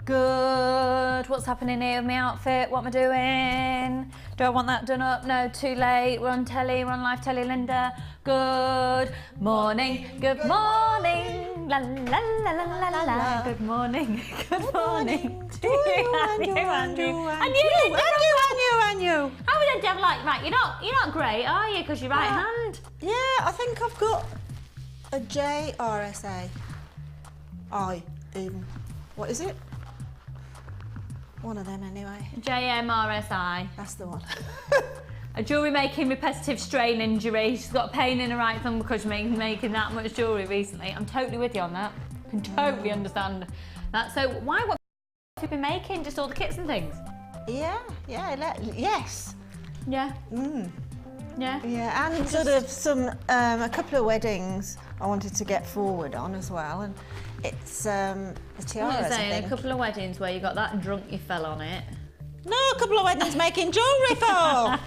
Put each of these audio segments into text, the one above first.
Good. What's happening here with my outfit? What am I doing? Do I want that done up? No, too late. We're on telly. We're on live telly, Linda. Good morning. Good morning. La la la la la la la. Good morning. Good morning. And you. How would a devil like right? You're not great, are you? Because you're right hand. Yeah, I think I've got a JRSA. What is it? One of them anyway. JMRSI. That's the one. A jewellery making repetitive strain injury. She's got a pain in her right thumb because she's making that much jewellery recently. I'm totally with you on that. I can totally understand that. So what have you been making? Just all the kits and things? Yes. Yeah. Yeah. Yeah, and sort of a couple of weddings I wanted to get forward on as well, and it's the tiaras. What are you saying? A couple of weddings where you got that drunk you fell on it. No, a couple of weddings making jewellery for.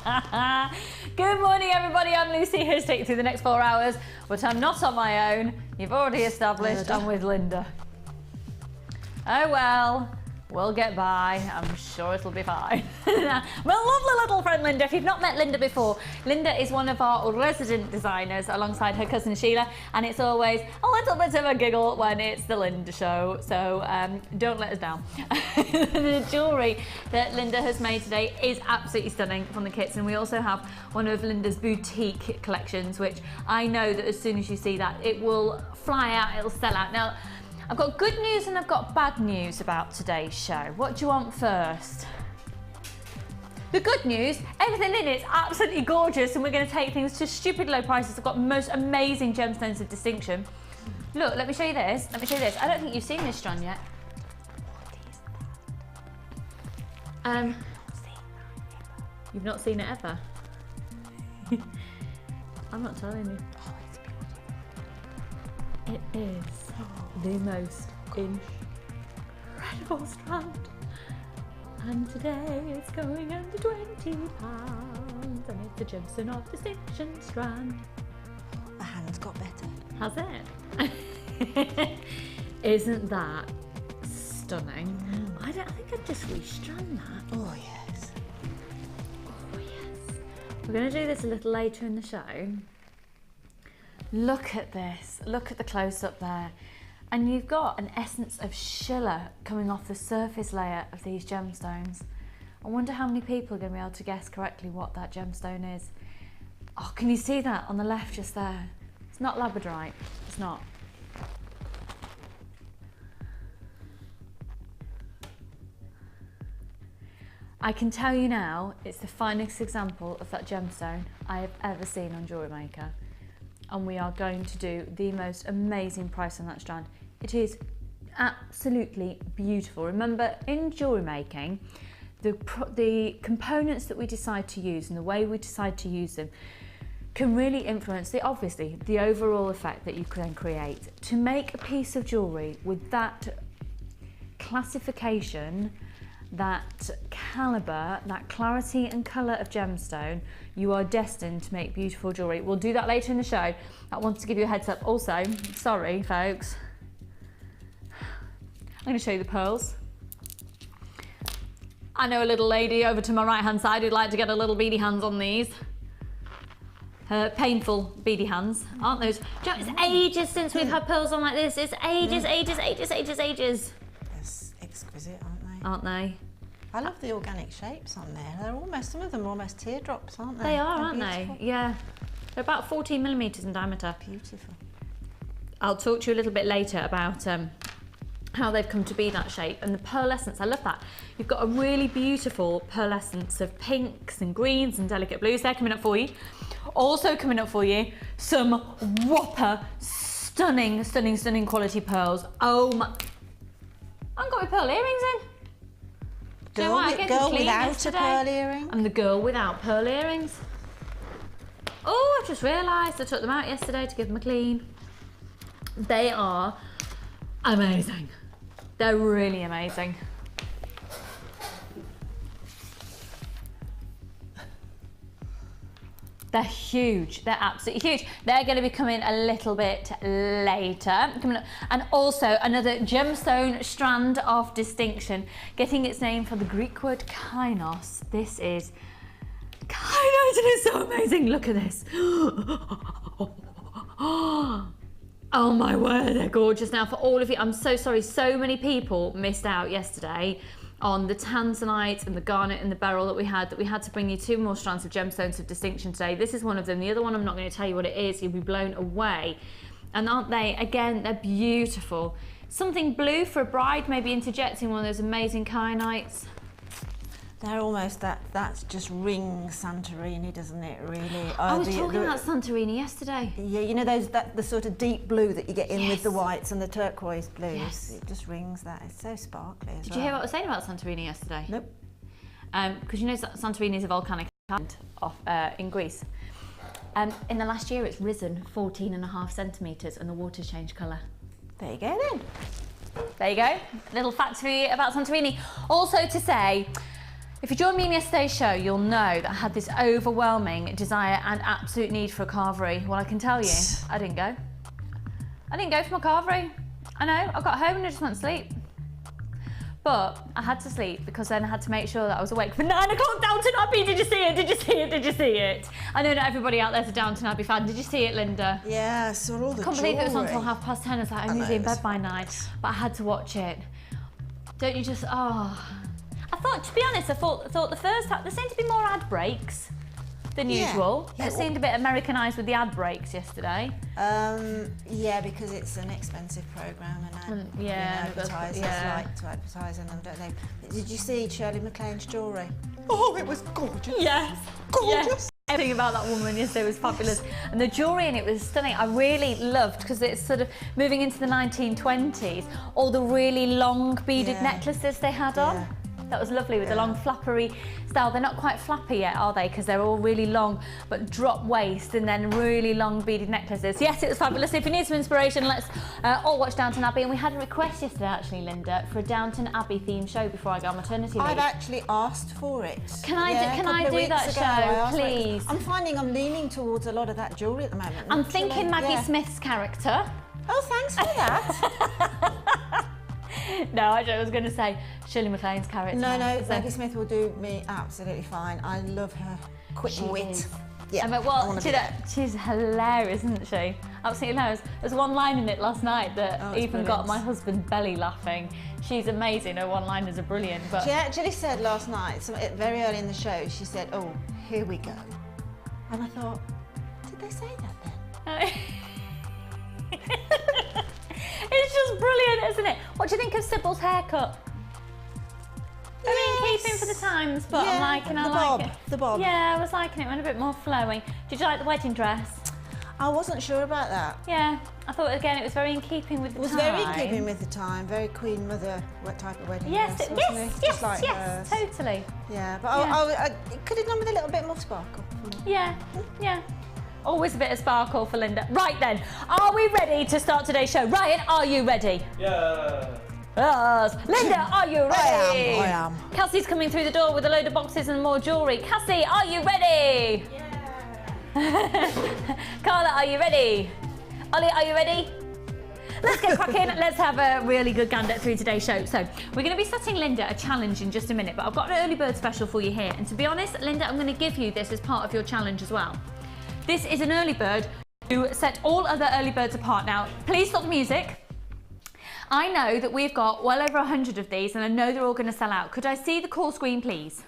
Good morning, everybody. I'm Lucy, here to take you through the next 4 hours, but I'm not on my own. You've already established I'm with Linda. Oh well. We'll get by. I'm sure it'll be fine. My lovely little friend Linda. If you've not met Linda before, Linda is one of our resident designers alongside her cousin Sheila, and it's always a little bit of a giggle when it's the Linda show, so don't let us down. The jewellery that Linda has made today is absolutely stunning from the kits, and we also have one of Linda's boutique collections, which I know that as soon as you see that, it will fly out, it'll sell out. Now, I've got good news and I've got bad news about today's show. What do you want first? The good news, everything in it is absolutely gorgeous, and we're going to take things to stupid low prices. I've got the most amazing gemstones of distinction. Look, let me show you this. Let me show you this. I don't think you've seen this strand yet. You've not seen it ever? I'm not telling you. It is the most incredible strand, and today it's going under £20, and it's a gemstone of distinction strand. My hand's got better. Has it? Isn't that stunning? I think I'd just restrand that. Oh yes. Oh yes. We're going to do this a little later in the show. Look at this, look at the close-up there. And you've got an essence of Schiller coming off the surface layer of these gemstones. I wonder how many people are going to be able to guess correctly what that gemstone is. Oh, can you see that on the left just there? It's not labradorite, it's not. I can tell you now, it's the finest example of that gemstone I have ever seen on Jewellery Maker. And we are going to do the most amazing price on that strand. It is absolutely beautiful. Remember, in jewellery making, the components that we decide to use and the way we decide to use them can really influence obviously the overall effect that you can create. To make a piece of jewellery with that classification, that calibre, that clarity and colour of gemstone, you are destined to make beautiful jewellery. We'll do that later in the show. I wanted to give you a heads up. Also, sorry folks, I'm going to show you the pearls. I know a little lady over to my right hand side who'd like to get a little beady hands on these. Her painful beady hands, aren't those? Do you know, it's ages since we've had pearls on like this. It's ages. That's exquisite, Aren't they? I love the organic shapes on there. Some of them are almost teardrops, aren't they? They are, aren't they? Yeah. They're about 14 millimetres in diameter. Beautiful. I'll talk to you a little bit later about how they've come to be that shape. And the pearlescence, I love that. You've got a really beautiful pearlescence of pinks and greens and delicate blues. They're coming up for you. Also coming up for you, some whopper, stunning quality pearls. Oh my... I've got my pearl earrings in. Girl without a pearl earring. I'm the girl without pearl earrings. Oh, I've just realised I took them out yesterday to give them a clean. They are amazing. They're really amazing. They're huge. They're absolutely huge. They're going to be coming a little bit later. And also another gemstone strand of distinction, getting its name from the Greek word kainos. This is kainos, and it's so amazing. Look at this. Oh my word, they're gorgeous. Now, for all of you, I'm so sorry, so many people missed out yesterday on the tanzanite and the garnet and the beryl that we had to bring you 2 more strands of gemstones of distinction today. This is one of them. The other one, I'm not going to tell you what it is. You'll be blown away. And aren't they, again, they're beautiful. Something blue for a bride, maybe interjecting one of those amazing kyanites. They're almost that's just ring Santorini, doesn't it, really? I was talking about Santorini yesterday. Yeah, you know the sort of deep blue that you get in with the whites and the turquoise blues. Yes. It just rings that. It's so sparkly as well. Did you hear what I was saying about Santorini yesterday? Nope. Because you know Santorini is a volcanic island in Greece. In the last year it's risen 14.5 centimetres and the water's changed colour. There you go then. There you go. Little fact for you about Santorini. Also to say, if you joined me in yesterday's show, you'll know that I had this overwhelming desire and absolute need for a carvery. Well, I can tell you, I didn't go. I didn't go for my carvery. I know, I got home and I just went to sleep. But I had to sleep because then I had to make sure that I was awake for 9 o'clock Downton Abbey. Did you see it? Did you see it? Did you see it? I know not everybody out there's a Downton Abbey fan. Did you see it, Linda? Yeah, I saw all the I can't believe it was on until past 10:30. I was like, I'm usually in bed by 9, but I had to watch it. Don't you just, I thought, to be honest, I thought the first half, there seemed to be more ad breaks than usual. Yeah, it seemed a bit Americanised with the ad breaks yesterday. Yeah, because it's an expensive programme and advertisers like to advertise on them, don't they? Did you see Shirley MacLaine's jewellery? Oh, it was gorgeous. Yes. Gorgeous. Yes. Everything about that woman yesterday was fabulous. And the jewellery in it was stunning. I really loved, because it's sort of moving into the 1920s, all the really long beaded necklaces they had on. That was lovely with the long flappery style. They're not quite flappy yet, are they? Because they're all really long, but drop waist and then really long beaded necklaces. Yes, it was fabulous. If you need some inspiration, let's all watch Downton Abbey. And we had a request yesterday, actually, Linda, for a Downton Abbey themed show before I go on maternity leave. I've actually asked for it. Can I do that show, please? I'm finding I'm leaning towards a lot of that jewellery at the moment. I'm thinking Maggie Smith's character. Oh, thanks for that. No, actually, I was going to say Shirley MacLaine's character. No, Maggie Smith will do me absolutely fine. I love her quick wit. Yeah, well, she's hilarious, isn't she? Absolutely hilarious. There's one line in it last night that even got my husband belly laughing. She's amazing. Her one-liners are brilliant. But she actually said last night, very early in the show, she said, "Oh, here we go," and I thought, did they say that then? It's just brilliant, isn't it? What do you think of Sybil's haircut? Very in keeping for the times, but I'm liking it. The bob. Yeah, I was liking it. It went a bit more flowing. Did you like the wedding dress? I wasn't sure about that. Yeah, I thought again it was very in keeping with the time. It was very in keeping with the time. Very Queen Mother type of wedding dress. Yes, totally. Yeah, but it could have done with a little bit more sparkle. Yeah. Always a bit of sparkle for Linda. Right then, are we ready to start today's show? Ryan, are you ready? Yeah. Yes. Linda, are you ready? I am. Cassie's coming through the door with a load of boxes and more jewellery. Cassie, are you ready? Yeah. Carla, are you ready? Ollie, are you ready? Let's get cracking. Let's have a really good gander through today's show. So we're going to be setting Linda a challenge in just a minute, but I've got an early bird special for you here. And to be honest, Linda, I'm going to give you this as part of your challenge as well. This is an early bird to set all other early birds apart. Now, please stop the music. I know that we've got well over 100 of these and I know they're all going to sell out. Could I see the call screen, please?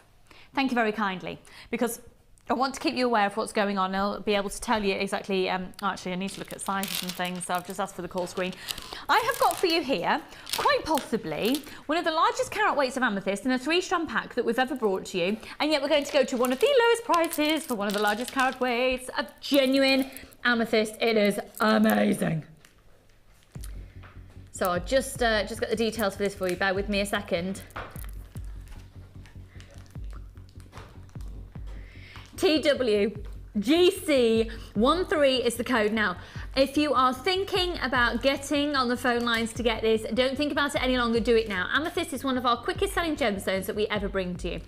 Thank you very kindly, because I want to keep you aware of what's going on. I'll be able to tell you exactly, actually I need to look at sizes and things, so I've just asked for the call screen. I have got for you here, quite possibly, one of the largest carat weights of amethyst in a 3-strand pack that we've ever brought to you, and yet we're going to go to one of the lowest prices for one of the largest carat weights of genuine amethyst. It is amazing. So I'll just got the details for this for you, bear with me a second. TWGC13 is the code. Now, If you are thinking about getting on the phone lines to get this, don't think about it any longer, do it now. Amethyst is one of our quickest selling gemstones that we ever bring to you.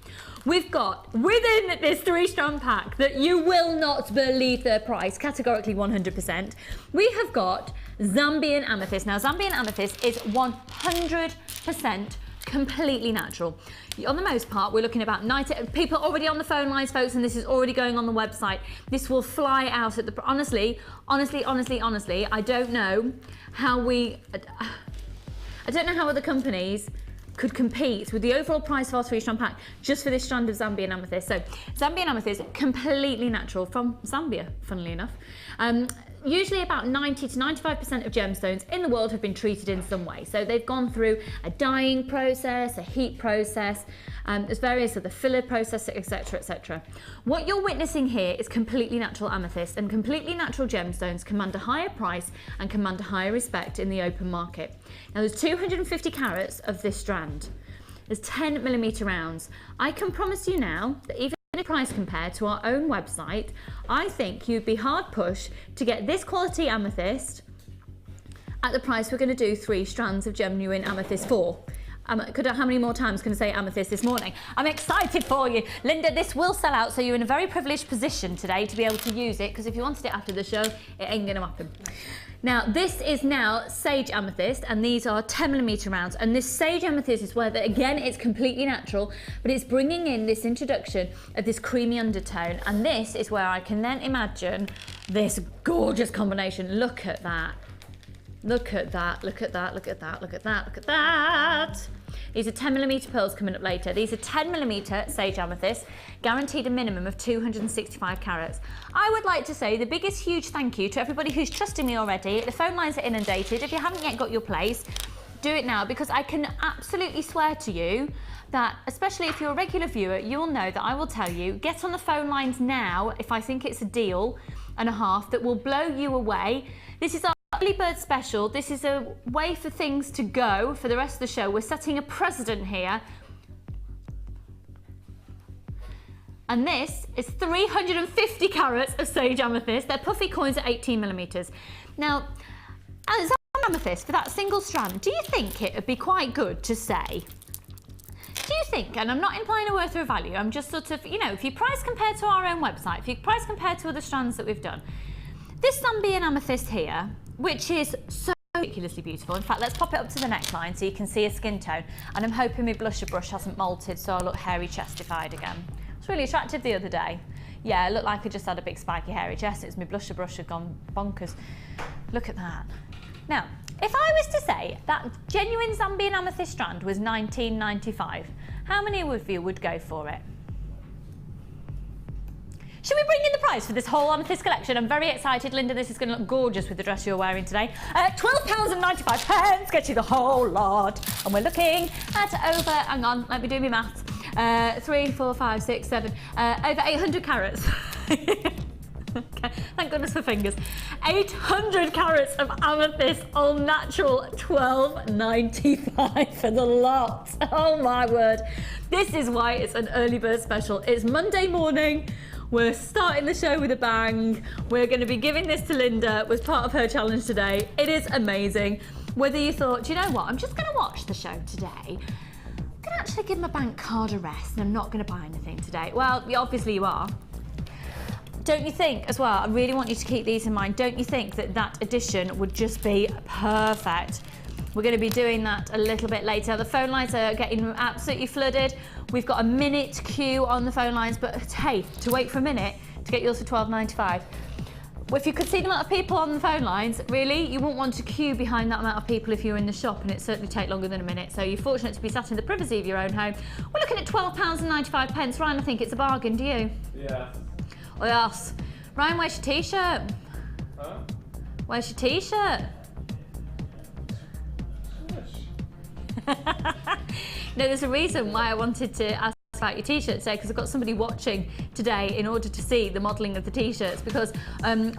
We've got within this 3-strand pack that you will not believe their price, categorically 100%. We have got Zambian amethyst. Now Zambian amethyst is 100% completely natural. On the most part, we're looking about 90 people already on the phone lines, folks, and this is already going on the website. This will fly out at the, honestly, I don't know how other companies could compete with the overall price of our 3-strand pack just for this strand of Zambian amethyst. So Zambian amethyst, completely natural from Zambia, funnily enough. Usually about 90 to 95% of gemstones in the world have been treated in some way. So they've gone through a dyeing process, a heat process, there's various other filler processes, etc., etc. What you're witnessing here is completely natural amethyst, and completely natural gemstones command a higher price and command a higher respect in the open market. Now there's 250 carats of this strand. There's 10mm rounds. I can promise you now that even price compared to our own website, I think you'd be hard pushed to get this quality amethyst at the price we're going to do 3 strands of genuine amethyst for. How many more times can I say amethyst this morning? I'm excited for you. Linda, this will sell out, so you're in a very privileged position today to be able to use it, because if you wanted it after the show, it ain't going to happen. Now, this is now sage amethyst, and these are 10mm rounds. And this sage amethyst is where, again, it's completely natural, but it's bringing in this introduction of this creamy undertone. And this is where I can then imagine this gorgeous combination. Look at that. Look at that, look at that, look at that, look at that, look at that. These are 10mm pearls coming up later. These are 10mm sage amethyst, guaranteed a minimum of 265 carats. I would like to say the biggest huge thank you to everybody who's trusting me already. The phone lines are inundated. If you haven't yet got your place, do it now, because I can absolutely swear to you that, especially if you're a regular viewer, you'll know that I will tell you, get on the phone lines now if I think it's a deal and a half that will blow you away. This is our early bird special. This is a way for things to go for the rest of the show. We're setting a precedent here. And this is 350 carats of sage amethyst. They're puffy coins at 18mm. Now, as amethyst for that single strand, do you think it would be quite good to say, do you think, and I'm not implying a worth or a value, I'm just sort of, you know, if you price compare to our own website, if you price compare to other strands that we've done, this Zambian amethyst here, which is so ridiculously beautiful. In fact, let's pop it up to the neckline so you can see a skin tone. And I'm hoping my blusher brush hasn't molted so I look hairy chestified again. It's really attractive the other day. Yeah, it looked like I just had a big spiky hairy chest. It was my blusher brush had gone bonkers. Look at that. Now, if I was to say that genuine Zambian amethyst strand was $19.95, how many of you would go for it? Should we bring in the price for this whole amethyst collection? I'm very excited, Linda. This is going to look gorgeous with the dress you're wearing today. £12.95 gets you the whole lot. And we're looking at over, hang on, let me do my maths. 3, 4, 5, 6, 7, over 800 carats. Okay, thank goodness for fingers. 800 carats of amethyst, all natural, $12.95 for the lot. Oh my word. This is why it's an early bird special. It's Monday morning. We're starting the show with a bang. We're going to be giving this to Linda as part of her challenge today. It is amazing. Whether you thought, you know what, I'm just going to watch the show today. I'm going to actually give my bank card a rest and I'm not going to buy anything today. Well, obviously you are. Don't you think as well, I really want you to keep these in mind, don't you think that that addition would just be perfect? We're going to be doing that a little bit later. The phone lines are getting absolutely flooded. We've got a minute queue on the phone lines, but hey, to wait for a minute to get yours for $12.95. If you could see the amount of people on the phone lines, really, you wouldn't want to queue behind that amount of people if you were in the shop, and it certainly take longer than a minute. So you're fortunate to be sat in the privacy of your own home. We're looking at £12.95. Ryan, I think it's a bargain, do you? Yeah. Oh yes. Ryan, where's your t-shirt? Huh? Where's your t-shirt? No, there's a reason why I wanted to ask about your t-shirt today, because I've got somebody watching today in order to see the modelling of the t-shirts, because and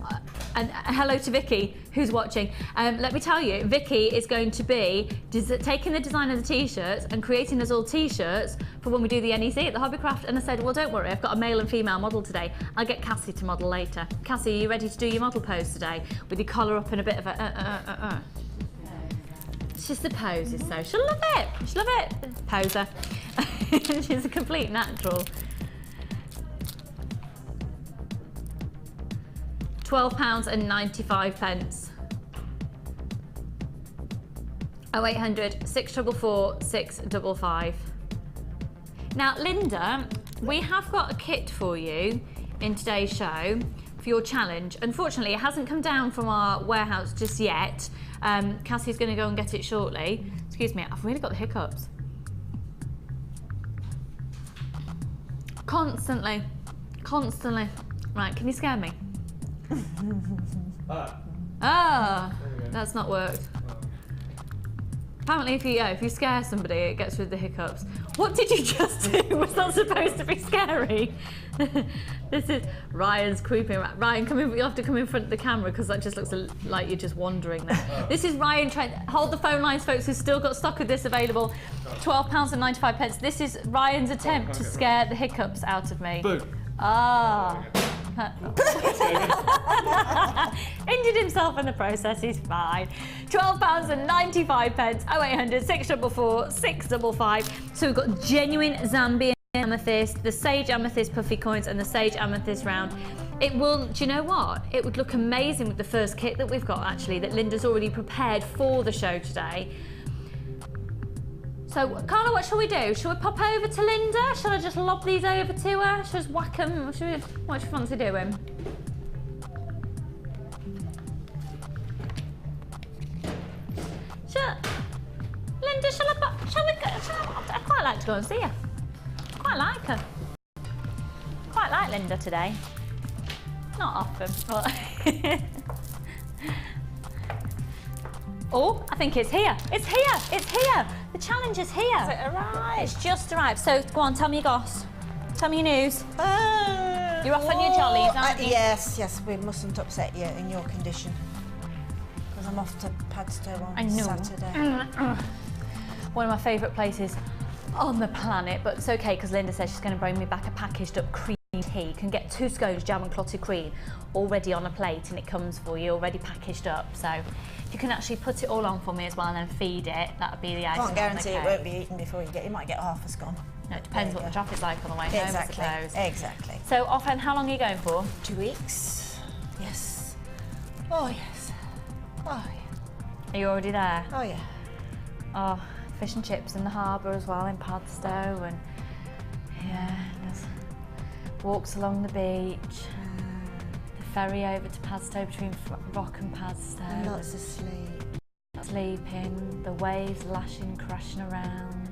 hello to Vicky who's watching. Let me tell you, Vicky is going to be taking the design of the t-shirts and creating us all t-shirts for when we do the NEC at the Hobbycraft, and I said, well, don't worry, I've got a male and female model today. I'll get Cassie to model later. Cassie, are you ready to do your model pose today? With your collar up and a bit of a It's just the poses, so she'll love it. She'll love it. Poser. She's a complete natural. £12.95. 0800 644 655. Now, Linda, we have got a kit for you in today's show for your challenge. Unfortunately, it hasn't come down from our warehouse just yet. Cassie's going to go and get it shortly. Excuse me, I've really got the hiccups. Constantly. Right, can you scare me? That's not worked. Apparently, if you scare somebody, it gets rid of the hiccups. What did you just do? Was that supposed to be scary? This is Ryan's creeping around. Ryan, come in. You have to come in front of the camera because that just looks like you're just wandering there. This is Ryan trying to hold the phone lines, folks. We've still got stock of this available. £12.95. This is Ryan's attempt to scare the hiccups out of me. Boo. Injured himself in the process, he's fine. £12.95. 0800 644 655. So we've got genuine Zambian amethyst, the sage amethyst puffy coins, and the sage amethyst round. It will, do you know what? It would look amazing with the first kit that we've got, actually, that Linda's already prepared for the show today. So, Carla, what shall we do? Shall we pop over to Linda? Shall I just lob these over to her? Shall I just whack them? What do you fancy doing? Linda, shall we go? I'd quite like to go and see her. Quite like her. Quite like Linda today. Not often, but... Oh, I think it's here. It's here. It's here. The challenge is here. Has it arrived? It's just arrived. So go on, tell me your goss. Tell me your news. You're off on your jollies, aren't you? Yes, we mustn't upset you in your condition. Because I'm off to Padstow on Saturday. One of my favourite places on the planet, but it's okay because Linda says she's going to bring me back a packaged up cream tea. You can get 2 scones, jam and clotted cream already on a plate, and it comes for you already packaged up. So if you can actually put it all on for me as well and then feed it, that would be the icing on the cake. Can't guarantee it won't be eaten before you might get half a scone. No, it depends what the traffic's like on the way home, I suppose. Exactly. So offhand, how long are you going for? 2 weeks. Yes. Oh yes. Oh yeah. Are you already there? Oh yeah. Oh, fish and chips in the harbour as well in Padstow, and yeah, there's walks along the beach, the ferry over to Padstow between Rock and Padstow. And lots of sleep. Sleeping, the waves lashing, crashing around.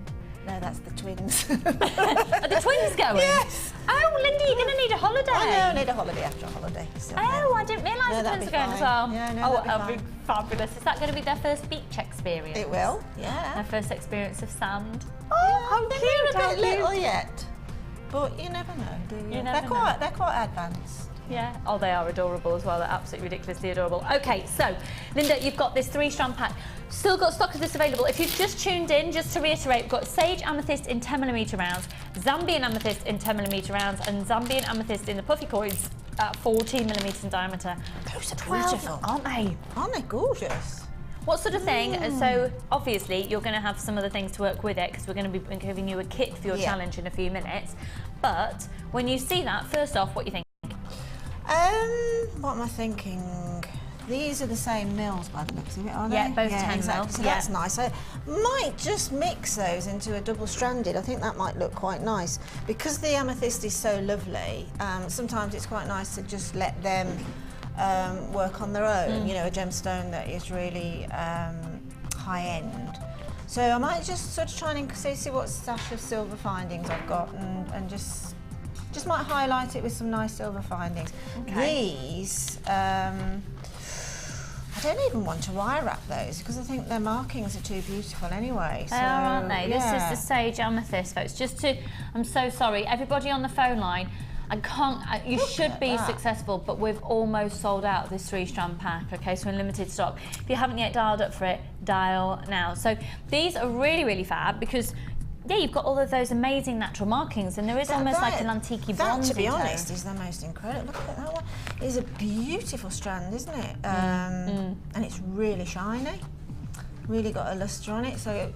No, that's the twins. Are the twins going? Yes. Oh, Linda, you're going to need a holiday. I know, I need a holiday after a holiday. So Oh, I didn't realise the twins were going as well. Yeah, no, oh, that'll that'll be fabulous. Is that going to be their first beach experience? It will, yeah. Their first experience of sand? Oh, how they're cute, a how bit little cute. yet. But you never know, do you? You never know. They're quite advanced. Yeah. Oh, they are adorable as well. They're absolutely ridiculously adorable. Okay, so Linda, you've got this 3-strand pack. Still got stock of this available. If you've just tuned in, just to reiterate, we've got sage amethyst in 10mm rounds, Zambian amethyst in 10mm rounds, and Zambian amethyst in the puffy coins at 14mm in diameter. Those are beautiful, aren't they? Aren't they gorgeous? What sort of thing? So obviously you're going to have some other things to work with it because we're going to be giving you a kit for your challenge in a few minutes. But when you see that, first off, what do you think? What am I thinking? These are the same mills by the looks of it, aren't they? Yeah, both 10 exactly. mils. So that's nice. I might just mix those into a double-stranded. I think that might look quite nice. Because the amethyst is so lovely, sometimes it's quite nice to just let them work on their own. You know, a gemstone that is really high-end. So I might just sort of try and see what stash of silver findings I've got and just might highlight it with some nice silver findings. Okay. These, I don't even want to wire wrap those because I think their markings are too beautiful anyway. They are, aren't they? Yeah. This is the sage amethyst, folks. Just to, I'm so sorry, everybody on the phone line, I can't, you should be successful, but we've almost sold out of this 3-strand pack, okay, so in limited stock. If you haven't yet dialed up for it, dial now. So these are really, really fab because yeah, you've got all of those amazing natural markings, and there is almost like an antique bronze. That, to be honest, is the most incredible. Look at that one. It's a beautiful strand, isn't it? And it's really shiny. Really got a lustre on it. So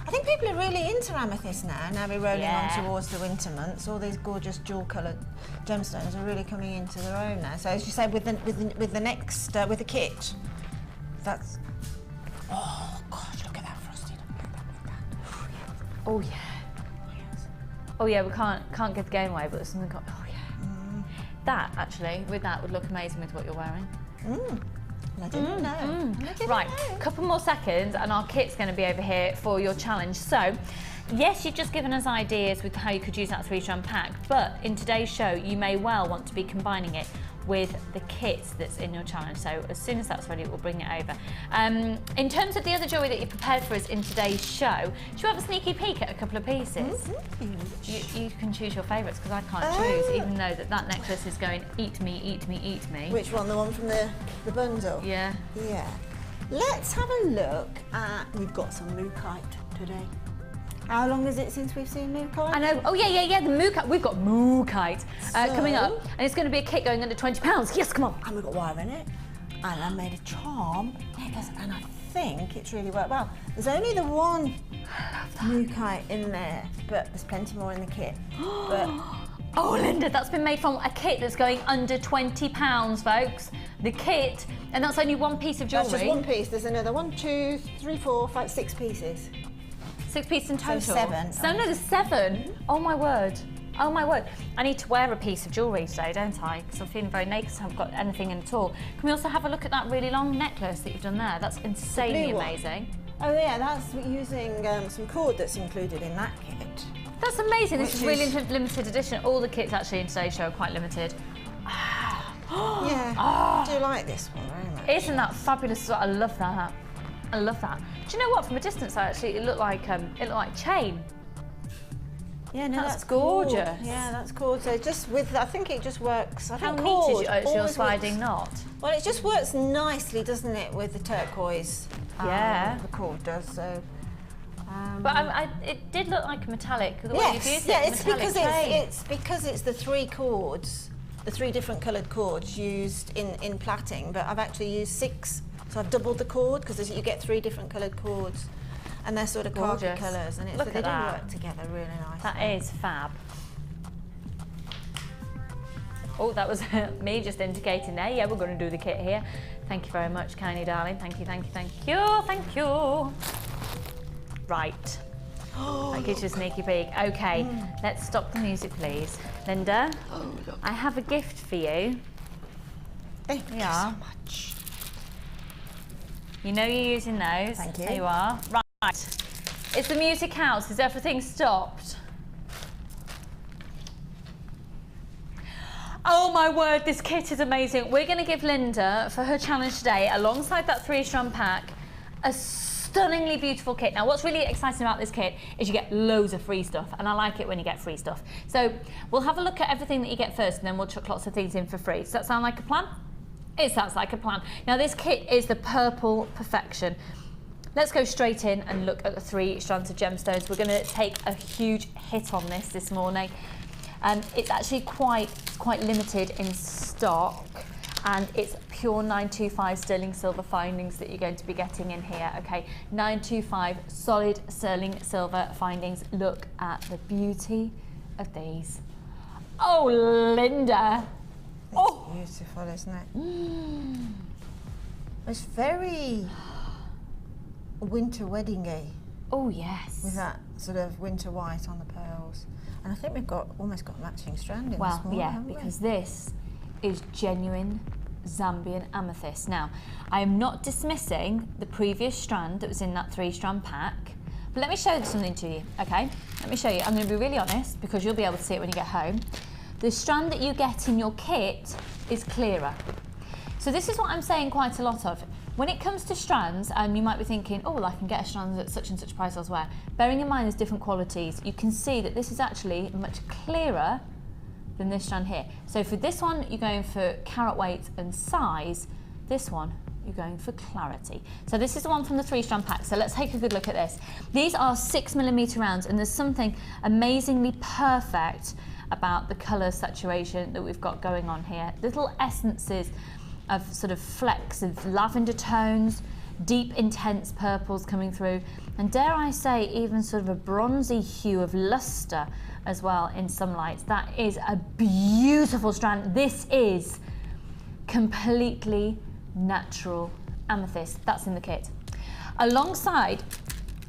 I think people are really into amethyst now. Now we're rolling on towards the winter months. All these gorgeous jewel-coloured gemstones are really coming into their own now. So as you say, with the kit, that's. Oh gosh, look at that frosted. Look at that. Oh yeah. Yes. Oh yeah, we can't give the game away, but there's something got. Oh yeah. That actually, with that, would look amazing with what you're wearing. I didn't know. Right, a couple more seconds and our kit's going to be over here for your challenge. So, yes, you've just given us ideas with how you could use that 3-strand pack, but in today's show, you may well want to be combining it with the kit that's in your challenge. So as soon as that's ready, we'll bring it over. In terms of the other jewellery that you prepared for us in today's show, should we have a sneaky peek at a couple of pieces? You can choose your favourites because I can't choose, even though that necklace is going eat me, eat me, eat me. Which one? The one from the bundle? Yeah. Yeah. Let's have a look at, we've got some mookaite today. How long is it since we've seen mookaite? I know. Oh yeah, the mookaite. We've got mookaite coming up, and it's going to be a kit going under £20. Yes, come on. And we've got wire in it, and I made a charm necklace, and I think it's really worked well. There's only the one mookaite in there, but there's plenty more in the kit. Oh, Linda, that's been made from a kit that's going under £20, folks. The kit, and that's only one piece of jewellery. That's just one piece. There's another 1, 2, 3, 4, 5, 6 pieces. 6 pieces in total? So 7. So no, there's 7. Oh my word. Oh my word. I need to wear a piece of jewellery today, don't I? Because I'm feeling very naked, so I haven't got anything in at all. Can we also have a look at that really long necklace that you've done there? That's insanely amazing. Oh yeah, that's using some cord that's included in that kit. That's amazing. This is really limited edition. All the kits actually in today's show are quite limited. Yeah, I do like this one very much. Isn't that fabulous? I love that. I love that. Do you know what? From a distance, actually, it looked like chain. Yeah, no, that's gorgeous. Cool. Yeah, that's cool. So just with, I think it just works. How neat is your sliding knot? Well, it just works nicely, doesn't it, with the turquoise? Yeah. The cord does. So. But it did look like a metallic. The way you've used it's because it's the 3 cords, the 3 different coloured cords used in plaiting. But I've actually used 6. So I've doubled the cord because you get 3 different coloured cords, and they're sort of khaki colours, and they do work together really nicely. That is fab. Oh, that was me just indicating there. Yeah, we're going to do the kit here. Thank you very much, Kanye darling. Thank you, thank you, thank you, thank you. Right. That gives you a sneaky peek. Okay, let's stop the music, please. Linda, I have a gift for you. Thank you so much. You know you're using those. Thank you. There you are. Right. Is the music house? Is everything stopped? Oh my word, this kit is amazing. We're going to give Linda, for her challenge today, alongside that 3-strand pack, a stunningly beautiful kit. Now, what's really exciting about this kit is you get loads of free stuff, and I like it when you get free stuff. So we'll have a look at everything that you get first, and then we'll chuck lots of things in for free. Does that sound like a plan? It sounds like a plan. Now, this kit is the purple perfection. Let's go straight in and look at the 3 strands of gemstones. We're going to take a huge hit on this morning. It's actually quite limited in stock, and it's pure 925 sterling silver findings that you're going to be getting in here. Okay, 925 solid sterling silver findings. Look at the beauty of these. Oh, Linda. It's beautiful, isn't it? It's very winter wedding-y. Oh yes. With that sort of winter white on the pearls. And I think we've almost got matching strand in this one, haven't we? Because this is genuine Zambian amethyst. Now, I am not dismissing the previous strand that was in that 3-strand pack, but let me show something to you, okay? Let me show you. I'm going to be really honest because you'll be able to see it when you get home. The strand that you get in your kit is clearer. So this is what I'm saying quite a lot of. When it comes to strands, you might be thinking, oh, well, I can get a strand at such and such price elsewhere. Bearing in mind there's different qualities, you can see that this is actually much clearer than this strand here. So for this one, you're going for carat weight and size. This one, you're going for clarity. So this is the one from the 3-strand pack. So let's take a good look at this. These are 6mm rounds, and there's something amazingly perfect about the colour saturation that we've got going on here. Little essences of sort of flecks of lavender tones, deep intense purples coming through, and dare I say even sort of a bronzy hue of luster as well in some lights. That is a beautiful strand. This is completely natural amethyst. That's in the kit. Alongside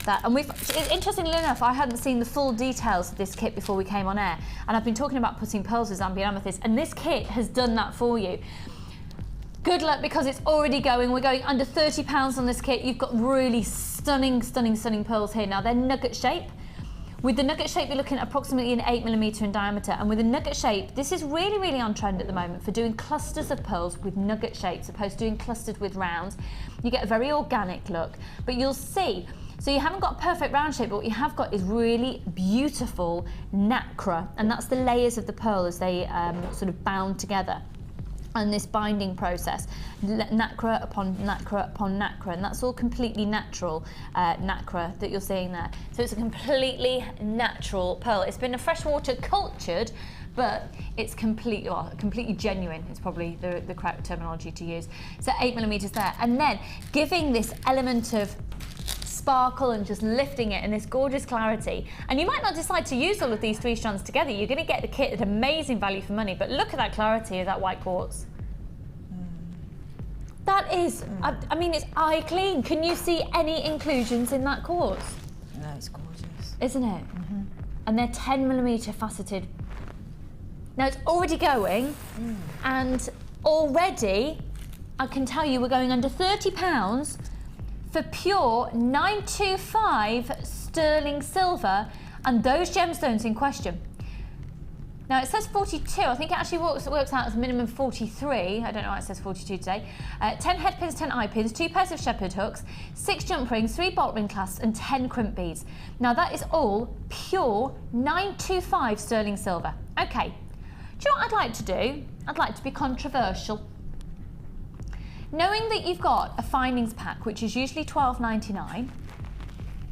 that, and interestingly enough, I hadn't seen the full details of this kit before we came on air, and I've been talking about putting pearls with Zambian amethyst, and this kit has done that for you. Good luck, because it's already going. We're going under £30 on this kit. You've got really stunning, stunning, stunning pearls here. Now they're nugget shape. With the nugget shape, you're looking at approximately an 8mm in diameter. And with the nugget shape, this is really, really on trend at the moment for doing clusters of pearls with nugget shapes, opposed to doing clustered with rounds. You get a very organic look, but you'll see. So you haven't got a perfect round shape, but what you have got is really beautiful nacre, and that's the layers of the pearl as they sort of bound together. And this binding process, nacre upon nacre upon nacre, and that's all completely natural nacre that you're seeing there. So it's a completely natural pearl. It's been a freshwater cultured, but it's completely genuine. It's probably the correct terminology to use. So 8mm there, and then giving this element of sparkle and just lifting it in this gorgeous clarity. And you might not decide to use all of these 3 strands together. You're going to get the kit at amazing value for money, but look at that clarity of that white quartz. That is, I mean, it's eye clean. Can you see any inclusions in that quartz? No, it's gorgeous. Isn't it? And they're 10mm faceted. Now it's already going, and already I can tell you we're going under £30 for pure 925 sterling silver and those gemstones in question. Now it says 42, I think it actually works out as minimum 43, I don't know why it says 42 today. 10 head pins, 10 eye pins, 2 pairs of shepherd hooks, 6 jump rings, 3 bolt ring clasps and 10 crimp beads. Now that is all pure 925 sterling silver. Okay, do you know what I'd like to do? I'd like to be controversial. Knowing that you've got a findings pack, which is usually £12.99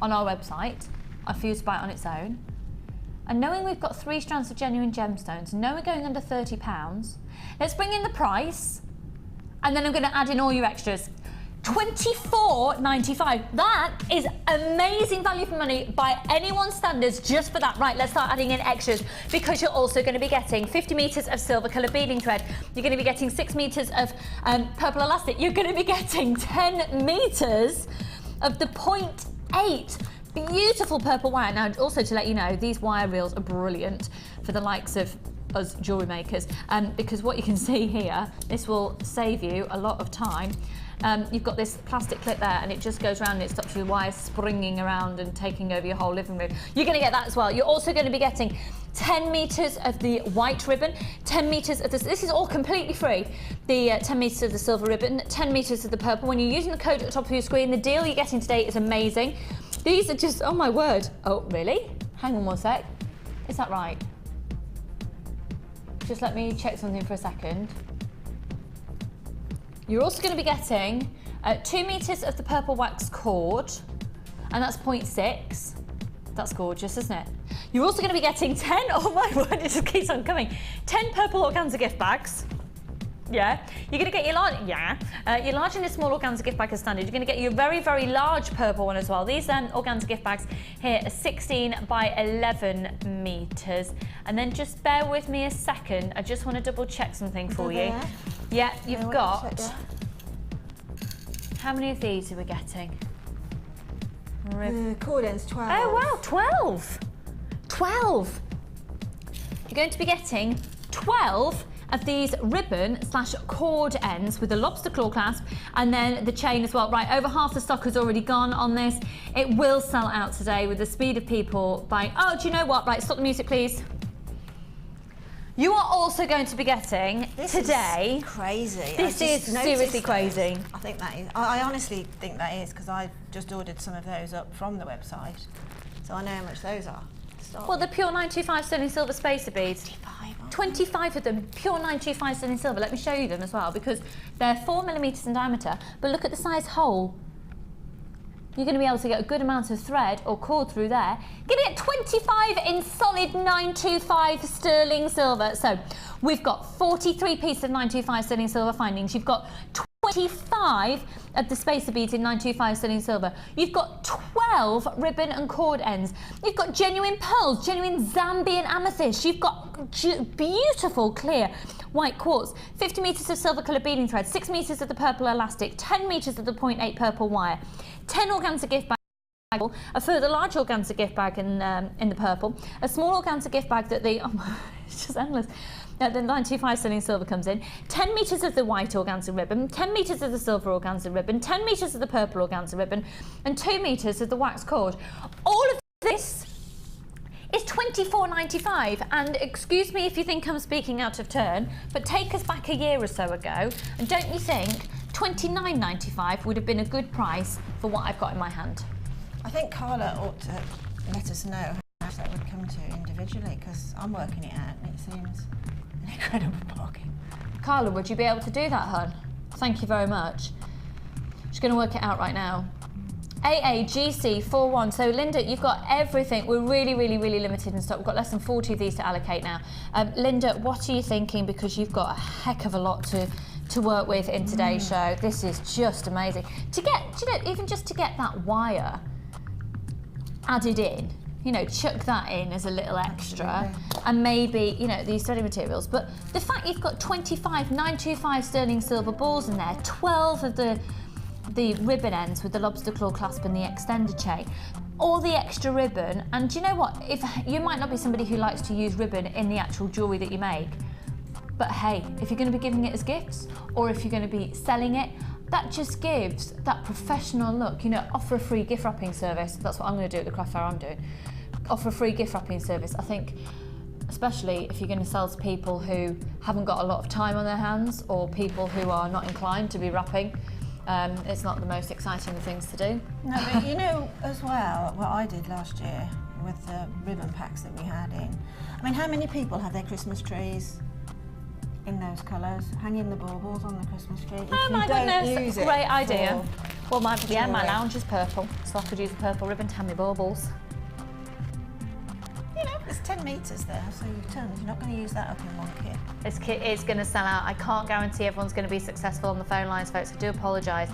on our website, I for you to buy it on its own, and knowing we've got 3 strands of genuine gemstones, and knowing we're going under £30, let's bring in the price, and then I'm going to add in all your extras. £24.95. That is amazing value for money by anyone's standards, just for that. Right, let's start adding in extras, because you're also going to be getting 50 metres of silver colour beading thread. You're going to be getting 6 metres of purple elastic. You're going to be getting 10 metres of the 0.8 beautiful purple wire. Now, also to let you know, these wire reels are brilliant for the likes of us jewellery makers, because what you can see here, this will save you a lot of time. You've got this plastic clip there, and it just goes around and it stops your wires springing around and taking over your whole living room. You're going to get that as well. You're also going to be getting 10 metres of the white ribbon, 10 metres of this is all completely free. The 10 metres of the silver ribbon, 10 metres of the purple. When you're using the code at the top of your screen, the deal you're getting today is amazing. These are just, oh my word. Oh, really? Hang on one sec. Is that right? Just let me check something for a second. You're also going to be getting 2 metres of the purple wax cord, and that's 0.6. That's gorgeous, isn't it? You're also going to be getting 10, oh my word, it just keeps on coming, 10 purple organza gift bags. Yeah. You're going to get your large, your large and your small organza gift bag as standard. You're going to get your very, very large purple one as well. These organza gift bags here are 16 by 11 metres. And then just bear with me a second. I just want to double check something for you. Yeah, you've got, how many of these are we getting? Cord ends 12. Oh wow, 12. 12. You're going to be getting 12 of these ribbon / cord ends with the lobster claw clasp, and then the chain as well. Right, over half the stock has already gone on this. It will sell out today with the speed of people buying. Oh, do you know what? Right, stop the music, please. You are also going to be getting this today. Is crazy. This is seriously crazy. I think that is. I honestly think that is, because I just ordered some of those up from the website, so I know how much those are. Well, the pure 925 sterling silver spacer beads. 25. 25 of them, pure 925 sterling silver. Let me show you them as well, because they're 4mm in diameter, but look at the size hole. You're going to be able to get a good amount of thread or cord through there. Give it 25 in solid 925 sterling silver. So we've got 43 pieces of 925 sterling silver findings. You've got 25 of the spacer beads in 925 sterling silver. You've got 12 ribbon and cord ends. You've got genuine pearls, genuine Zambian amethyst. You've got beautiful clear white quartz, 50 metres of silver coloured beading thread, 6 metres of the purple elastic, 10 metres of the 0.8 purple wire, 10 organza gift bag, a further large organza gift bag in the purple, a small organza gift bag that the, it's just endless, the 925 sterling silver comes in, 10 metres of the white organza ribbon, 10 metres of the silver organza ribbon, 10 metres of the purple organza ribbon, and 2 metres of the wax cord. All of this is £24.95, and excuse me if you think I'm speaking out of turn, but take us back a year or so ago, and don't you think £29.95 would have been a good price for what I've got in my hand? I think Carla ought to let us know how much that would come to individually, because I'm working it out and it seems an incredible bargain. Carla, would you be able to do that, hun? Thank you very much. She's going to work it out right now. AAGC41. So Linda, you've got everything. We're really limited in stock. We've got less than 40 of these to allocate now. Linda, what are you thinking? Because you've got a heck of a lot to work with in today's show. This is just amazing. To get, you know, even just to get that wire added in, you know, chuck that in as a little extra. Absolutely. And maybe, you know, these threading materials. But the fact you've got 25 925 sterling silver balls in there, 12 of the ribbon ends with the lobster claw clasp and the extender chain, all the extra ribbon. And do you know what, if you might not be somebody who likes to use ribbon in the actual jewellery that you make, but hey, if you're going to be giving it as gifts or if you're going to be selling it, that just gives that professional look. You know, offer a free gift wrapping service. That's what I'm going to do at the craft fair I'm doing. Offer a free gift wrapping service. I think especially if you're going to sell to people who haven't got a lot of time on their hands or people who are not inclined to be wrapping, it's not the most exciting of things to do. No, but you know as well what I did last year with the ribbon packs that we had in. I mean, how many people have their Christmas trees in those colours, hanging the baubles on the Christmas tree? Oh my goodness, great idea. Well, my lounge is purple, so I could use a purple ribbon to hang my baubles. You know, it's 10 metres there, so you've turned. You're not going to use that up in one kit. This kit is going to sell out. I can't guarantee everyone's going to be successful on the phone lines, folks. I do apologise.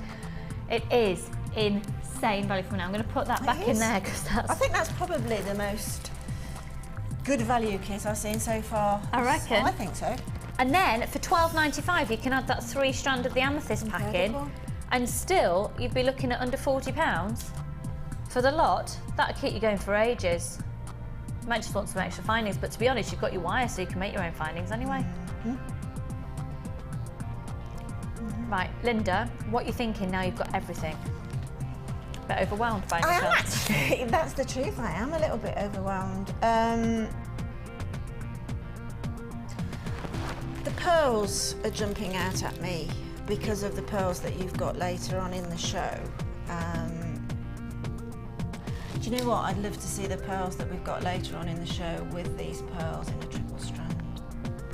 It is insane value for now. I'm going to put that back in there because that's... I think that's probably the most good value kit I've seen so far. I reckon. I think so. And then for £12.95 you can add that 3 strand of the amethyst pack in, and still you'd be looking at under £40 for the lot. That'll keep you going for ages. You might just want some extra findings, but to be honest, you've got your wire so you can make your own findings anyway. Right, Linda, what are you thinking now you've got everything? A bit overwhelmed by yourself? I am actually, that's the truth, I am a little bit overwhelmed. The pearls are jumping out at me because of the pearls that you've got later on in the show. Do you know what? I'd love to see the pearls that we've got later on in the show with these pearls in a triple strand.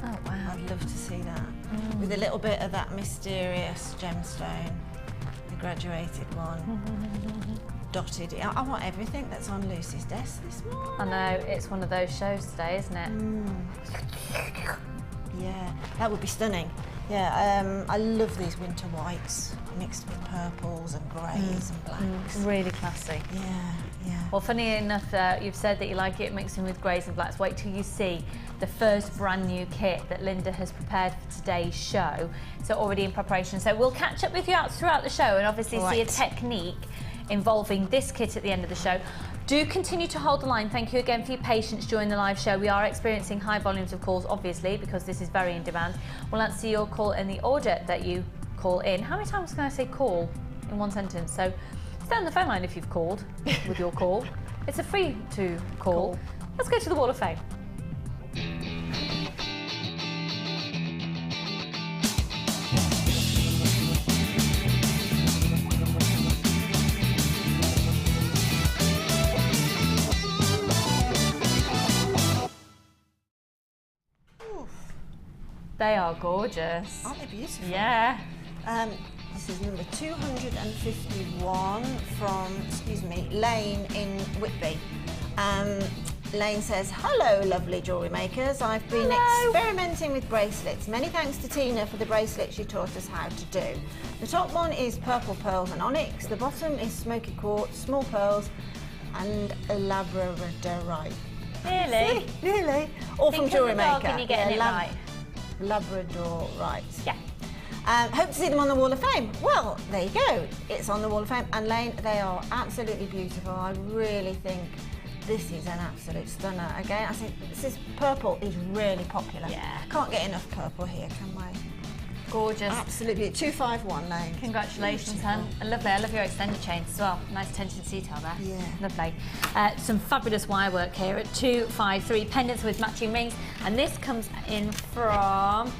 Oh wow. I'd love to see that. With a little bit of that mysterious gemstone, the graduated one, dotted. I want everything that's on Lucy's desk this morning. I know, it's one of those shows today, isn't it? Yeah, that would be stunning. Yeah, I love these winter whites mixed with purples and greys and blacks. Really classy. Yeah, yeah. Well, funny enough, you've said that you like it mixing with greys and blacks. Wait till you see the first brand new kit that Linda has prepared for today's show. So already in preparation. So we'll catch up with you throughout the show and obviously see a technique involving this kit at the end of the show. Do continue to hold the line. Thank you again for your patience during the live show. We are experiencing high volumes of calls, obviously, because this is very in demand. We'll answer your call in the order that you call in. How many times can I say call in one sentence? So stay on the phone line if you've called with your call. It's a free to call. Let's go to the Wall of Fame. They are gorgeous. Aren't they beautiful? Yeah. This is number 251 from, Lane in Whitby. Lane says, hello lovely jewellery makers. I've been experimenting with bracelets. Many thanks to Tina for the bracelets she taught us how to do. The top one is purple pearls and onyx. The bottom is smoky quartz, small pearls and a labradorite. Really? Really? All from Jewellery Maker. Can you get it right? Labradorite. Yeah. Hope to see them on the Wall of Fame. Well, there you go. It's on the Wall of Fame. And Lane, they are absolutely beautiful. I really think this is an absolute stunner. Again, I think this purple is really popular. Yeah. Can't get enough purple here, can we? Gorgeous. Absolutely. 251, Lane. Congratulations, hun. Lovely. I love your extended chains as well. Nice attention to detail there. Yeah. Lovely. Some fabulous wire work here at 253. Pendants with matching rings. And this comes in from,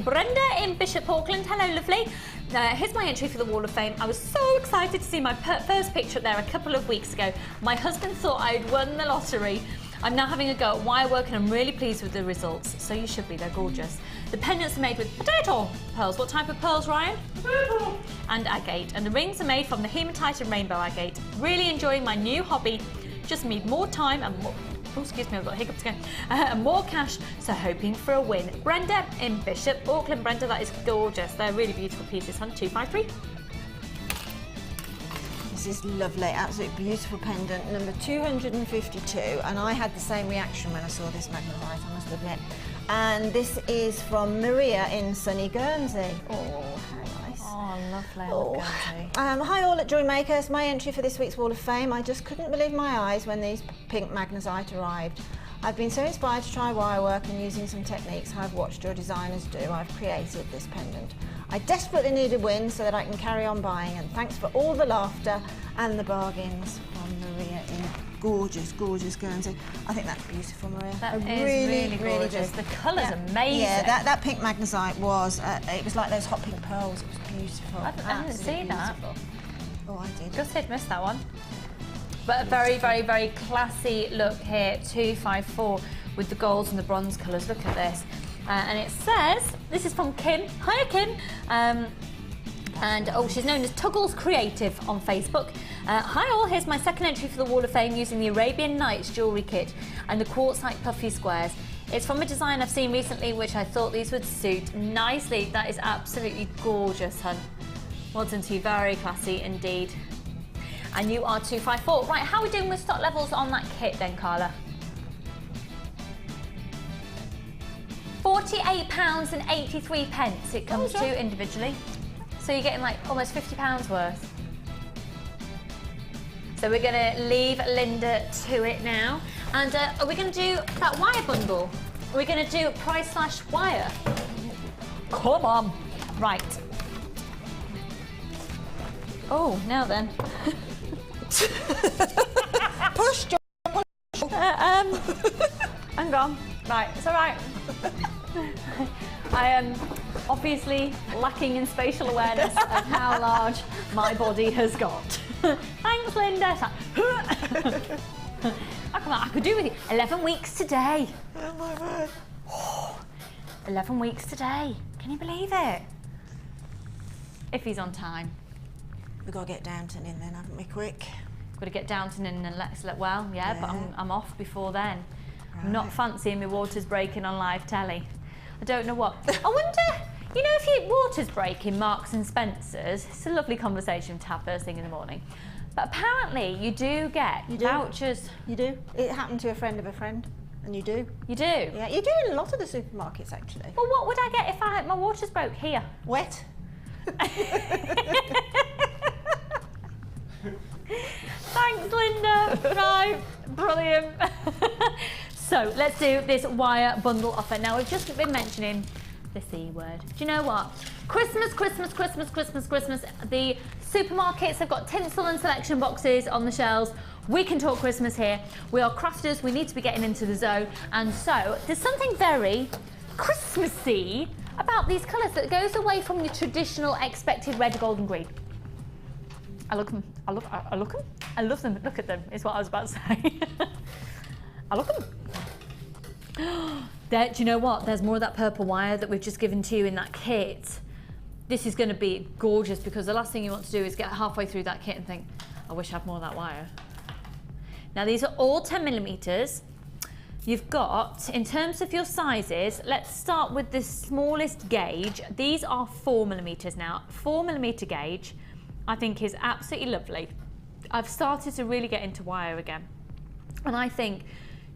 Brenda in Bishop Auckland. Hello, lovely. Here's my entry for the Wall of Fame. I was so excited to see my first picture up there a couple of weeks ago. My husband thought I'd won the lottery. I'm now having a go at wire work and I'm really pleased with the results. So you should be, they're gorgeous. The pendants are made with potato pearls. What type of pearls, Ryan? Potato. And agate. And the rings are made from the hematite and rainbow agate. Really enjoying my new hobby. Just need more time and more, I've got hiccups again. And more cash, so hoping for a win. Brenda in Bishop Auckland. Brenda, that is gorgeous. They're really beautiful pieces, hun. 253. This is lovely, absolutely beautiful pendant, number 252, and I had the same reaction when I saw this magnetite, I must admit. And this is from Maria in sunny Guernsey. Oh, how nice. Oh, lovely. Oh. Hi all at Jewellery Makers. My entry for this week's Wall of Fame. I just couldn't believe my eyes when these pink magnetite arrived. I've been so inspired to try wire work, and using some techniques I've watched your designers do, I've created this pendant. I desperately need a win so that I can carry on buying, and thanks for all the laughter and the bargains from Maria in gorgeous, gorgeous Guernsey. I think that's beautiful, Maria. That is really gorgeous. The colour's amazing. Yeah, that pink magnesite was, it was like those hot pink pearls. It was beautiful. I didn't see that. Oh, I did. Just did miss that one. But a very, very, very classy look here, 254, with the golds and the bronze colours. Look at this. And it says, this is from Kim. Hiya, Kim. She's known as Tuggles Creative on Facebook. Hi all, here's my second entry for the Wall of Fame using the Arabian Nights jewellery kit and the quartzite puffy squares. It's from a design I've seen recently, which I thought these would suit nicely. That is absolutely gorgeous, hun. Well done to you, very classy indeed. And you are 254. Right, how are we doing with stock levels on that kit then, Carla? £48.83 it comes to individually. So you're getting like almost £50 worth. So we're going to leave Linda to it now. And are we going to do that wire bundle? Are we going to do price/wire? Come on. Right. Oh, now then. Push, John. Hang on. Right, it's all right. I am obviously lacking in spatial awareness of how large my body has got. Thanks, Linda. I could do with you. 11 weeks today. Oh my word. 11 weeks today. Can you believe it? If he's on time. We've got to get Downton in then, haven't we, quick? Got to get Downton in and yeah, but I'm off before then. Right. I'm not fancying my waters breaking on live telly. I don't know what. I wonder, you know, if your waters break in Marks and Spencer's, it's a lovely conversation to have first thing in the morning. But apparently you do get vouchers. You do? It happened to a friend of a friend, and you do. You do? Yeah, you do in a lot of the supermarkets, actually. Well, what would I get if my waters broke here? Wet. Thanks, Linda. Right, brilliant. So let's do this wire bundle offer. Now, we've just been mentioning the C word. Do you know what? Christmas, Christmas, Christmas, Christmas, Christmas. The supermarkets have got tinsel and selection boxes on the shelves. We can talk Christmas here. We are crafters. We need to be getting into the zone. And so there's something very Christmassy about these colours that goes away from your traditional expected red, gold and green. I love them. I love them. Look at them, is what I was about to say. I love them. There, do you know what? There's more of that purple wire that we've just given to you in that kit. This is going to be gorgeous because the last thing you want to do is get halfway through that kit and think, I wish I had more of that wire. Now these are all 10mm. You've got, in terms of your sizes, let's start with the smallest gauge. These are 4mm now. 4mm gauge, I think, is absolutely lovely. I've started to really get into wire again. And I think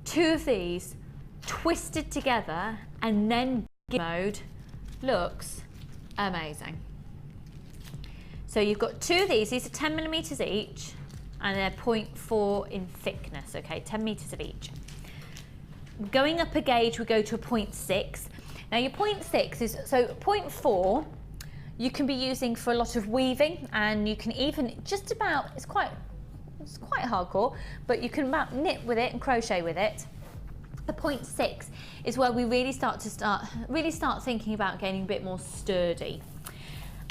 2 of these twisted together and then mode looks amazing. So you've got 2 of these are 10mm each, and they're 0.4 in thickness, okay, 10 meters of each. Going up a gauge, we go to a 0.6. Now your 0.6 is, so 0.4 you can be using for a lot of weaving, and you can even just about, it's quite hardcore, but you can about knit with it and crochet with it. The 0.6 is where we really start thinking about getting a bit more sturdy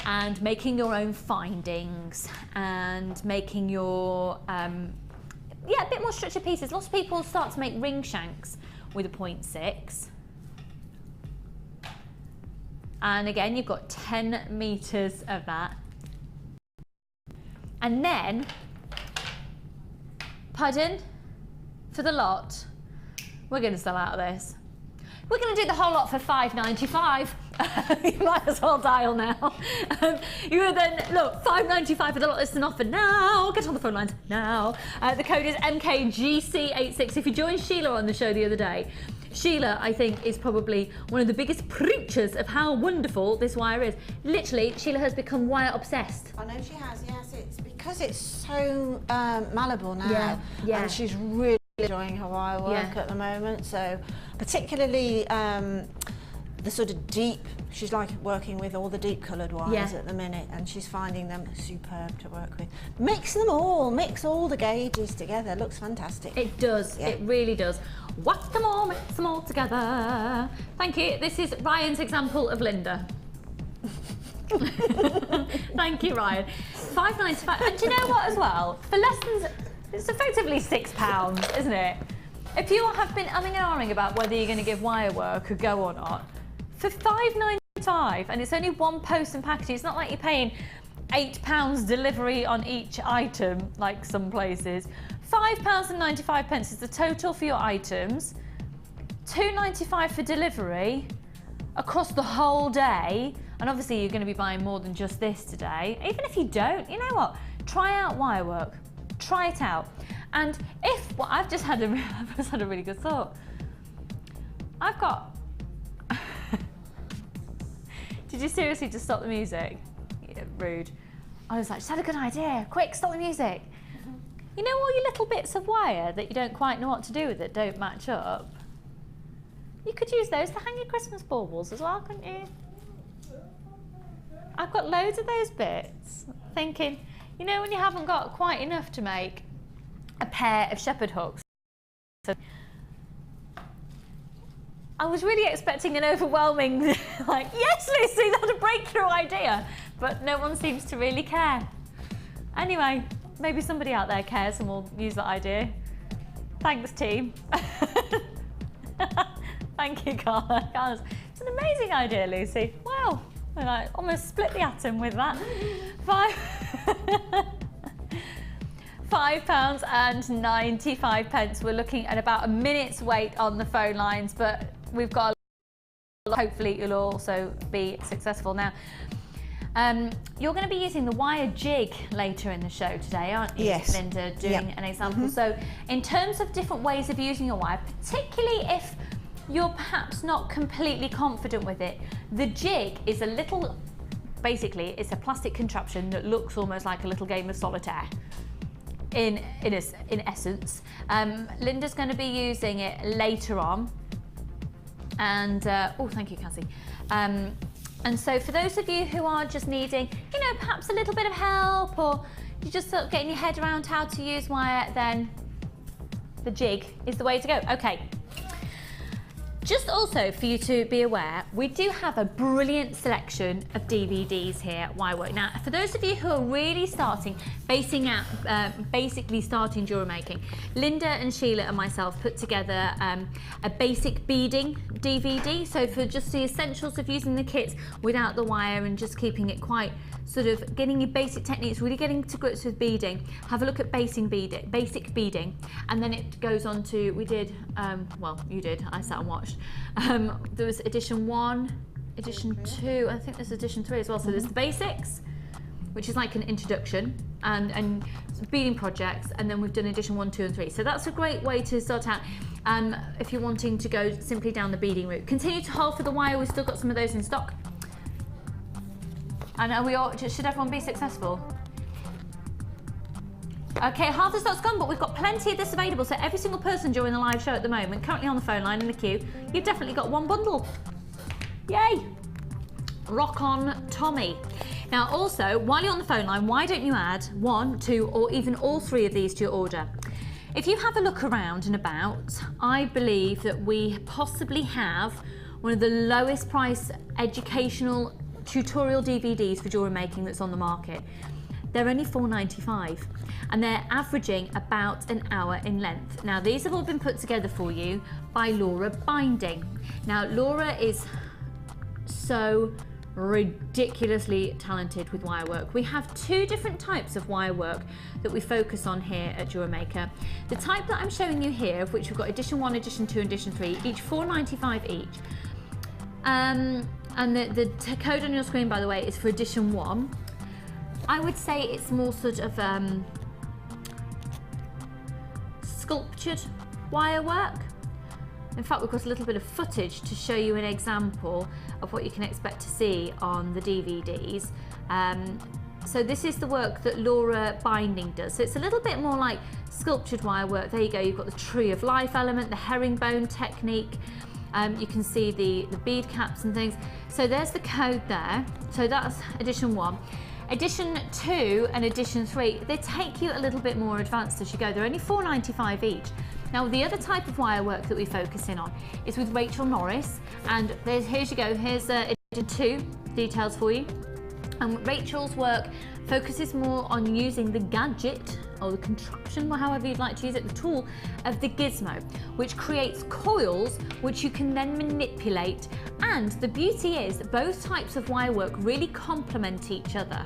and making your own findings and making your a bit more structured pieces. Lots of people start to make ring shanks with a 0.6. And again, you've got 10 meters of that. And then, pardon, for the lot, we're going to sell out of this. We're going to do the whole lot for £5.95. You might as well dial now. You will then, look, £5.95 for the lot that's an offer now. Get on the phone lines now. The code is MKGC86. If you joined Sheila on the show the other day, Sheila, I think, is probably one of the biggest preachers of how wonderful this wire is. Literally, Sheila has become wire obsessed. I know she has, yes. It's because it's so malleable now. Yeah, yeah. And she's really enjoying her wire work at the moment. So particularly the sort of deep, she's like working with all the deep coloured wires at the minute, and she's finding them superb to work with. Mix all the gauges together. Looks fantastic. It does, it really does. Whack them all, mix them all together. Thank you. This is Ryan's example of Linda. Thank you, Ryan. £5.95. And do you know what as well? For lessons, it's effectively £6, isn't it? If you have been umming and ahhing about whether you're going to give wire work a go or not, for £5.95, and it's only 1 post and packaging, it's not like you're paying £8 delivery on each item, like some places. £5.95 is the total for your items, £2.95 for delivery across the whole day, and obviously you're going to be buying more than just this today. Even if you don't, you know what? Try out wire work. Try it out. And if, well, I've just had a really good thought. I've got. Did you seriously just stop the music? Yeah, rude. I was like, just had a good idea. Quick, stop the music. You know all your little bits of wire that you don't quite know what to do with that don't match up? You could use those to hang your Christmas baubles as well, couldn't you? I've got loads of those bits. Thinking, you know when you haven't got quite enough to make a pair of shepherd hooks. So I was really expecting an overwhelming, like, yes, Lucy, that's a breakthrough idea. But no one seems to really care. Anyway, maybe somebody out there cares and will use that idea. Thanks, team. Thank you, Carla. Carla's, it's an amazing idea, Lucy. Wow. And I almost split the atom with that. £5.95. We're looking at about a minute's wait on the phone lines, but we've got hopefully you'll also be successful. Now, you're going to be using the wire jig later in the show today, aren't you, yes. Linda, doing an example. So in terms of different ways of using your wire, particularly if you're perhaps not completely confident with it, the jig is a little, basically it's a plastic contraption that looks almost like a little game of solitaire in essence. Linda's going to be using it later on, and oh, thank you, Cassie. And so for those of you who are just needing, you know, perhaps a little bit of help, or you're just sort of getting your head around how to use wire, then the jig is the way to go. Okay. Just also for you to be aware, we do have a brilliant selection of DVDs here at Wirework. Now, for those of you who are really basically starting jewellery making, Linda and Sheila and myself put together a basic beading DVD. So for just the essentials of using the kits without the wire and just keeping it quite sort of getting your basic techniques, really getting to grips with beading, have a look at basic beading, and then it goes on to, we did, well, you did, I sat and watched. There was edition 1, edition 2, I think there's edition 3 as well. So there's the basics, which is like an introduction, and beading projects, and then we've done edition 1, 2 and 3. So that's a great way to start out if you're wanting to go simply down the beading route. Continue to hold for the wire, we've still got some of those in stock. And should everyone be successful? Okay, half the stock's gone, but we've got plenty of this available. So every single person during the live show at the moment, currently on the phone line in the queue, you've definitely got one bundle. Yay! Rock on, Tommy. Now also, while you're on the phone line, why don't you add 1, 2, or even all 3 of these to your order? If you have a look around and about, I believe that we possibly have one of the lowest price educational tutorial DVDs for jewellery making that's on the market. They're only $4.95 and they're averaging about an hour in length. Now these have all been put together for you by Laura Binding. Now Laura is so ridiculously talented with wire work. We have 2 different types of wire work that we focus on here at Jewellery Maker. The type that I'm showing you here, of which we've got edition 1, edition 2 and edition 3, each $4.95 each. And the code on your screen, by the way, is for edition 1. I would say it's more sort of sculptured wire work. In fact, we've got a little bit of footage to show you an example of what you can expect to see on the DVDs. So this is the work that Laura Binding does. So it's a little bit more like sculptured wire work. There you go, you've got the tree of life element, the herringbone technique. You can see the bead caps and things. So there's the code there. So that's edition 1. Edition 2 and edition 3, they take you a little bit more advanced as you go. They're only $4.95 each. Now the other type of wire work that we focus in on is with Rachel Norris, and here you go, here's edition 2 details for you. And Rachel's work focuses more on using the gadget or the contraption, or however you'd like to use it, the tool of the gizmo, which creates coils which you can then manipulate. And the beauty is that both types of wire work really complement each other.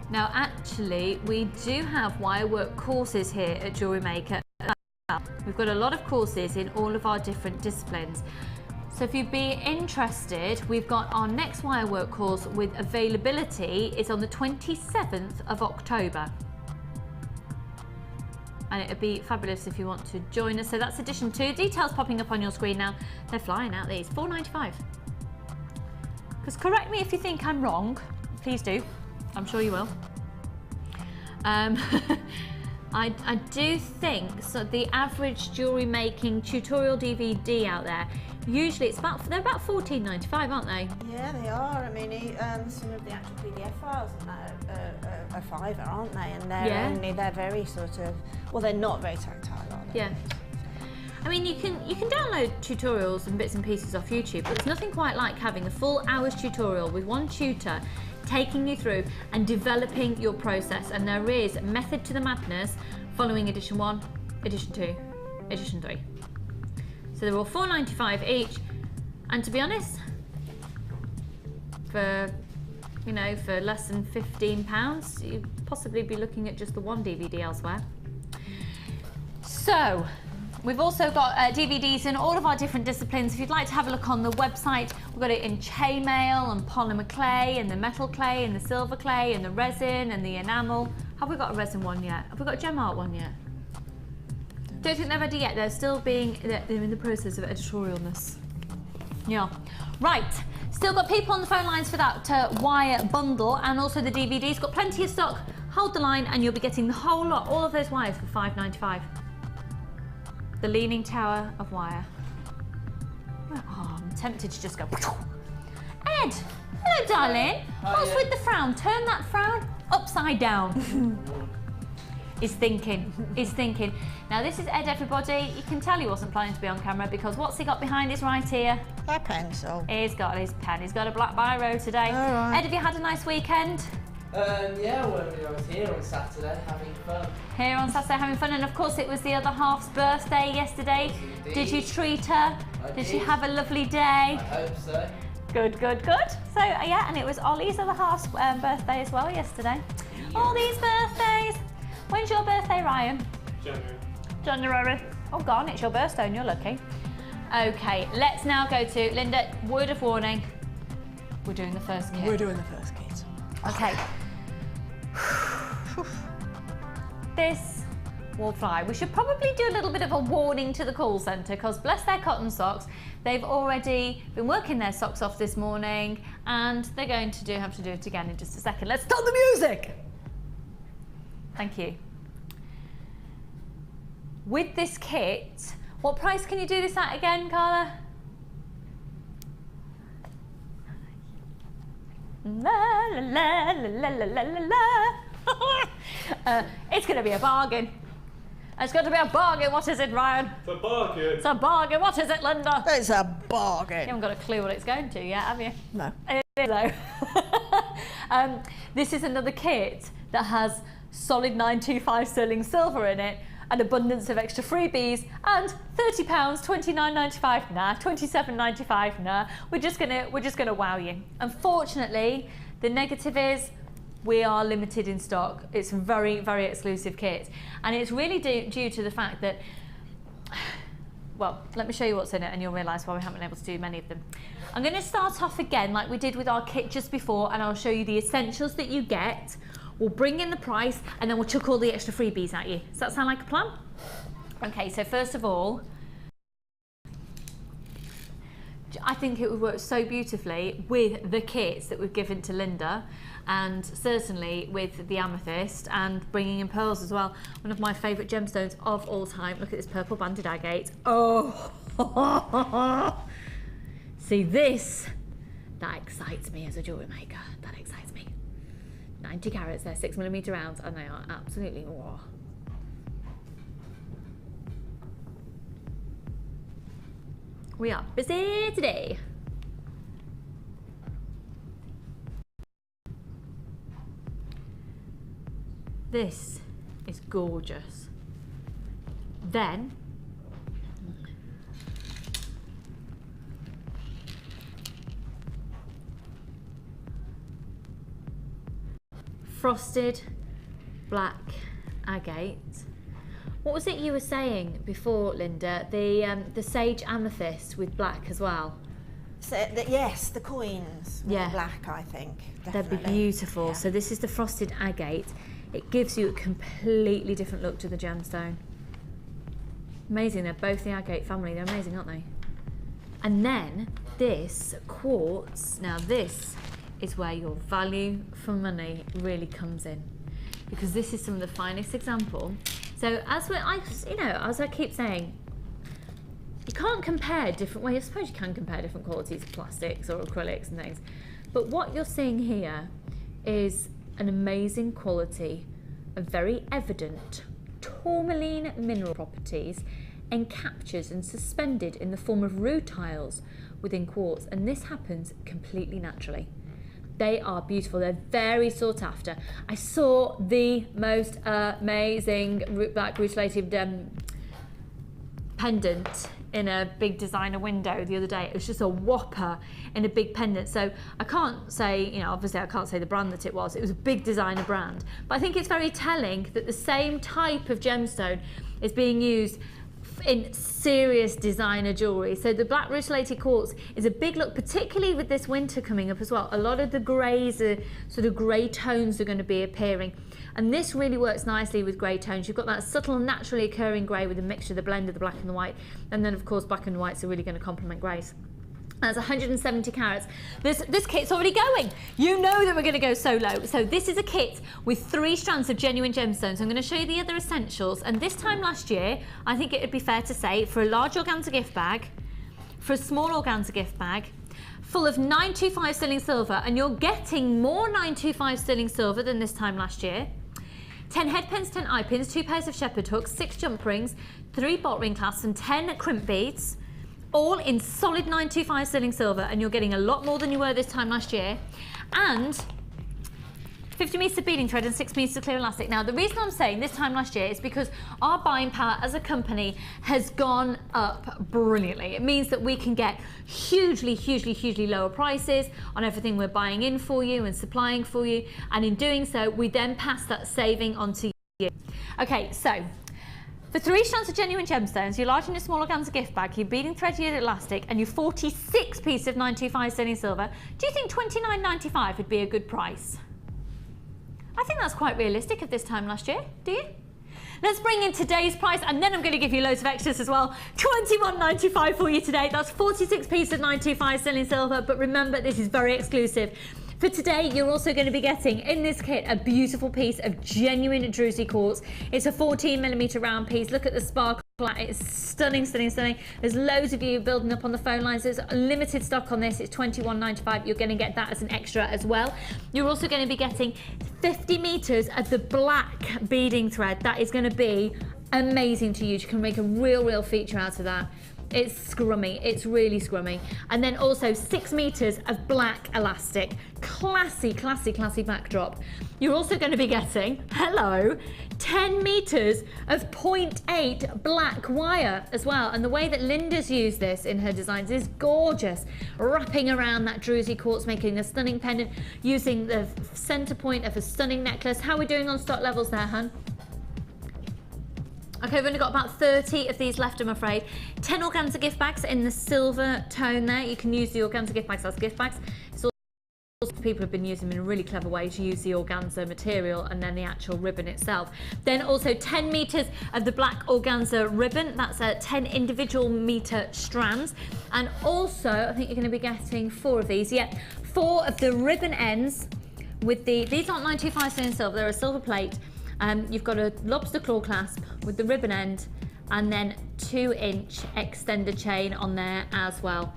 Now actually we do have wire work courses here at Jewellery Maker. We've got a lot of courses in all of our different disciplines. So if you'd be interested, we've got our next wire work course with availability is on the 27th of October. And it would be fabulous if you want to join us. So that's edition 2. Details popping up on your screen now. They're flying out these, $4.95. Because correct me if you think I'm wrong, please do. I'm sure you will. I do think so. The average jewellery making tutorial DVD out there, usually it's they're about $14.95, aren't they? Yeah, they are. I mean, some of the actual PDF files are $5, aren't they? And they're very sort of, well, they're not very tactile, are they? Yeah. I mean, you can download tutorials and bits and pieces off YouTube, but there's nothing quite like having a full hour's tutorial with one tutor taking you through and developing your process. And there is method to the madness following edition 1, edition 2, edition 3. So they're all $4.95 each. And to be honest, for less than £15, you'd possibly be looking at just the one DVD elsewhere. So we've also got DVDs in all of our different disciplines. If you'd like to have a look on the website, we've got it in chainmail and polymer clay and the metal clay and the silver clay and the resin and the enamel. Have we got a resin one yet? Have we got a gem art one yet? Don't think they're ready yet. They're still they're in the process of editorialness. Yeah. Right. Still got people on the phone lines for that wire bundle, and also the DVDs. Got plenty of stock. Hold the line and you'll be getting the whole lot, all of those wires for $5.95. The Leaning Tower of Wire. Oh, I'm tempted to just go. Ed, hello darling. What's with the frown? Turn that frown upside down. is thinking. Now this is Ed, everybody. You can tell he wasn't planning to be on camera because what's he got behind his right ear? A pencil. He's got his pen. He's got a black biro today. All right. Ed, have you had a nice weekend? Yeah, well, I was here on Saturday having fun. Here on Saturday having fun, and of course it was the other half's birthday yesterday. Yes, did you treat her? Did she have a lovely day? I hope so. Good. So yeah, and it was Ollie's other half's birthday as well yesterday. All these birthdays. When's your birthday, Ryan? January. Oh, God, it's your birthday and you're lucky. Okay, let's now go to Linda. Word of warning. We're doing the first kit. We're doing the first kit. Okay. This will fly. We should probably do a little bit of a warning to the call centre because bless their cotton socks, they've already been working their socks off this morning and they're going to have to do it again in just a second. Let's start the music. Thank you. With this kit, what price can you do this at again, Carla? La la la la la la la la. It's going to be a bargain. It's going to be a bargain. What is it, Ryan? It's a bargain. It's a bargain. What is it, Linda? It's a You bargain. haven't got a clue what it's going to yet, have you? No. It is though. This is another kit that has solid 925 sterling silver in it, an abundance of extra freebies, and £30, £29.95. Nah, £27.95. Nah. We're just gonna wow you. Unfortunately, the negative is we are limited in stock. It's a very, very exclusive kit, and it's really due to the fact that. Well, let me show you what's in it and you'll realise why we haven't been able to do many of them. I'm going to start off again like we did with our kit just before, and I'll show you the essentials that you get. We'll bring in the price and then we'll chuck all the extra freebies at you. Does that sound like a plan? Okay, so first of all, I think it would work so beautifully with the kits that we've given to Linda, and certainly with the amethyst and bringing in pearls as well. One of my favourite gemstones of all time. Look at this purple banded agate. Oh, see this? That excites me as a jewellery maker. That excites me. 90 carats, they're 6mm rounds, and they are absolutely raw. We are busy today. This is gorgeous. Then frosted black agate. What was it you were saying before, Linda? The sage amethyst with black as well. So, yes, the coins. With Yeah. the black, I think. They'd be Definitely. beautiful. Yeah. So this is the frosted agate. It gives you a completely different look to the gemstone. Amazing. They're both the agate family. They're amazing, aren't they? And then this quartz. Now this is where your value for money really comes in, because this is some of the finest example. So as I keep saying, you can't compare different ways. I suppose you can compare different qualities of plastics or acrylics and things, but what you're seeing here is an amazing quality of very evident tourmaline mineral properties encaptured and suspended in the form of rutiles within quartz, and this happens completely naturally. They are beautiful. They're very sought after. I saw the most amazing black rutilated pendant in a big designer window the other day. It was just a whopper in a big pendant. So I can't say, obviously I can't say the brand that it was. It was a big designer brand. But I think it's very telling that the same type of gemstone is being used in serious designer jewellery. So the black rutilated quartz is a big look, particularly with this winter coming up as well. A lot of the greys, sort of grey tones are going to be appearing. And this really works nicely with grey tones. You've got that subtle, naturally occurring grey with a mixture, the blend of the black and the white. And then, of course, black and whites are really going to complement greys. That's 170 carats. This kit's already going. You know that we're going to go so low. So this is a kit with 3 strands of genuine gemstones. I'm going to show you the other essentials. And this time last year, I think it would be fair to say, for a large organza gift bag, for a small organza gift bag, full of 925 sterling silver, and you're getting more 925 sterling silver than this time last year. 10 head pins, 10 eye pins, 2 pairs of shepherd hooks, 6 jump rings, 3 bolt ring clasps and 10 crimp beads, all in solid 925 sterling silver, and you're getting a lot more than you were this time last year. And 50 metres of beading thread and 6 metres of clear elastic. Now, the reason I'm saying this time last year is because our buying power as a company has gone up brilliantly. It means that we can get hugely lower prices on everything we're buying in for you and supplying for you. And in doing so, we then pass that saving on to you. Okay, so for 3 strands of genuine gemstones, your large and your small organza gift bag, your beading thread, your elastic, and your 46 pieces of 925 sterling silver, do you think £29.95 would be a good price? I think that's quite realistic at this time last year, do you? Let's bring in today's price, and then I'm going to give you loads of extras as well. £21.95 for you today. That's 46 pieces of 925 sterling silver, but remember, this is very exclusive. For today, you're also going to be getting in this kit a beautiful piece of genuine druzy quartz. It's a 14mm round piece. Look at the sparkle. It's stunning. There's loads of you building up on the phone lines. There's limited stock on this. It's £21.95. You're going to get that as an extra as well. You're also going to be getting 50 meters of the black beading thread. That is going to be amazing to use. You can make a real feature out of that. It's scrummy, it's really scrummy. And then also 6 meters of black elastic. Classy backdrop. You're also going to be getting, 10 meters of 0.8 black wire as well. And the way that Linda's used this in her designs is gorgeous. Wrapping around that druzy quartz, making a stunning pendant, using the center point of a stunning necklace. How are we doing on stock levels there, hun? Okay, we've only got about 30 of these left, I'm afraid. 10 organza gift bags in the silver tone there. You can use the organza gift bags as gift bags. It's also, people have been using them in a really clever way to use the organza material and then the actual ribbon itself. Then also 10 meters of the black organza ribbon. That's 10 individual meter strands. And also, I think you're going to be getting 4 of these. Yeah, 4 of the ribbon ends with these aren't 925 sterling silver, they're a silver plate. You've got a lobster claw clasp with the ribbon end and then 2-inch extender chain on there as well.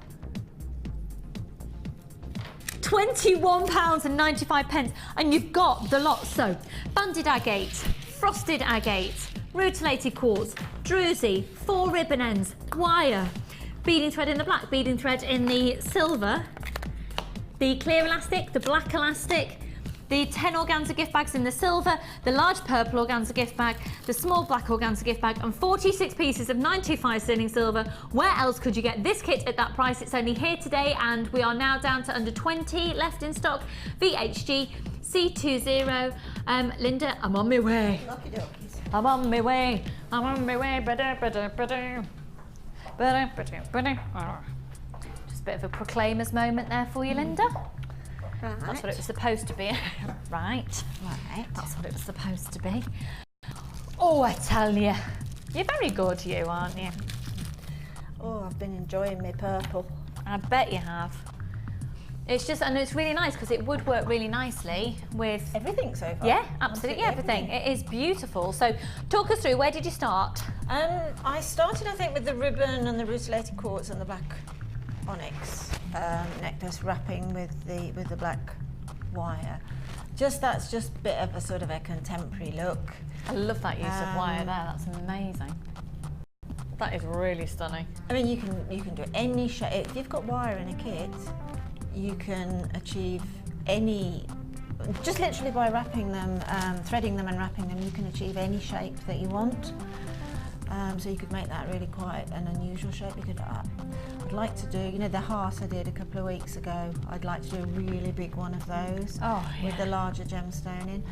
£21.95 and you've got the lot. So banded agate, frosted agate, rutilated quartz, druzy, 4 ribbon ends, wire, beading thread in the black, beading thread in the silver, the clear elastic, the black elastic, the 10 organza gift bags in the silver, the large purple organza gift bag, the small black organza gift bag, and 46 pieces of 925 sterling silver. Where else could you get this kit at that price? It's only here today, and we are now down to under 20 left in stock. VHG C20. Linda, I'm on my way. Lucky duckies. I'm on my way. Just a bit of a proclaimers moment there for you, Linda. Right. That's what it was supposed to be. Right. That's what it was supposed to be. Oh, I tell you. You're very good, you, aren't you? Oh, I've been enjoying my purple. I bet you have. It's just, and it's really nice because it would work really nicely with Everything so far. Yeah, absolutely everything. It is beautiful. So talk us through, where did you start? I started, I think, with the ribbon and the rutilated quartz and the black onyx necklace, wrapping with the black wire. That's just a bit of a sort of a contemporary look. I love that use of wire there. That's amazing. That is really stunning. I mean, you can do any shape. If you've got wire in a kit, you can achieve any. Just literally by wrapping them, threading them and wrapping them, you can achieve any shape that you want. So you could make that really quite an unusual shape. You could. I'd like to do, the heart I did a couple of weeks ago. I'd like to do a really big one of those with the larger gemstone in.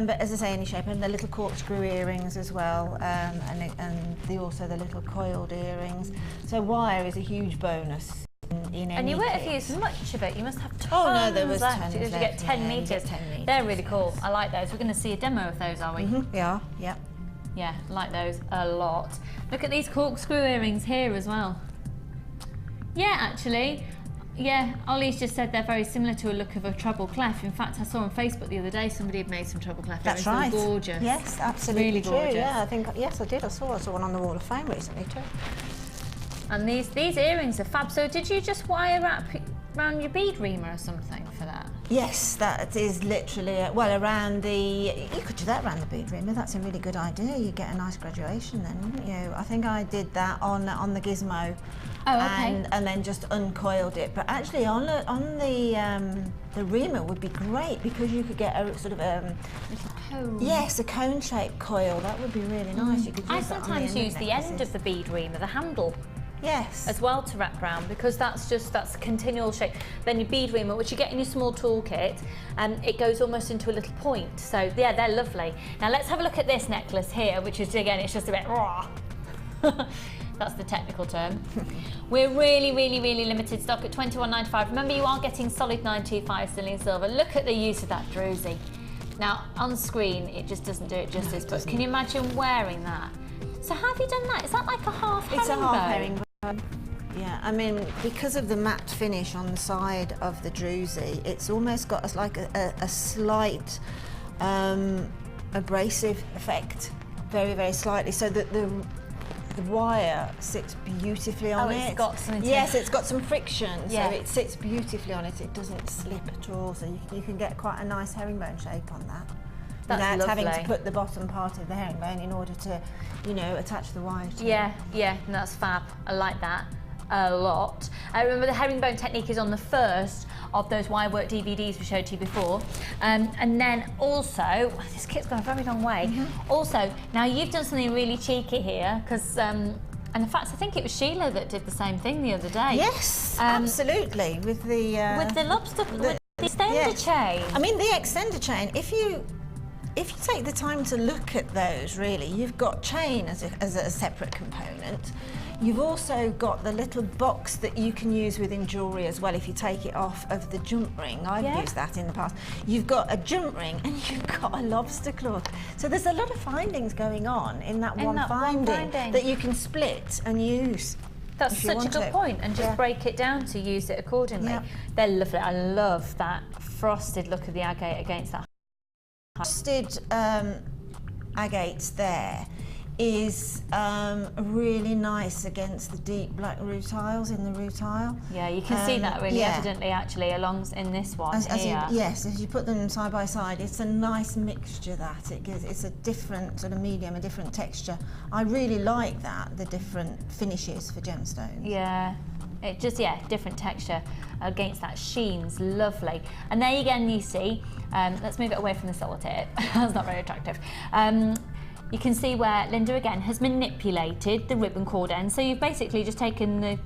But as I say, any shape, and the little corkscrew earrings as well, and also the little coiled earrings. So wire is a huge bonus. In and you won't have used much of it. You must have tons no, there was left. tons You left, get 10 meters. Get 10 meters. They're really cool. I like those. We're going to see a demo of those, are we? We are. Yep. Yeah, I like those a lot. Look at these corkscrew earrings here as well. Yeah, actually. Yeah, Ollie's just said they're very similar to a look of a treble clef. In fact, I saw on Facebook the other day somebody had made some treble clef earrings. That's right. They were gorgeous. Yes, absolutely really true. gorgeous. Yeah, I think yes, I did. I saw one on the Wall of Fame recently too. And these earrings are fab. So did you just wire wrap around your bead reamer or something for that? Yes, that is literally, well, around the, you could do that around the bead reamer. That's a really good idea. You get a nice graduation then, wouldn't you? I think I did that on the gizmo. Oh, okay. And then just uncoiled it. But actually on the reamer would be great because you could get a sort of Little cone. yes, a cone-shaped coil. That would be really nice. You could use I that on sometimes the use the end of the bead reamer, the handle, yes. as well to wrap round, because that's a continual shape. Then your bead reamer, which you get in your small toolkit, and it goes almost into a little point. So yeah, they're lovely. Now let's have a look at this necklace here, which is, again, it's just a bit raw. That's the technical term. We're really, really, really limited stock at $21.95. Remember, you are getting solid 925 sterling silver. Look at the use of that druzy. Now, on screen, it just doesn't do it justice, but can you imagine wearing that? So how have you done that? Is that like a half herringbone? It's a half herringbone. Yeah, I mean, because of the matte finish on the side of the druzy, it's almost got like a slight abrasive effect, very, very slightly, so that the wire sits beautifully on it. It's got something to Yes, it's got some friction, Yeah. so it sits beautifully on it. It doesn't slip at all, so you can get quite a nice herringbone shape on that. That's without having to lovely. put the bottom part of the herringbone in order to, you know, attach the wire to it. Yeah, and that's fab. I like that a lot. I remember the herringbone technique is on the first of those wire work DVDs we showed to you before. And then also, this kit's gone a very long way. Also, now you've done something really cheeky here, because, and in fact, I think it was Sheila that did the same thing the other day. Yes, absolutely, with the lobster, with the extender chain. I mean, the extender chain, if you take the time to look at those, really, you've got chain as a separate component. You've also got the little box that you can use within jewellery as well if you take it off of the jump ring. I've used that in the past. You've got a jump ring and you've got a lobster claw. So there's a lot of findings going on in that one finding that you can split and use. That's such a good point, and just break it down to use it accordingly. Yeah. They're lovely. I love that frosted look of the agate against that. Frosted agates there is really nice against the deep black rutiles in the rutile. Yeah, you can see that really evidently actually along in this one here. Yes, as you put them side by side, it's a nice mixture that it gives. It's a different sort of medium, a different texture. I really like that, the different finishes for gemstones. Yeah, it just, different texture against that sheen's lovely. And there again you see, let's move it away from the sellotape. That's not very attractive. You can see where Linda again has manipulated the ribbon cord ends. So you've basically just taken the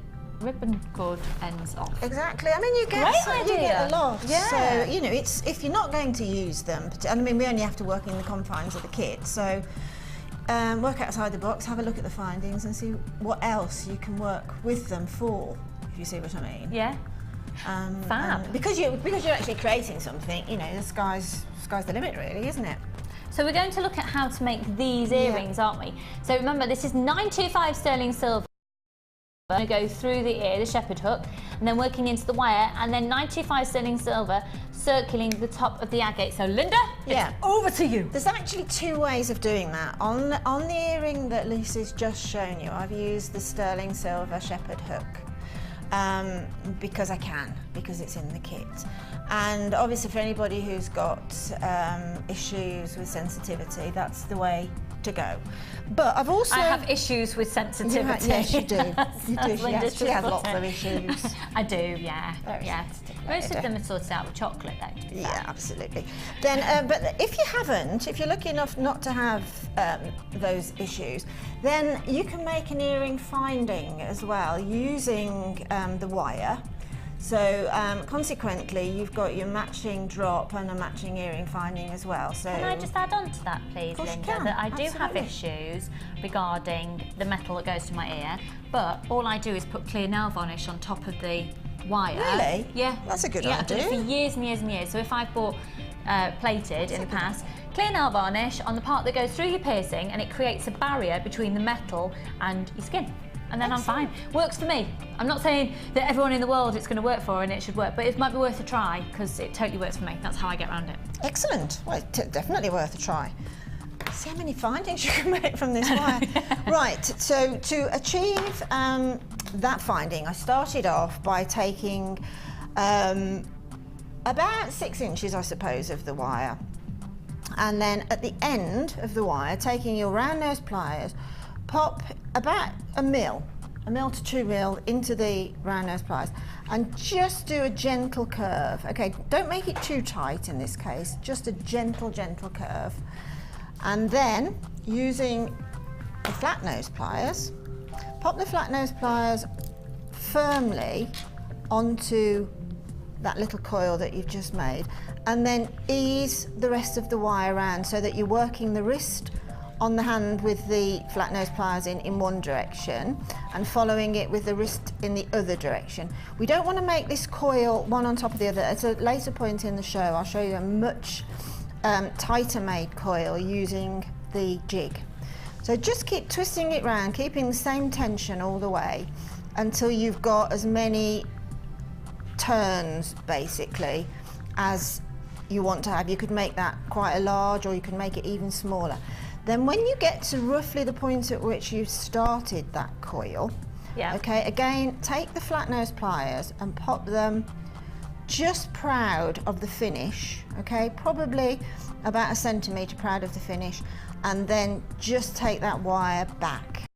ribbon cord ends off. Exactly. I mean, you get a lot. Yeah. So you know, it's if you're not going to use them. I mean, we only have to work in the confines of the kit. So work outside the box, have a look at the findings, and see what else you can work with them for. If you see what I mean. Yeah. Fab. Because you're actually creating something. You know, the sky's the limit, really, isn't it? So we're going to look at how to make these earrings, aren't we? So remember, this is 925 sterling silver. We're going to go through the ear, the shepherd hook, and then working into the wire, and then 925 sterling silver circling the top of the agate. So Linda, it's over to you. There's actually two ways of doing that. On the earring that Lucy's just shown you, I've used the sterling silver shepherd hook. Because I can, because it's in the kit. And obviously for anybody who's got issues with sensitivity, that's the way to go. But I've also... I have issues with sensitivity. Yes, you do. You do. She Linda's actually has just lots put of it. issues. I do, yeah. Very sensitive Most of lady. them are sorted out with chocolate, though, to be fair. Yeah, absolutely. Then, but if you haven't, if you're lucky enough not to have those issues, then you can make an earring finding as well using the wire. So consequently, you've got your matching drop and a matching earring finding as well. So Can I just add on to that, please, course you Linda? can, That I do have absolutely. issues regarding the metal that goes to my ear, but all I do is put clear nail varnish on top of the wire. Really? Yeah. That's a good I've done it idea. for years and years and years. So if I've bought plated in the past, clear nail varnish on the part that goes through your piercing, and it creates a barrier between the metal and your skin. And then Excellent. I'm fine. Works for me. I'm not saying that everyone in the world it's going to work for and it should work, but it might be worth a try because it totally works for me. That's how I get around it. Excellent. Well, it's definitely worth a try. See how many findings you can make from this wire. Right, so to achieve that finding, I started off by taking about 6 inches, I suppose, of the wire. And then at the end of the wire, taking your round nose pliers, pop about a mil to 2 mil into the round nose pliers, and just do a gentle curve. Okay, don't make it too tight in this case, just a gentle curve. And then using the flat nose pliers, pop the flat nose pliers firmly onto that little coil that you've just made, and then ease the rest of the wire around so that you're working the wrist on the hand with the flat nose pliers in one direction and following it with the wrist in the other direction. We don't want to make this coil one on top of the other. At a later point in the show, I'll show you a much tighter made coil using the jig. So just keep twisting it round, keeping the same tension all the way until you've got as many turns basically as you want to have. You could make that quite a large, or you can make it even smaller. Then when you get to roughly the point at which you've started that coil, okay, again, take the flat nose pliers and pop them just proud of the finish, okay, probably about 1 centimetre proud of the finish, and then just take that wire back,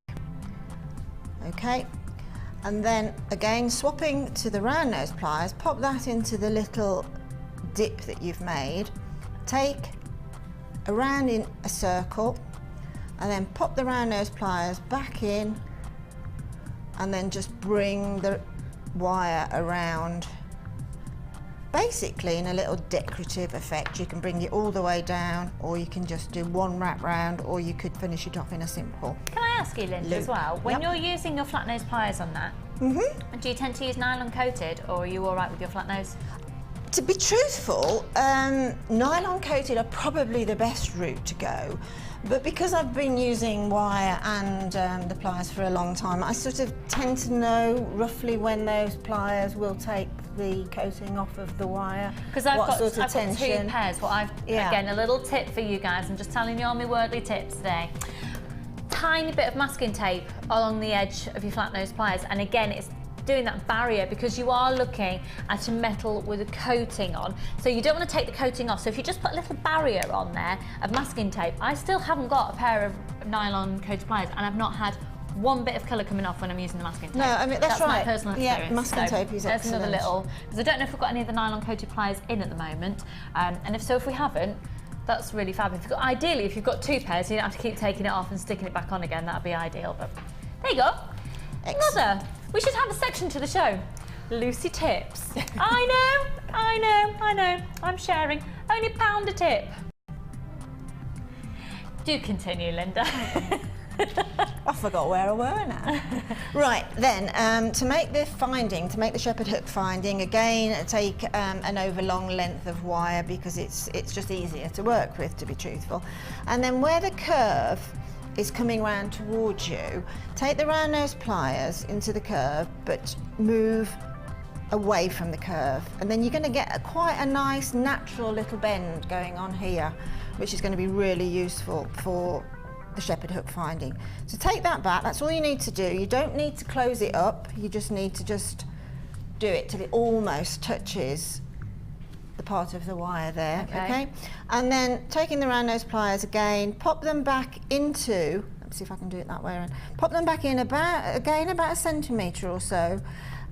okay. And then again, swapping to the round nose pliers, pop that into the little dip that you've made, take around in a circle, and then pop the round nose pliers back in, and then just bring the wire around basically in a little decorative effect. You can bring it all the way down, or you can just do one wrap round, or you could finish it off in a simple. Can I ask you, Linda, as well, when you're using your flat nose pliers on that, do you tend to use nylon coated, or are you all right with your flat nose? To be truthful, nylon coated are probably the best route to go, but because I've been using wire and the pliers for a long time, I sort of tend to know roughly when those pliers will take the coating off of the wire. Because I've got 2 pairs. Again, a little tip for you guys, I'm just telling you all my wordly tips today. Tiny bit of masking tape along the edge of your flat nose pliers, and again, it's doing that barrier because you are looking at a metal with a coating on, so you don't want to take the coating off. So if you just put a little barrier on there of masking tape, I still haven't got a pair of nylon coated pliers, and I've not had one bit of colour coming off when I'm using the masking tape. No, I mean that's right. My personal experience. Yeah, masking tape is there's excellent. Another little, because I don't know if we've got any of the nylon coated pliers in at the moment, and if so, if we haven't, that's really fab. Ideally, if you've got 2 pairs, you don't have to keep taking it off and sticking it back on again. That'd be ideal. But there you go. Excellent. We should have a section to the show. Lucy tips. I know. I'm sharing. Only £1 a tip. Do continue, Linda. I forgot where I were now. Right, then, to make the finding, to make the shepherd hook finding, again, take an overlong length of wire because it's just easier to work with, to be truthful. And then where the curve is coming round towards you, take the round nose pliers into the curve, but move away from the curve. And then you're going to get quite a nice natural little bend going on here, which is going to be really useful for the shepherd hook finding. So take that back, that's all you need to do. You don't need to close it up, you just need to just do it till it almost touches the part of the wire there, okay? And then taking the round nose pliers again, pop them back into, let's see if I can do it that way around, pop them back in about 1 centimetre or so,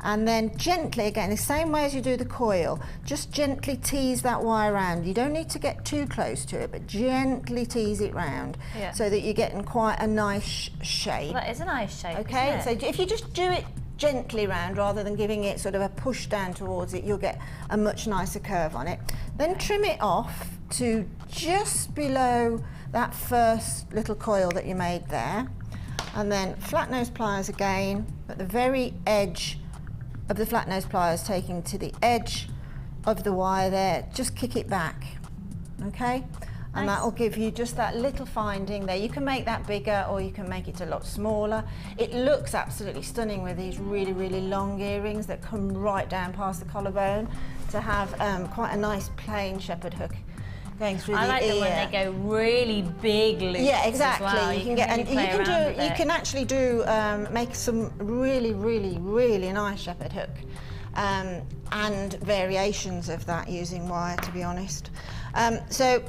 and then gently, again, the same way as you do the coil, just gently tease that wire around. You don't need to get too close to it, but gently tease it round so that you're getting quite a nice shape. Well, that is a nice shape, okay? isn't it? So if you just do it gently round rather than giving it sort of a push down towards it, you'll get a much nicer curve on it. Then trim it off to just below that first little coil that you made there, and then flat nose pliers again at the very edge of the flat nose pliers, taking to the edge of the wire there, just kick it back, okay? And that will give you just that little finding there. You can make that bigger or you can make it a lot smaller. It looks absolutely stunning with these really, really long earrings that come right down past the collarbone to have quite a nice plain shepherd hook going through the ear. I like them when they go really big loops. Yeah, exactly. As well. You can get, and you can actually do make some really, really, really nice shepherd hook and variations of that using wire, to be honest. So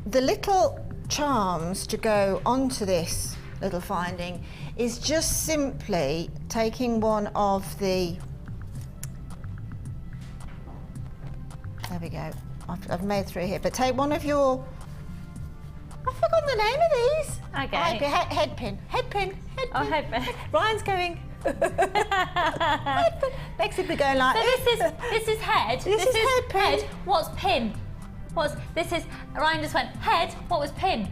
the little charms to go onto this little finding is just simply taking one of the, there we go, I've made through here, but take one of your, I've forgotten the name of these. Okay. Head pin. Oh, head pin. Ryan's going. Makes it be going like. So this is head. This is head pin. Head. What's pin? This is Ryan just went head. What was pin?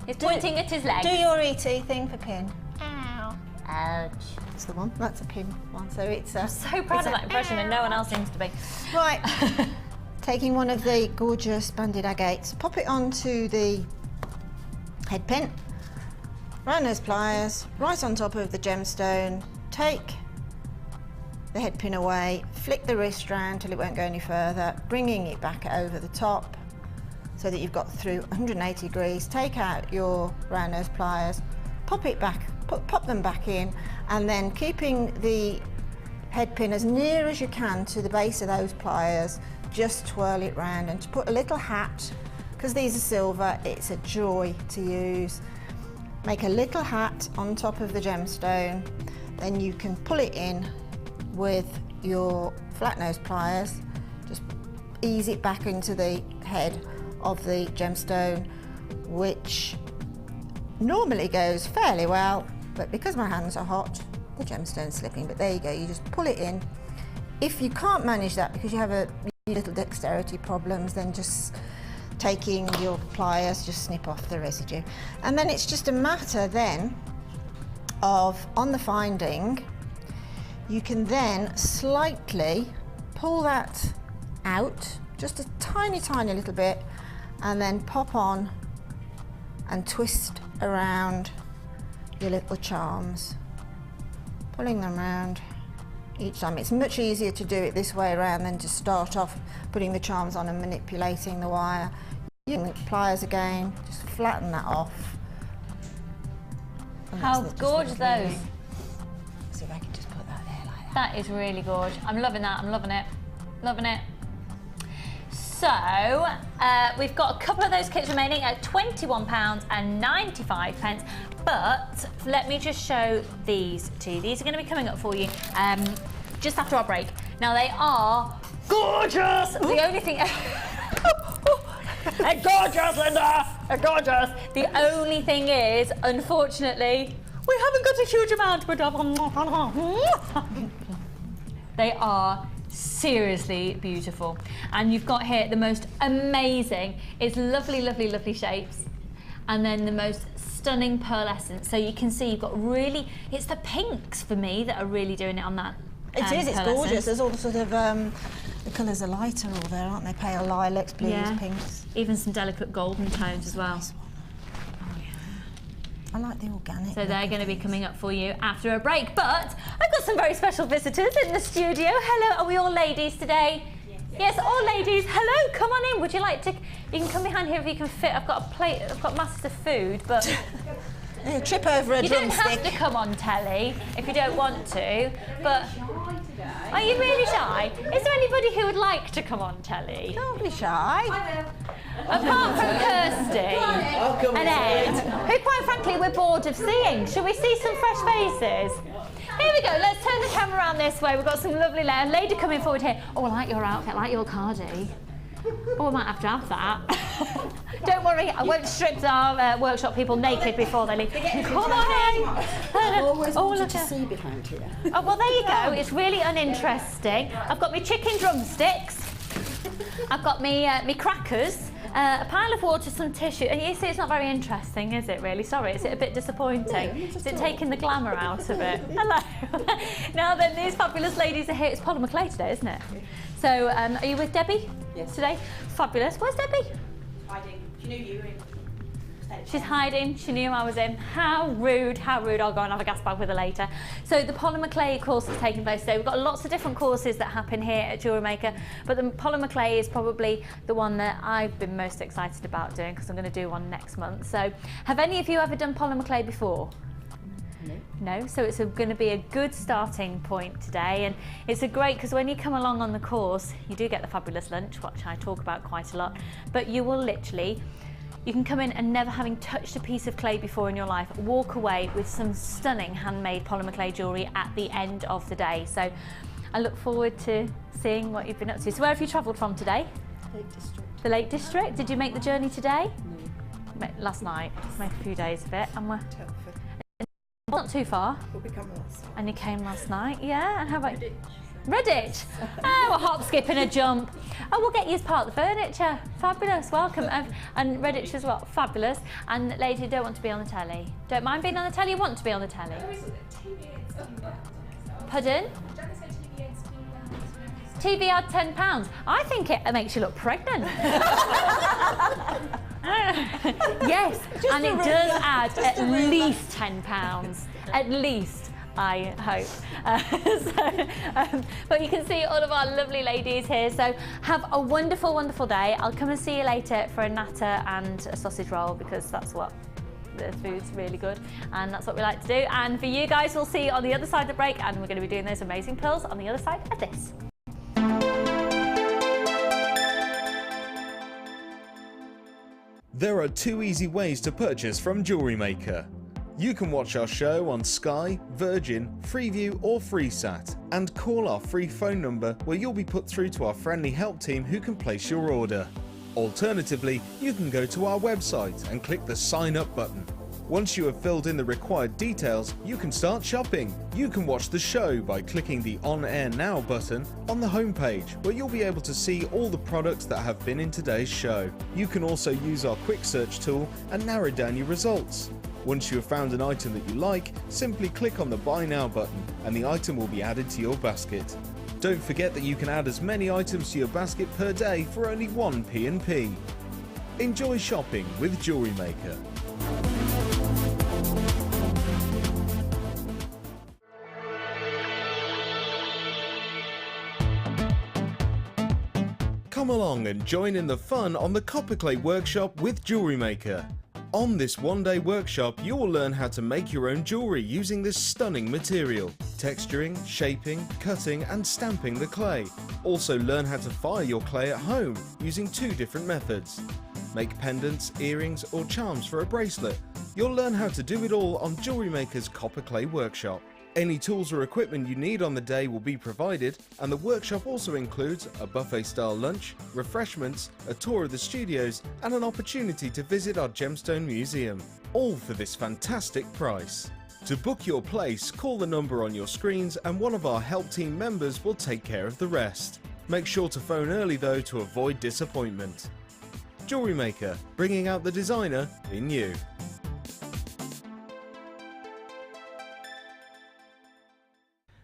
He's pointing at his legs. Do your ET thing for pin. Ow. Ouch. That's the one. That's a pin one. So it's. I'm So proud of that impression, and no one else seems to be. Right. Taking one of the gorgeous banded agates, pop it onto the head pin. Round those pliers, right on top of the gemstone. Take the head pin away, flick the wrist round till it won't go any further, bringing it back over the top so that you've got through 180 degrees. Take out your round nose pliers, pop it back, pop them back in, and then keeping the head pin as near as you can to the base of those pliers, just twirl it round. And to put a little hat, because these are silver, it's a joy to use. Make a little hat on top of the gemstone, then you can pull it in with your flat nose pliers, just ease it back into the head of the gemstone, which normally goes fairly well, but because my hands are hot, the gemstone's slipping. But there you go, you just pull it in. If you can't manage that because you have a little dexterity problems, then just taking your pliers, just snip off the residue. And then it's just a matter then of, on the finding, you can then slightly pull that out, just a tiny little bit, and then pop on and twist around your little charms, pulling them around each time. It's much easier to do it this way around than to start off putting the charms on and manipulating the wire. Using the pliers again, just flatten that off. And How that's gorgeous those. See if I can just put that there like that. That is really gorgeous. I'm loving that. I'm loving it. Loving it. So we've got a couple of those kits remaining at £21.95. But let me just show these to you. These are going to be coming up for you just after our break. Now they are gorgeous. The only thing. They're gorgeous, Linda! They're gorgeous. The only thing is, unfortunately, we haven't got a huge amount, but they are seriously beautiful. And you've got here the most amazing, it's lovely, lovely, lovely shapes. And then the most stunning pearlescence. So you can see you've got really, it's the pinks for me that are really doing it on that. It is, it's gorgeous. There's all the sort of, the colours are lighter all there, aren't they? Pale lilacs, blues, Yeah. pinks. Even some delicate golden tones as well. Nice one. Oh, yeah. I like the organic. So they're going to be coming up for you after a break. But I've got some very special visitors in the studio. Hello, are we all ladies today? Yes, all ladies. Hello, come on in. Would you like to, you can come behind here if you can fit. I've got a plate, I've got masses of food, but You trip over a you don't drumstick. have to come on telly if you don't want to. But are you really shy? Is there anybody who would like to come on telly? Don't be shy. Apart from Kirsty and Ed, who quite frankly we're bored of seeing. Shall we see some fresh faces? Here we go, let's turn the camera around this way. We've got some lovely lady coming forward here. Oh, I like your outfit, I like your cardi. Oh, I might have to have that. Don't worry, I won't strip our workshop people naked before they leave. Come on in. I've always wanted look to at- see behind here. Oh, well, there you go. It's really uninteresting. I've got my chicken drumsticks. I've got me crackers, a pile of water, some tissue. And you see, it's not very interesting, is it, really? Sorry, is it a bit disappointing? Is it taking the glamour out of it? Hello. Now then, these fabulous ladies are here. It's Polly McClay today, isn't it? So, are you with Debbie today? Fabulous. Where's Debbie? Hiding. She knew you were in. She's hiding. She knew I was in. How rude, how rude. I'll go and have a gas bag with her later. So the Polly McClay course is taking place today. We've got lots of different courses that happen here at Jewellery Maker, but the Polly McClay is probably the one that I've been most excited about doing because I'm going to do one next month. So have any of you ever done Polly McClay before? No, so it's going to be a good starting point today, and it's a great, because when you come along on the course, you do get the fabulous lunch, which I talk about quite a lot, but you will literally, you can come in and never having touched a piece of clay before in your life, walk away with some stunning handmade polymer clay jewellery at the end of the day. So I look forward to seeing what you've been up to. So where have you travelled from today? Lake District. The Lake District. Did you make the journey today? No. Last night. Made a few days of it. And we're not too far. We'll be coming last night. And you came last night, yeah? And how about Redditch? Oh, a hop, skip and a jump. Oh, we'll get you as part of the furniture. Fabulous, welcome. And Redditch as well, fabulous. And ladies who don't want to be on the telly. Don't mind being on the telly, you want to be on the telly. Pardon? TV ad £10. I think it makes you look pregnant. Yes, and it does add at least £10. At least, I hope. But you can see all of our lovely ladies here. So have a wonderful, wonderful day. I'll come and see you later for a natter and a sausage roll, because that's what the food's really good and that's what we like to do. And for you guys, we'll see you on the other side of the break, and we're going to be doing those amazing pearls on the other side of this. There are 2 easy ways to purchase from Jewellery Maker. You can watch our show on Sky, Virgin, Freeview or FreeSat, and call our free phone number where you'll be put through to our friendly help team who can place your order. Alternatively, you can go to our website and click the sign up button. Once you have filled in the required details, you can start shopping. You can watch the show by clicking the On Air Now button on the homepage, where you'll be able to see all the products that have been in today's show. You can also use our quick search tool and narrow down your results. Once you have found an item that you like, simply click on the Buy Now button and the item will be added to your basket. Don't forget that you can add as many items to your basket per day for only 1 P&P. Enjoy shopping with Jewellery Maker. Come along and join in the fun on the Copper Clay Workshop with Jewellery Maker. On this one-day workshop, you will learn how to make your own jewellery using this stunning material, texturing, shaping, cutting and stamping the clay. Also learn how to fire your clay at home using 2 different methods. Make pendants, earrings or charms for a bracelet. You'll learn how to do it all on Jewellery Maker's Copper Clay Workshop. Any tools or equipment you need on the day will be provided, and the workshop also includes a buffet-style lunch, refreshments, a tour of the studios and an opportunity to visit our Gemstone Museum, all for this fantastic price. To book your place, call the number on your screens and one of our help team members will take care of the rest. Make sure to phone early though to avoid disappointment. Jewellery Maker, bringing out the designer in you.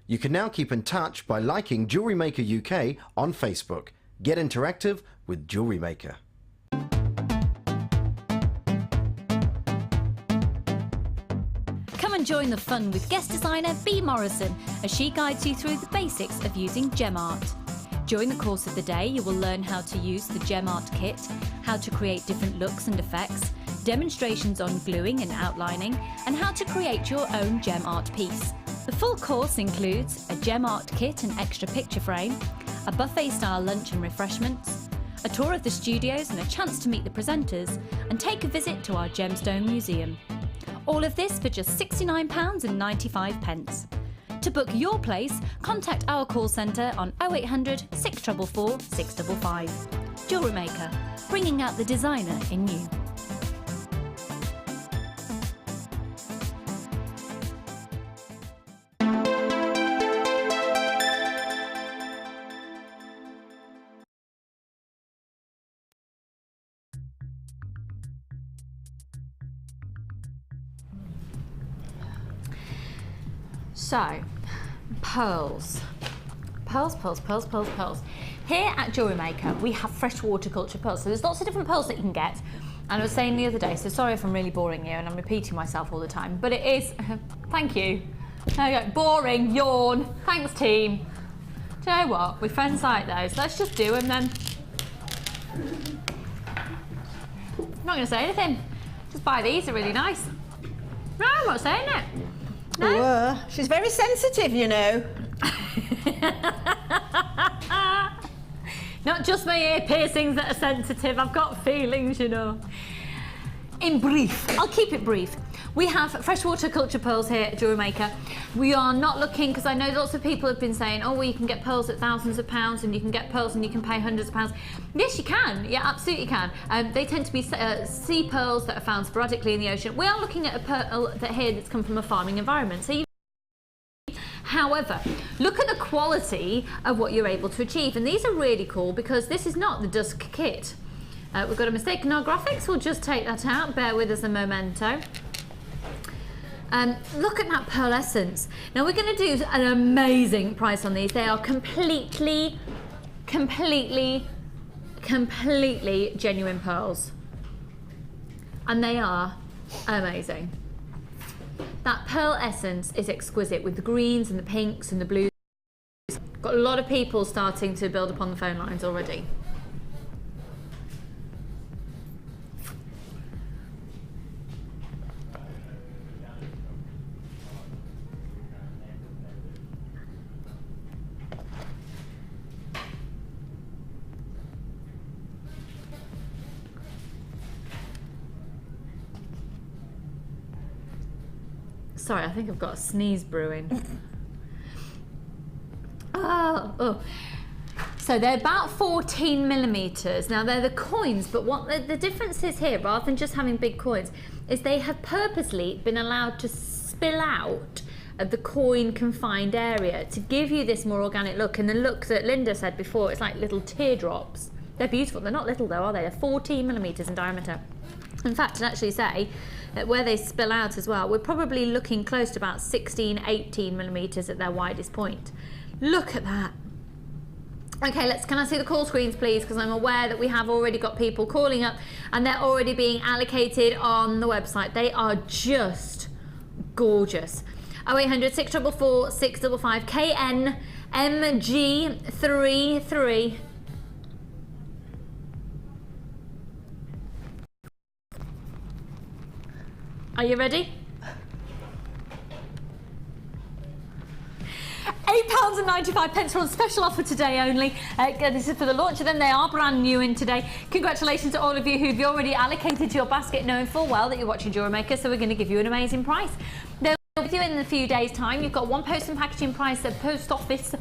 You can now keep in touch by liking Jewellery Maker UK on Facebook. Get interactive with Jewellery Maker. Come and join the fun with guest designer Bea Morrison as she guides you through the basics of using gem art. During the course of the day, you will learn how to use the gem art kit, how to create different looks and effects, demonstrations on gluing and outlining, and how to create your own gem art piece. The full course includes a gem art kit and extra picture frame, a buffet-style lunch and refreshments, a tour of the studios and a chance to meet the presenters, and take a visit to our Gemstone Museum. All of this for just £69.95. To book your place, contact our call centre on 0800 644 655. Jewellery Maker, bringing out the designer in you. So, pearls. Pearls, pearls, pearls, pearls, pearls. Here at Jewellery Maker, we have freshwater culture pearls. So there's lots of different pearls that you can get. And I was saying the other day, so sorry if I'm really boring you and I'm repeating myself all the time, but it is, thank you. There you go, boring, yawn, thanks team. Do you know what, we're friends like those, let's just do them then. I'm not gonna say anything, just buy these, they're really nice. No, I'm not saying it. No? She's very sensitive, you know. Not just my ear piercings that are sensitive, I've got feelings, you know. In brief, I'll keep it brief. We have freshwater culture pearls here at Jewellery Maker. We are not looking, because I know lots of people have been saying, oh, well, you can get pearls at thousands of pounds, and you can get pearls and you can pay hundreds of pounds. Yes, you can. Yeah, absolutely can. They tend to be sea pearls that are found sporadically in the ocean. We are looking at a pearl that here that's come from a farming environment. So however, look at the quality of what you're able to achieve. And these are really cool because this is not the Dusk kit. We've got a mistake in our graphics. We'll just take that out. Bear with us a momento. Look at that pearlescence. Now we're going to do an amazing price on these. They are completely genuine pearls. And they are amazing. That pearl essence is exquisite with the greens and the pinks and the blues. Got a lot of people starting to build upon the phone lines already. Sorry, I think I've got a sneeze brewing. Oh. So they're about 14 millimeters. Now they're the coins, but what the difference is here, rather than just having big coins, is they have purposely been allowed to spill out of the coin confined area to give you this more organic look. And the look that Linda said before, it's like little teardrops. They're beautiful. They're not little though, are they? They're 14 millimeters in diameter. In fact, I'd actually say that where they spill out as well, we're probably looking close to about 16, 18 millimeters at their widest point. Look at that. Okay, can I see the call screens, please? Because I'm aware that we have already got people calling up and they're already being allocated on the website. They are just gorgeous. 0800 644 655 KN MG33. Are you ready? £8.95 on special offer today only. This is for the launch of them. They are brand new in today. Congratulations to all of you who've already allocated your basket, knowing full well that you're watching Jewellery Maker, so we're going to give you an amazing price. They'll be with you in a few days' time. You've got one post and packaging price, a post office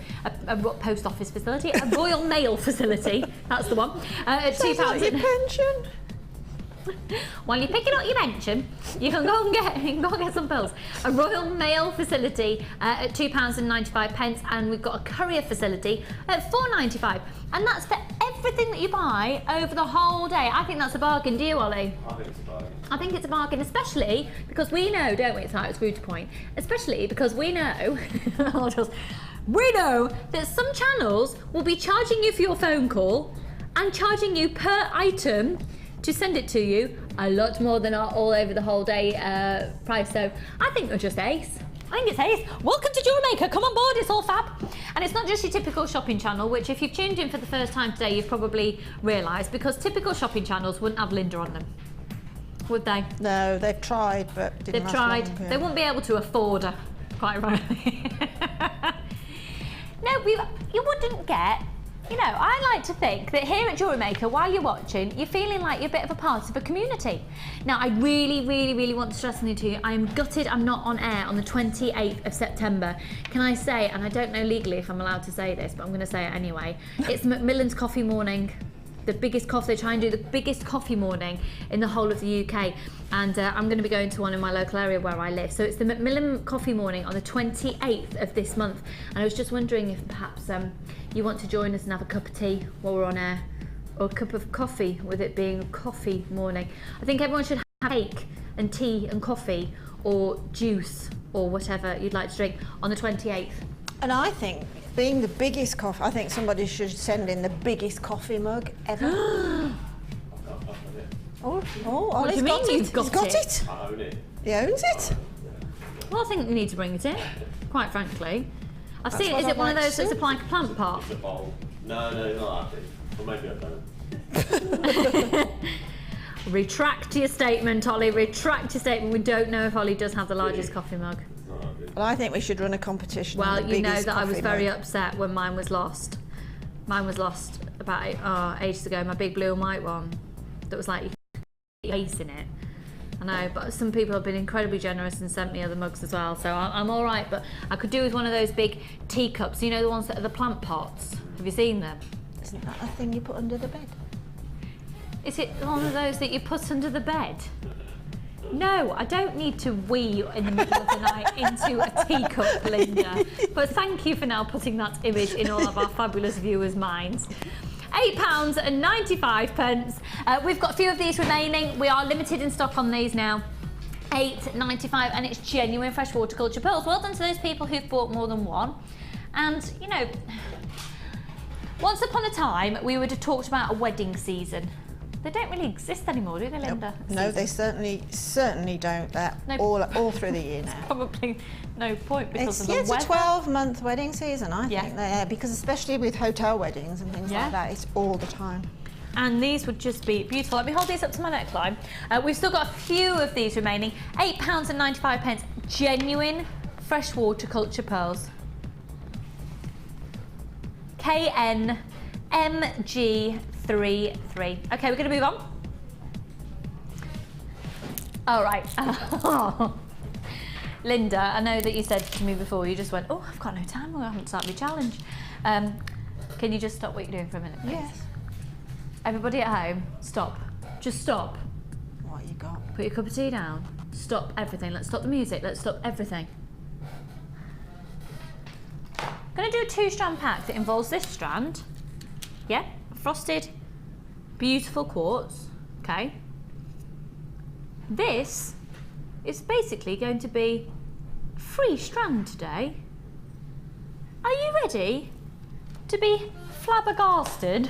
facility, a Royal Mail facility, that's the one, at £2. Like your pension. While you're picking up your pension, you can go and get some pearls. A Royal Mail facility at £2.95, and we've got a courier facility at £4.95, and that's for everything that you buy over the whole day. I think that's a bargain, do you, Ollie? I think it's a bargain. I think it's a bargain, especially because we know, don't we? It's like it's rude to point. Especially because we know, we know that some channels will be charging you for your phone call and charging you per item to send it to you a lot more than our all over the whole day price. So I think they're just ace. I think it's ace. Welcome to Jewellery Maker. Come on board, it's all fab. And it's not just your typical shopping channel, which if you've tuned in for the first time today, you've probably realised, because typical shopping channels wouldn't have Linda on them, would they? No, they've tried, but didn't They've last tried. long, yeah. They wouldn't be able to afford her, quite rightly. No, you wouldn't get. You know, I like to think that here at Jewellery Maker, while you're watching, you're feeling like you're a bit of a part of a community. Now, I really, really, really want to stress something to you. I am gutted I'm not on air on the 28th of September. Can I say, and I don't know legally if I'm allowed to say this, but I'm going to say it anyway, it's Macmillan's coffee morning. The biggest coffee, they try and do the biggest coffee morning in the whole of the UK, and I'm going to be going to one in my local area where I live. So it's the Macmillan coffee morning on the 28th of this month, and I was just wondering if perhaps you want to join us and have a cup of tea while we're on air, or a cup of coffee, with it being coffee morning. I think everyone should have cake and tea and coffee or juice or whatever you'd like to drink on the 28th. And I think, being the biggest coffee, I think somebody should send in the biggest coffee mug ever. What do you mean you've got it? I own it. He owns it. Well, I think you need to bring it in, quite frankly. I've seen it. what Is I'd it one of like those to that's see. like a plant pot? It's a bowl. No, not that big. Or maybe I don't. Retract your statement, Ollie. Retract your statement. We don't know if Ollie does have the largest coffee mug. No. Well, I think we should run a competition. Well, on the you know biggest that I was coffee very mug. upset when mine was lost. Mine was lost about ages ago. My big blue and white one that was like face in it. I know, but some people have been incredibly generous and sent me other mugs as well, so I'm all right. But I could do with one of those big teacups. You know, the ones that are the plant pots. Have you seen them? Isn't that a thing you put under the bed? Is it one of those that you put under the bed? No, I don't need to wee in the middle of the night into a teacup, Linda. But thank you for now putting that image in all of our fabulous viewers' minds. £8.95. We've got a few of these remaining. We are limited in stock on these now. £8.95, and it's genuine fresh horticulture pearls. Well done to those people who've bought more than one. And, you know, once upon a time, we would have talked about a wedding season. They don't really exist anymore, do they, Linda? No, they certainly don't. They're all through the year now. Probably no point because of the It's weather. a 12-month wedding season, I Yeah. think. Because especially with hotel weddings and things Yeah. like that, it's all the time. And these would just be beautiful. Let me hold these up to my neckline. We've still got a few of these remaining. £8.95. Genuine fresh horticulture pearls. KNMG33. Okay, we're going to move on. All right. Linda, I know that you said to me before, you just went, oh, I've got no time, I haven't started my challenge. Can you just stop what you're doing for a minute, please? Yes. Everybody at home, stop. Just stop. What you got? Put your cup of tea down. Stop everything. Let's stop the music. Let's stop everything. I'm going to do a 2-strand pack that involves this strand. Yeah, frosted, beautiful quartz. Okay. This is basically going to be a free strand today. Are you ready to be flabbergasted?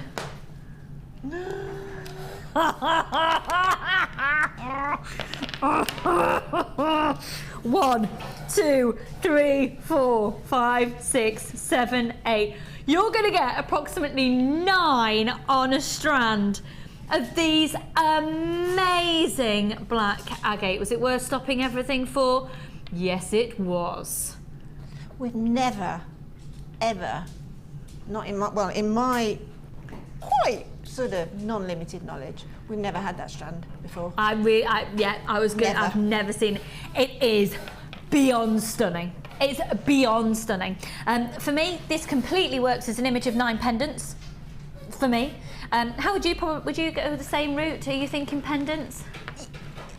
One, 2, 3, 4, 5, 6, 7, 8. You're going to get approximately 9 on a strand of these amazing black agate. Was it worth stopping everything for? Yes, it was. We've never, ever, not in my quite sort of non-limited knowledge, we've never had that strand before. I was good. Never. I've never seen it. It is beyond stunning. It's beyond stunning. For me, this completely works as an image of 9 pendants. For me, how would you go the same route? Are you thinking pendants?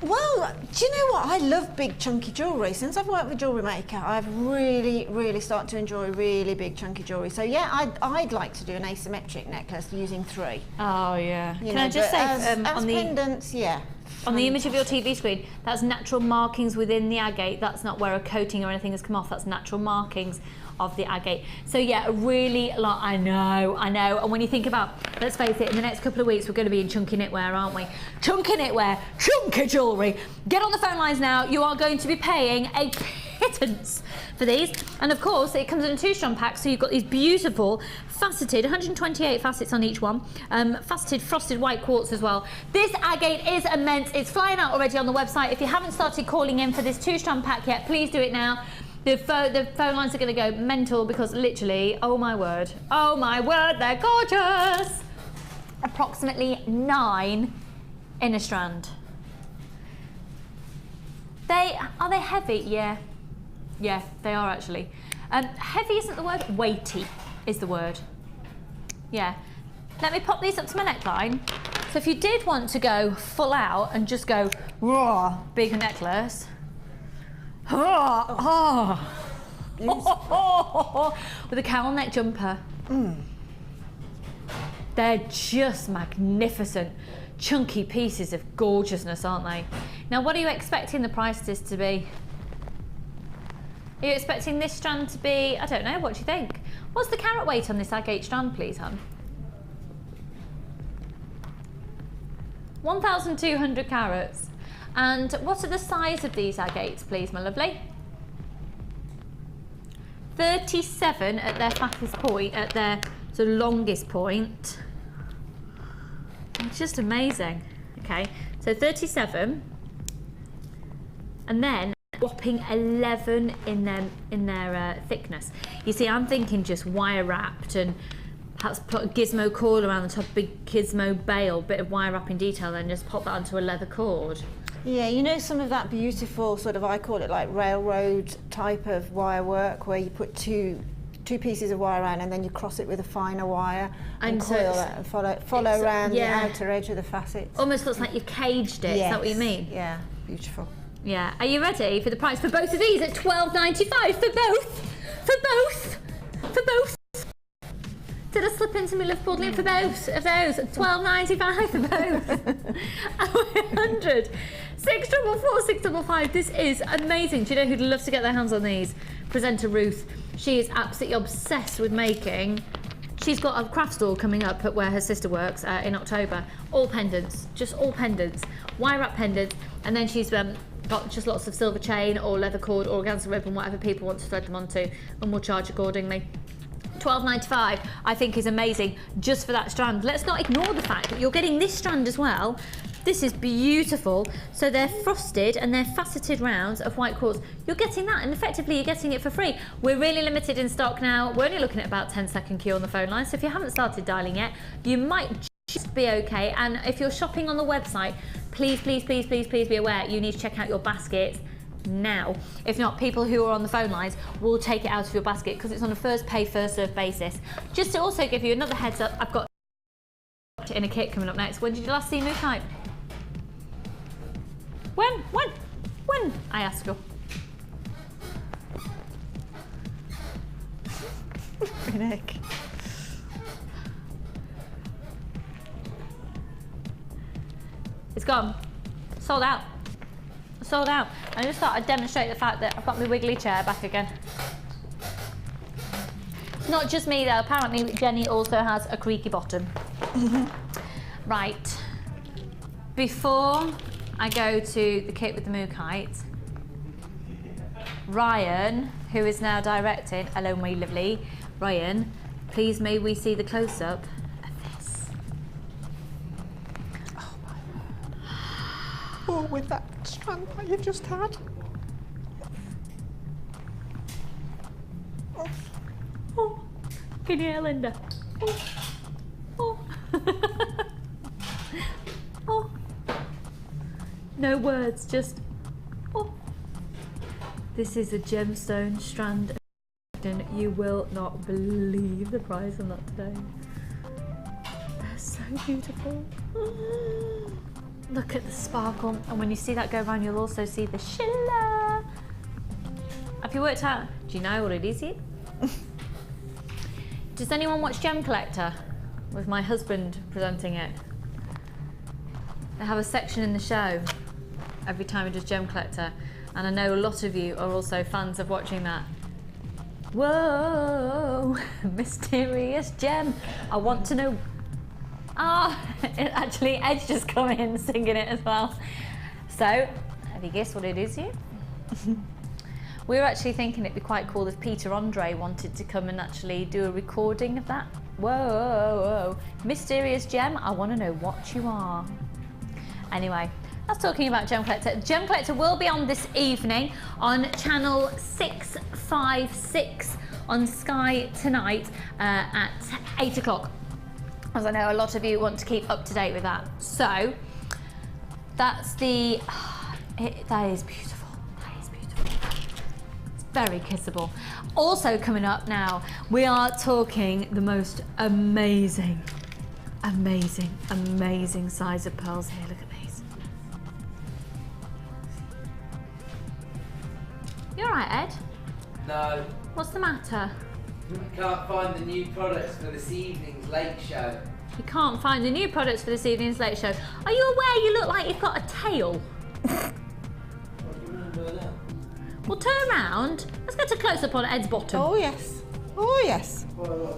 Well, do you know what? I love big chunky jewellery. Since I've worked with Jewellery Maker, I've really started to enjoy really big chunky jewellery. So yeah, I'd like to do an asymmetric necklace using 3. Oh yeah. You Can know, I just say as on the pendants, yeah. on the image of your TV screen, that's natural markings within the agate. That's not where a coating or anything has come off. That's natural markings of the agate. So yeah, really, I know. And when you think about, let's face it, in the next couple of weeks we're going to be in chunky knitwear, aren't we? Chunky knitwear, chunky jewellery. Get on the phone lines now. You are going to be paying a pittance for these. And of course, it comes in a 2-strand pack, so you've got these beautiful faceted, 128 facets on each one, faceted frosted white quartz as well. This agate is immense. It's flying out already on the website. If you haven't started calling in for this 2-strand pack yet, please do it now. The phone lines are going to go mental because literally, oh my word, they're gorgeous. Approximately 9 in a strand. Are they heavy? Yeah, they are actually. Heavy isn't the word, weighty is the word. Yeah. Let me pop these up to my neckline. So if you did want to go full out and just go raw big necklace. With a cowl neck jumper. They're just magnificent, chunky pieces of gorgeousness, aren't they? Now, what are you expecting the prices to be? Are you expecting this strand to be, I don't know, what do you think? What's the carat weight on this agate strand, please, hon? 1,200 carats. And what are the size of these agates, please, my lovely? 37 at their fattest point, at their sort of longest point. It's just amazing. Okay, so 37. And then whopping 11 in their thickness. You see, I'm thinking just wire wrapped and perhaps put a gizmo cord around the top, big gizmo bail, bit of wire wrapping detail, and just pop that onto a leather cord. Yeah, you know some of that beautiful sort of, I call it like railroad type of wire work, where you put two pieces of wire around and then you cross it with a finer wire and so coil that and follow around the outer edge of the facets. Almost looks like you've caged it. Yes. Is that what you mean? Yeah, beautiful. Yeah. Are you ready for the price for both of these at $12.95 for both? For both? For both? Did I slip into my Liverpool link for both of those? $12.95 for both. 100. 644 655. This is amazing. Do you know who'd love to get their hands on these? Presenter Ruth. She is absolutely obsessed with making. She's got a craft stall coming up at where her sister works in October. All pendants, just all pendants, wire wrap pendants, and then she's got just lots of silver chain or leather cord or organza ribbon, whatever people want to thread them onto, and we'll charge accordingly. $12.95 I think is amazing just for that strand. Let's not ignore the fact that you're getting this strand as well. This is beautiful. So they're frosted and they're faceted rounds of white quartz. You're getting that, and effectively you're getting it for free. We're really limited in stock now. We're only looking at about 10-second queue on the phone line, so if you haven't started dialing yet, you might just be okay. And if you're shopping on the website, please be aware you need to check out your baskets now. If not, people who are on the phone lines will take it out of your basket because it's on a first pay, first serve basis. Just to also give you another heads up, I've got in a kit coming up next. When did you last see new type? When? I ask you. Nick. It's gone. Sold out. Sold out. I just thought I'd demonstrate the fact that I've got my wiggly chair back again. It's not just me though, apparently Jenny also has a creaky bottom. Right. Before I go to the kit with the moog height, Ryan, who is now directing, hello my lovely, Ryan, please may we see the close-up of this. Oh my word. Oh, with that strand that you've just had. Oh, can you hear Linda? Oh. Oh. No words, just oh. This is a gemstone strand and you will not believe the price on that today. They're so beautiful. Look at the sparkle, and when you see that go around, you'll also see the shilla. Have you worked out? Do you know what it is yet? Does anyone watch Gem Collector with my husband presenting it? They have a section in the show every time he does Gem Collector, and I know a lot of you are also fans of watching that. Whoa, mysterious gem. I want to know. Ah, actually, Ed's just come in singing it as well. So, have you guessed what it is yet? We were actually thinking it'd be quite cool if Peter Andre wanted to come and actually do a recording of that. Whoa, mysterious gem, I want to know what you are. Anyway, that's talking about Gem Collector. Gem Collector will be on this evening on channel 656 on Sky tonight at 8 o'clock. As I know a lot of you want to keep up to date with that. So, that's the, that is beautiful. That is beautiful. It's very kissable. Also coming up now, we are talking the most amazing size of pearls here. Look at these. You all right, Ed? No, What's the matter? I can't find the new products for this evening's late show. You can't find the new products for this evening's late show. Are you aware you look like you've got a tail? What do you mean by that? Well, turn around. Let's get a close-up on Ed's bottom. Oh yes. Oh yes. What have I got?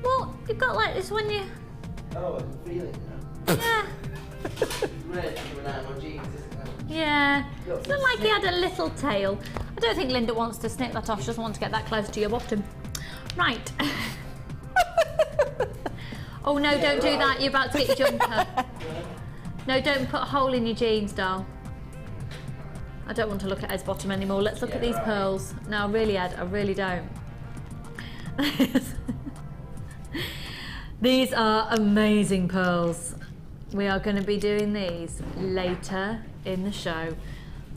Well, you've got like this when you... Oh, I can feel it now. Yeah. Red coming out of my jeans, isn't it? Yeah. It's not like he had a little tail. I don't think Linda wants to snip that off. She doesn't want to get that close to your bottom. Right. Oh no, don't do that. You're about to get your jumper. No, don't put a hole in your jeans, doll. I don't want to look at Ed's bottom anymore. Let's look at these pearls. No, really, Ed, I really don't. These are amazing pearls. We are going to be doing these later in the show.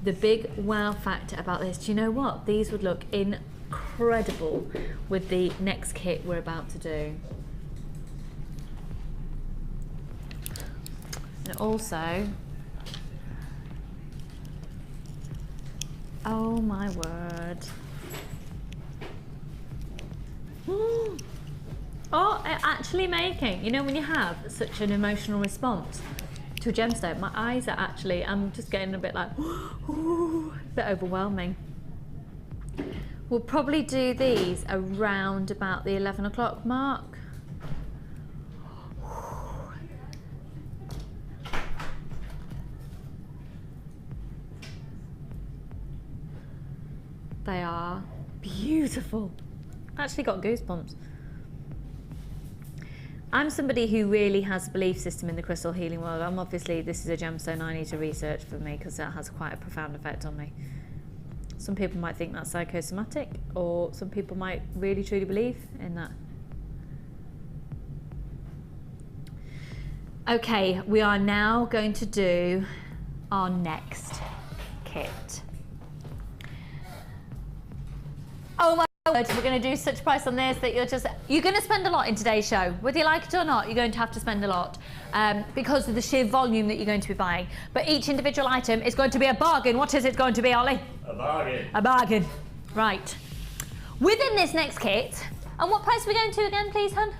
The big wow factor about this, do you know what? These would look incredible with the next kit we're about to do. And also, oh my word. Oh, actually making, you know when you have such an emotional response to a gemstone, my eyes are actually, I'm just getting a bit like, a bit overwhelming. We'll probably do these around about the 11 o'clock mark. They are beautiful. Actually got goosebumps. I'm somebody who really has a belief system in the crystal healing world. Obviously, this is a gemstone I need to research for me because that has quite a profound effect on me. Some people might think that's psychosomatic, or some people might really truly believe in that. Okay, we are now going to do our next kit. Oh my word, we're going to do such a price on this that you're going to spend a lot in today's show. Whether you like it or not, you're going to have to spend a lot because of the sheer volume that you're going to be buying. But each individual item is going to be a bargain. What is it going to be, Ollie? A bargain. A bargain. Right. Within this next kit, and what price are we going to again, please, hun?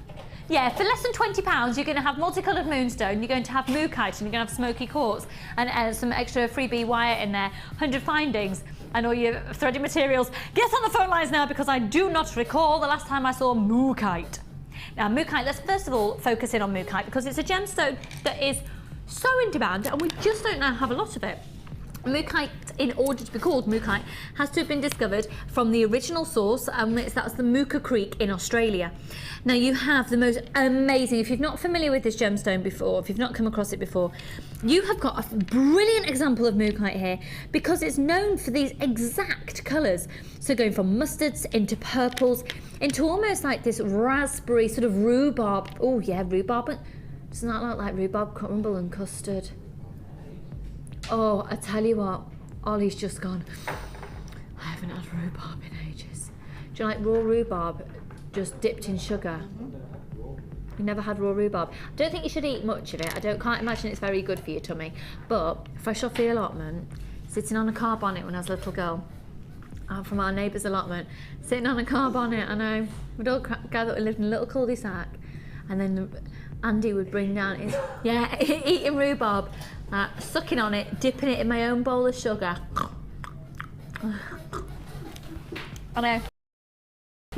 Yeah, for less than £20, you're going to have multicoloured moonstone, you're going to have mookaite, and you're going to have smoky quartz, and some extra freebie wire in there, 100 findings, and all your threaded materials. Get on the phone lines now because I do not recall the last time I saw mookaite. Now, mookaite, let's first of all focus in on mookaite because it's a gemstone that is so in demand and we just don't have a lot of it. Mookaite, in order to be called mookaite, has to have been discovered from the original source, and that's the Mooka Creek in Australia. Now you have the most amazing, if you're not familiar with this gemstone before, if you've not come across it before, you have got a brilliant example of mookaite here because it's known for these exact colours. So going from mustards into purples, into almost like this raspberry sort of rhubarb. Oh yeah, rhubarb. Doesn't that look like rhubarb crumble and custard? Oh, I tell you what, Ollie's just gone, I haven't had rhubarb in ages. Do you like raw rhubarb just dipped in sugar? You never had raw rhubarb? I don't think you should eat much of it. Can't imagine it's very good for your tummy. But fresh off the allotment, sitting on a car bonnet when I was a little girl, from our neighbour's allotment, sitting on a car bonnet, I know, we'd all gather, we lived in a little cul-de-sac, and then Andy would bring down his, yeah, eating rhubarb, sucking on it, dipping it in my own bowl of sugar. I know.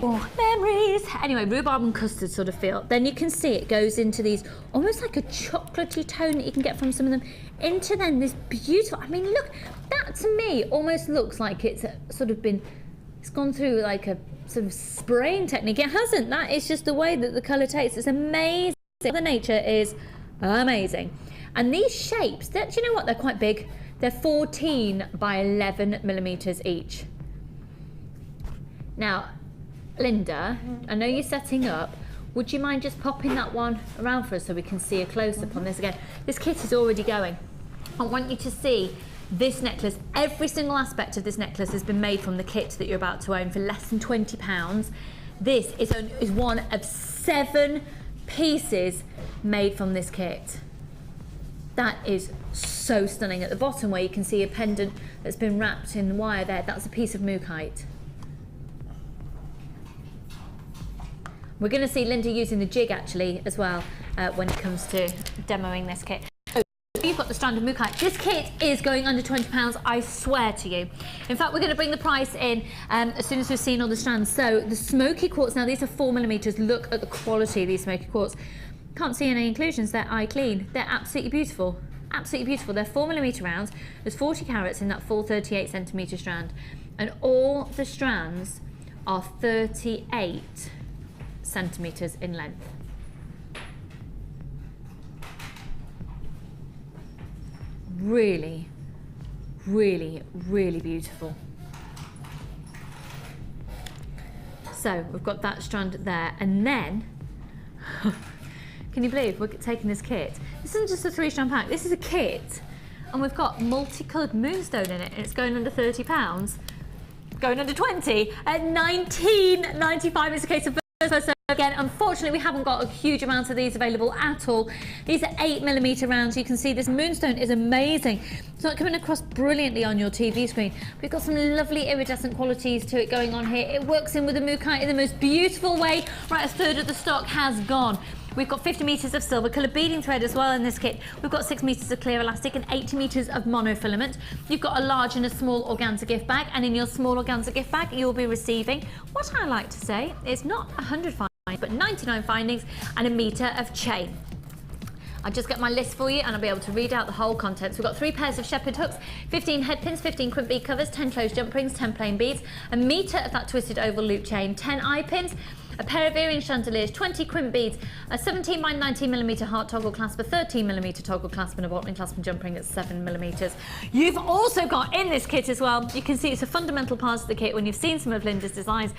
Oh, memories. Anyway, rhubarb and custard sort of feel. Then you can see it goes into these, almost like a chocolatey tone that you can get from some of them, into then this beautiful, I mean, look, that to me almost looks like it's sort of been, it's gone through like a sort of spraying technique. It hasn't. That is just the way that the colour tastes. It's amazing. The nature is amazing. And these shapes, do you know what? They're quite big. They're 14 by 11 millimetres each. Now, Linda, I know you're setting up. Would you mind just popping that one around for us so we can see a close-up on this again? This kit is already going. I want you to see this necklace. Every single aspect of this necklace has been made from the kit that you're about to own for less than £20. This is one of 7 pieces made from this kit. That is so stunning. At the bottom where you can see a pendant that's been wrapped in wire there, that's a piece of mookaite. We're going to see Linda using the jig actually as well when it comes to demoing this kit. So you've got the strand of mookaite. This kit is going under £20, I swear to you. In fact, we're going to bring the price in as soon as we've seen all the strands. So the smoky quartz, now these are 4 millimetres. Look at the quality of these smoky quartz. Can't see any inclusions, they're eye clean. They're absolutely beautiful, absolutely beautiful. They're 4 millimetre rounds. There's 40 carats in that full 38 centimetre strand. And all the strands are 38 centimetres in length. Really, really, really beautiful. So we've got that strand there, and then, can you believe we're taking this kit? This isn't just a 3-strand pack, this is a kit, and we've got multicoloured moonstone in it, and it's going under £30, going under 20 at £19.95. It's a case of first. Again, unfortunately, we haven't got a huge amount of these available at all. These are 8mm rounds. You can see this moonstone is amazing. It's not coming across brilliantly on your TV screen. We've got some lovely iridescent qualities to it going on here. It works in with the mookaite in the most beautiful way. Right, a third of the stock has gone. We've got 50 metres of silver colour beading thread as well in this kit. We've got 6 metres of clear elastic and 80 metres of monofilament. You've got a large and a small organza gift bag, and in your small organza gift bag you'll be receiving what I like to say is not 100 findings but 99 findings and a metre of chain. I'll just get my list for you and I'll be able to read out the whole contents. We've got 3 pairs of shepherd hooks, 15 head pins, 15 crimp bead covers, 10 closed jump rings, 10 plain beads, a metre of that twisted oval loop chain, 10 eye pins, a pair of earring chandeliers, 20 crimp beads, a 17 by 19mm heart toggle clasp, a 13mm toggle clasp, and a bottling clasp and jump ring at 7mm. You've also got in this kit as well, you can see it's a fundamental part of the kit when you've seen some of Linda's designs,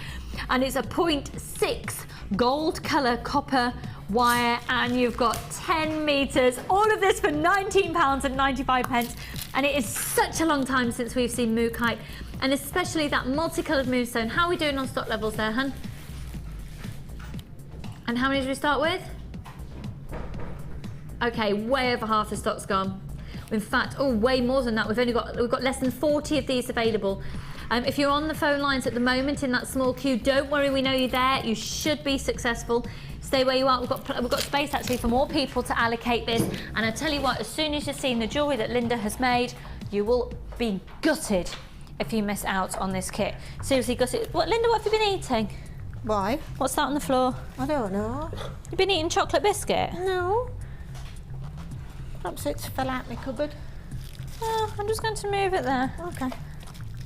and it's a 0.6 gold colour copper wire, and you've got 10 metres, all of this for £19.95, and it is such a long time since we've seen mookaite, and especially that multicoloured moonstone. How are we doing on stock levels there, hun? And how many did we start with? Okay, way over half the stock's gone. In fact, oh, way more than that. We've got less than 40 of these available. If you're on the phone lines at the moment in that small queue, don't worry, we know you're there. You should be successful. Stay where you are. We've got space actually for more people to allocate this. And I tell you what, as soon as you've seen the jewellery that Linda has made, you will be gutted if you miss out on this kit. Seriously gutted. What, Linda, what have you been eating? Why? What's that on the floor? I don't know. You've been eating chocolate biscuit? No. Perhaps it's fell out my cupboard. Oh, I'm just going to move it there. Okay.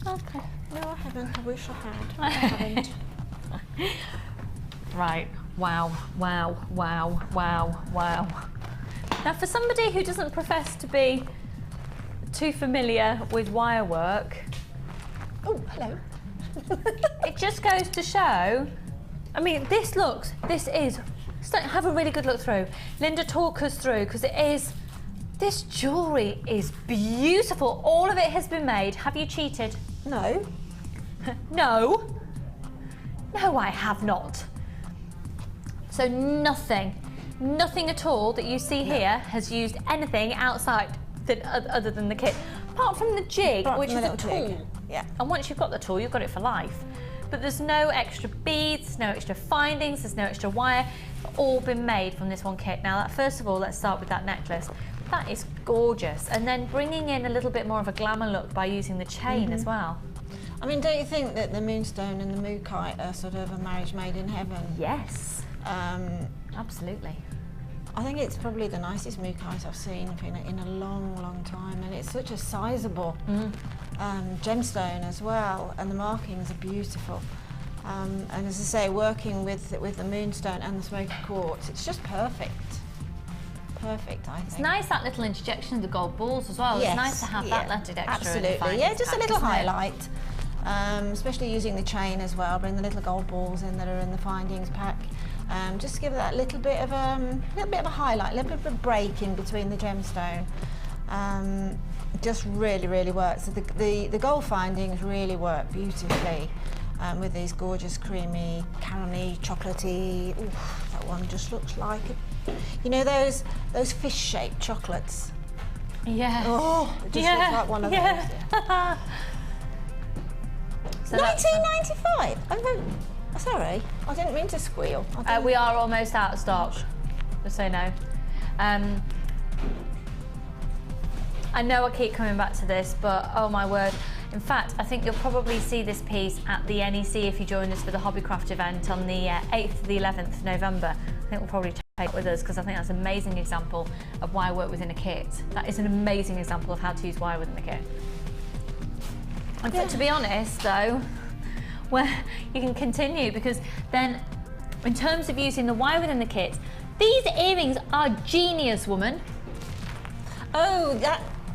Okay. No, I haven't. I wish I had. I haven't. Right. Wow, wow, wow, wow, wow. Now, for somebody who doesn't profess to be too familiar with wire work, Oh, hello. it just goes to show, I mean, this is, have a really good look through. Linda, talk us through, because this jewellery is beautiful. All of it has been made. Have you cheated? No. No. No, I have not. So nothing at all that you see here has used anything outside other than the kit, apart from the jig, which is a tool. Yeah. And once you've got the tool, you've got it for life. But there's no extra beads, no extra findings, there's no extra wire. It's all been made from this one kit. Now, first of all, let's start with that necklace. That is gorgeous. And then bringing in a little bit more of a glamour look by using the chain as well. I mean, don't you think that the moonstone and the mookaite are sort of a marriage made in heaven? Yes, absolutely. I think it's probably the nicest mookaite I've seen in a long, long time, and it's such a sizable gemstone as well, and the markings are beautiful. And as I say, working with the moonstone and the smoky quartz, it's just perfect. Perfect, I think. It's nice that little interjection of the gold balls as well. Yes, it's nice to have that lettered extra. Absolutely, yeah, just a little pack, highlight. Especially using the chain as well, bring the little gold balls in that are in the findings pack. Just to give it that little bit of a highlight, a little bit of a break in between the gemstone. Just really, really works. So the gold findings really work beautifully with these gorgeous creamy, caramely, chocolatey. Ooh, that one just looks like it. You know those fish-shaped chocolates? Yeah. Oh, it just looks like one of those. Yeah. So 1995. Sorry, I didn't mean to squeal. We are almost out of stock, just so you know. I know I keep coming back to this, but oh my word. In fact, I think you'll probably see this piece at the NEC if you join us for the Hobbycraft event on the 8th to the 11th of November. I think we'll probably take it with us because I think that's an amazing example of wire work within a kit. That is an amazing example of how to use wire within the kit. And to be honest though, where you can continue, because then in terms of using the wire within the kit, these earrings are genius, woman. Oh,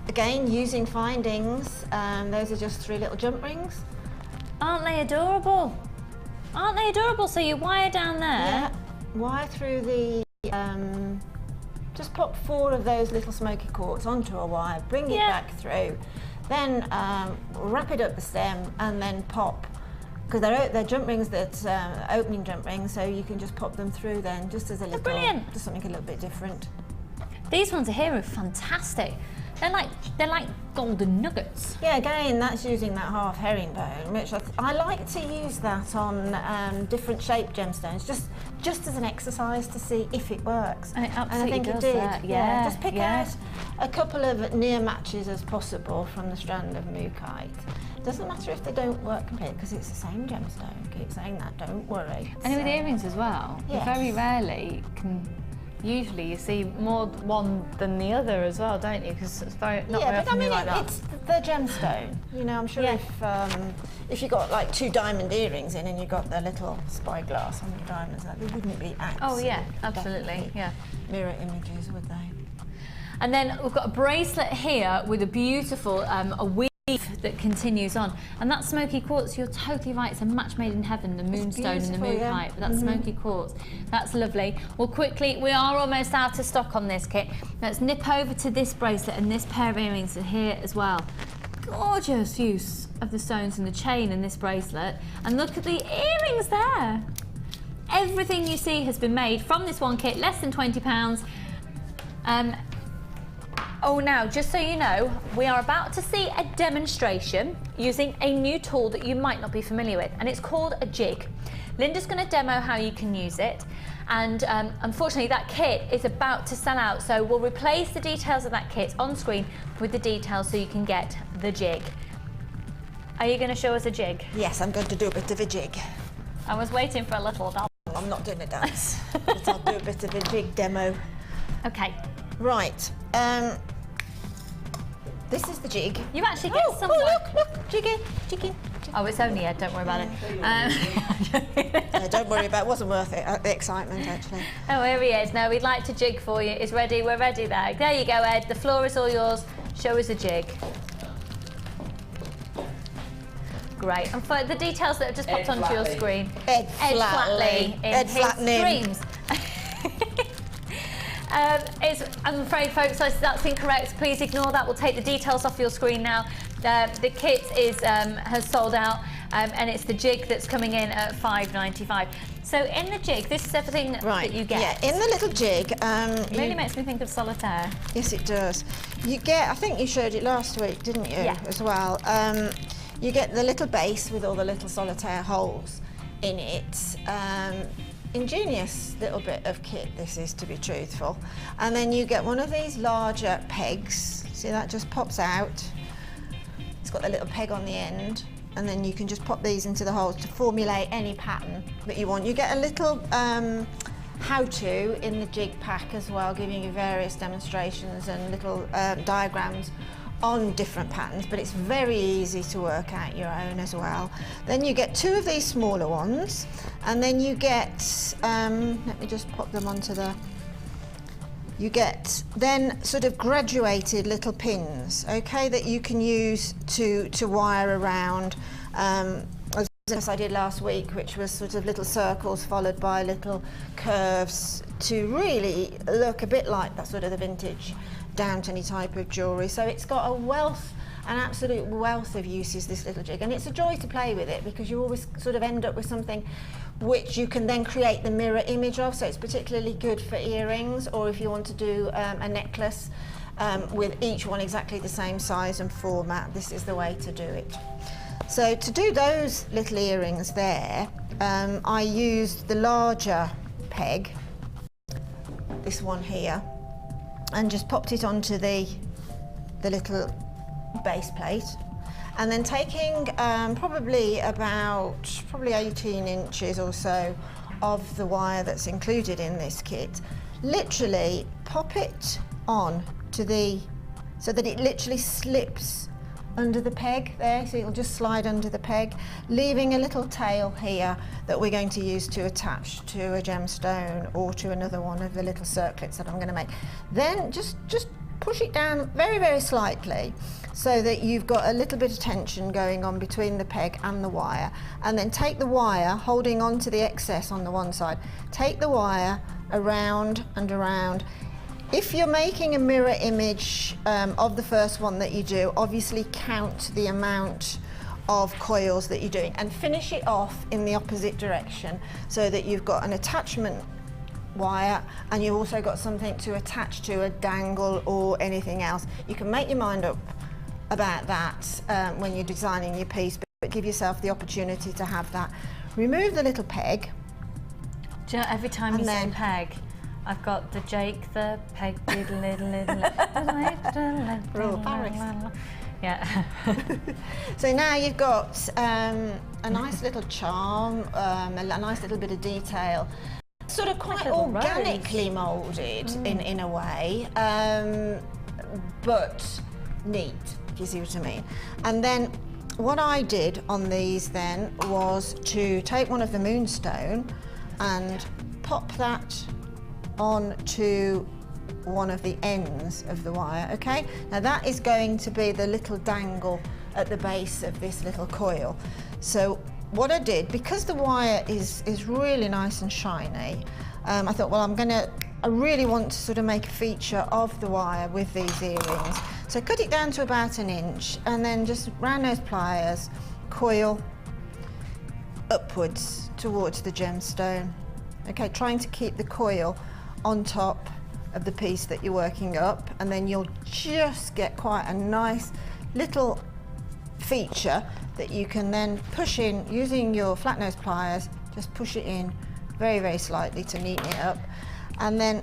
again, using findings, those are just 3 little jump rings. Aren't they adorable? Aren't they adorable? So you wire down there. Yeah, wire through the, just pop 4 of those little smoky quartz onto a wire, bring it back through, then wrap it up the stem and then pop, because they're jump rings that opening jump rings, so you can just pop them through then, just as a little, brilliant. just something a little bit different. These ones are here are fantastic. They're like golden nuggets. Yeah, again, that's using that half herringbone, which I like to use that on different shaped gemstones, just as an exercise to see if it works. And it absolutely I think does it did. that. Yeah, just pick out a couple of near matches as possible from the strand of mookaite. Doesn't matter if they don't work completely, because it's the same gemstone. Keep saying that, don't worry. And with earrings as well, you Yes. very rarely can. Usually you see more one than the other as well, don't you? Because it's very not very Yeah, but I often mean, like that. it's the gemstone. You know, I'm sure if you got like 2 diamond earrings in and you got the little spyglass on your diamonds, they wouldn't be Oh yeah, absolutely absolutely, yeah. mirror images, would they? And then we've got a bracelet here with a beautiful a weave that continues on, and that smoky quartz, you're totally right, it's a match made in heaven, the moonstone and the beautiful, yeah. mookaite, but that smoky quartz, that's lovely. Well, quickly, we are almost out of stock on this kit. Let's nip over to this bracelet, and this pair of earrings are here as well. Gorgeous use of the stones and the chain in this bracelet, and look at the earrings there. Everything you see has been made from this one kit, less than £20. Oh, now, just so you know, we are about to see a demonstration using a new tool that you might not be familiar with, and it's called a jig. Linda's going to demo how you can use it, and unfortunately that kit is about to sell out, so we'll replace the details of that kit on screen with the details so you can get the jig. Are you going to show us a jig? Yes, I'm going to do a bit of a jig. I was waiting for a little dance. I'm not doing a dance, but I'll do a bit of a jig demo. Okay. Right. This is the jig. You actually get some. Look, jiggy. Oh, it's only Ed, don't worry about No, don't worry about it. Wasn't worth it. The excitement, actually. Oh, here he is. Now, we'd like to jig for you. It's ready. We're ready there. There you go, Ed. The floor is all yours. Show us a jig. Great. And for the details that have just popped onto your screen. Ed Flatley. In Ed his Flatnim. dreams. I'm afraid, folks, that's incorrect. Please ignore that. We'll take the details off your screen now. The kit has sold out, and it's the jig that's coming in at £5.95. So in the jig, this is everything that you get. Yeah, in the little jig. It really makes me think of solitaire. Yes, it does. You get, I think you showed it last week, didn't you? Yeah. As well. You get the little base with all the little solitaire holes in it. Ingenious little bit of kit this is, to be truthful. And then you get one of these larger pegs. See, that just pops out. It's got the little peg on the end, and then you can just pop these into the holes to formulate any pattern that you want. You get a little how-to in the jig pack as well, giving you various demonstrations and little diagrams on different patterns, but it's very easy to work out your own as well. Then you get 2 of these smaller ones, and then you get, let me just pop them onto the, you get then sort of graduated little pins, okay, that you can use to wire around, as I did last week, which was sort of little circles followed by little curves to really look a bit like that sort of the vintage Downton-y type of jewellery. So it's got a wealth, an absolute wealth of uses, this little jig, and it's a joy to play with it because you always sort of end up with something which you can then create the mirror image of. So it's particularly good for earrings, or if you want to do a necklace with each one exactly the same size and format, this is the way to do it. So to do those little earrings there, I used the larger peg, this one here, and just popped it onto the little base plate, and then taking probably 18 inches or so of the wire that's included in this kit, literally pop it on to so that it literally slips under the peg there, so it'll just slide under the peg, leaving a little tail here that we're going to use to attach to a gemstone or to another one of the little circlets that I'm going to make. Then just push it down very, very slightly so that you've got a little bit of tension going on between the peg and the wire, and then take the wire, holding on to the excess on the one side, take the wire around and around. If you're making a mirror image of the first one that you do, obviously count the amount of coils that you're doing and finish it off in the opposite direction so that you've got an attachment wire and you've also got something to attach to, a dangle or anything else. You can make your mind up about that when you're designing your piece, but give yourself the opportunity to have that. Remove the little peg. Do you know, every time you say peg, I've got the Jake the peg diddle little Royal Paris. Yeah. So now you've got a nice little charm, a nice little bit of detail, sort of quite organically moulded in a way, but neat, if you see what I mean. And then what I did on these then was to take one of the moonstone and pop that onto one of the ends of the wire, okay? Now that is going to be the little dangle at the base of this little coil. So what I did, because the wire is really nice and shiny, I thought, well, I really want to sort of make a feature of the wire with these earrings. So cut it down to about 1 inch and then just round those pliers, coil upwards towards the gemstone. Okay, trying to keep the coil on top of the piece that you're working up, and then you'll just get quite a nice little feature that you can then push in using your flat nose pliers. Just push it in very, very slightly to neaten it up. And then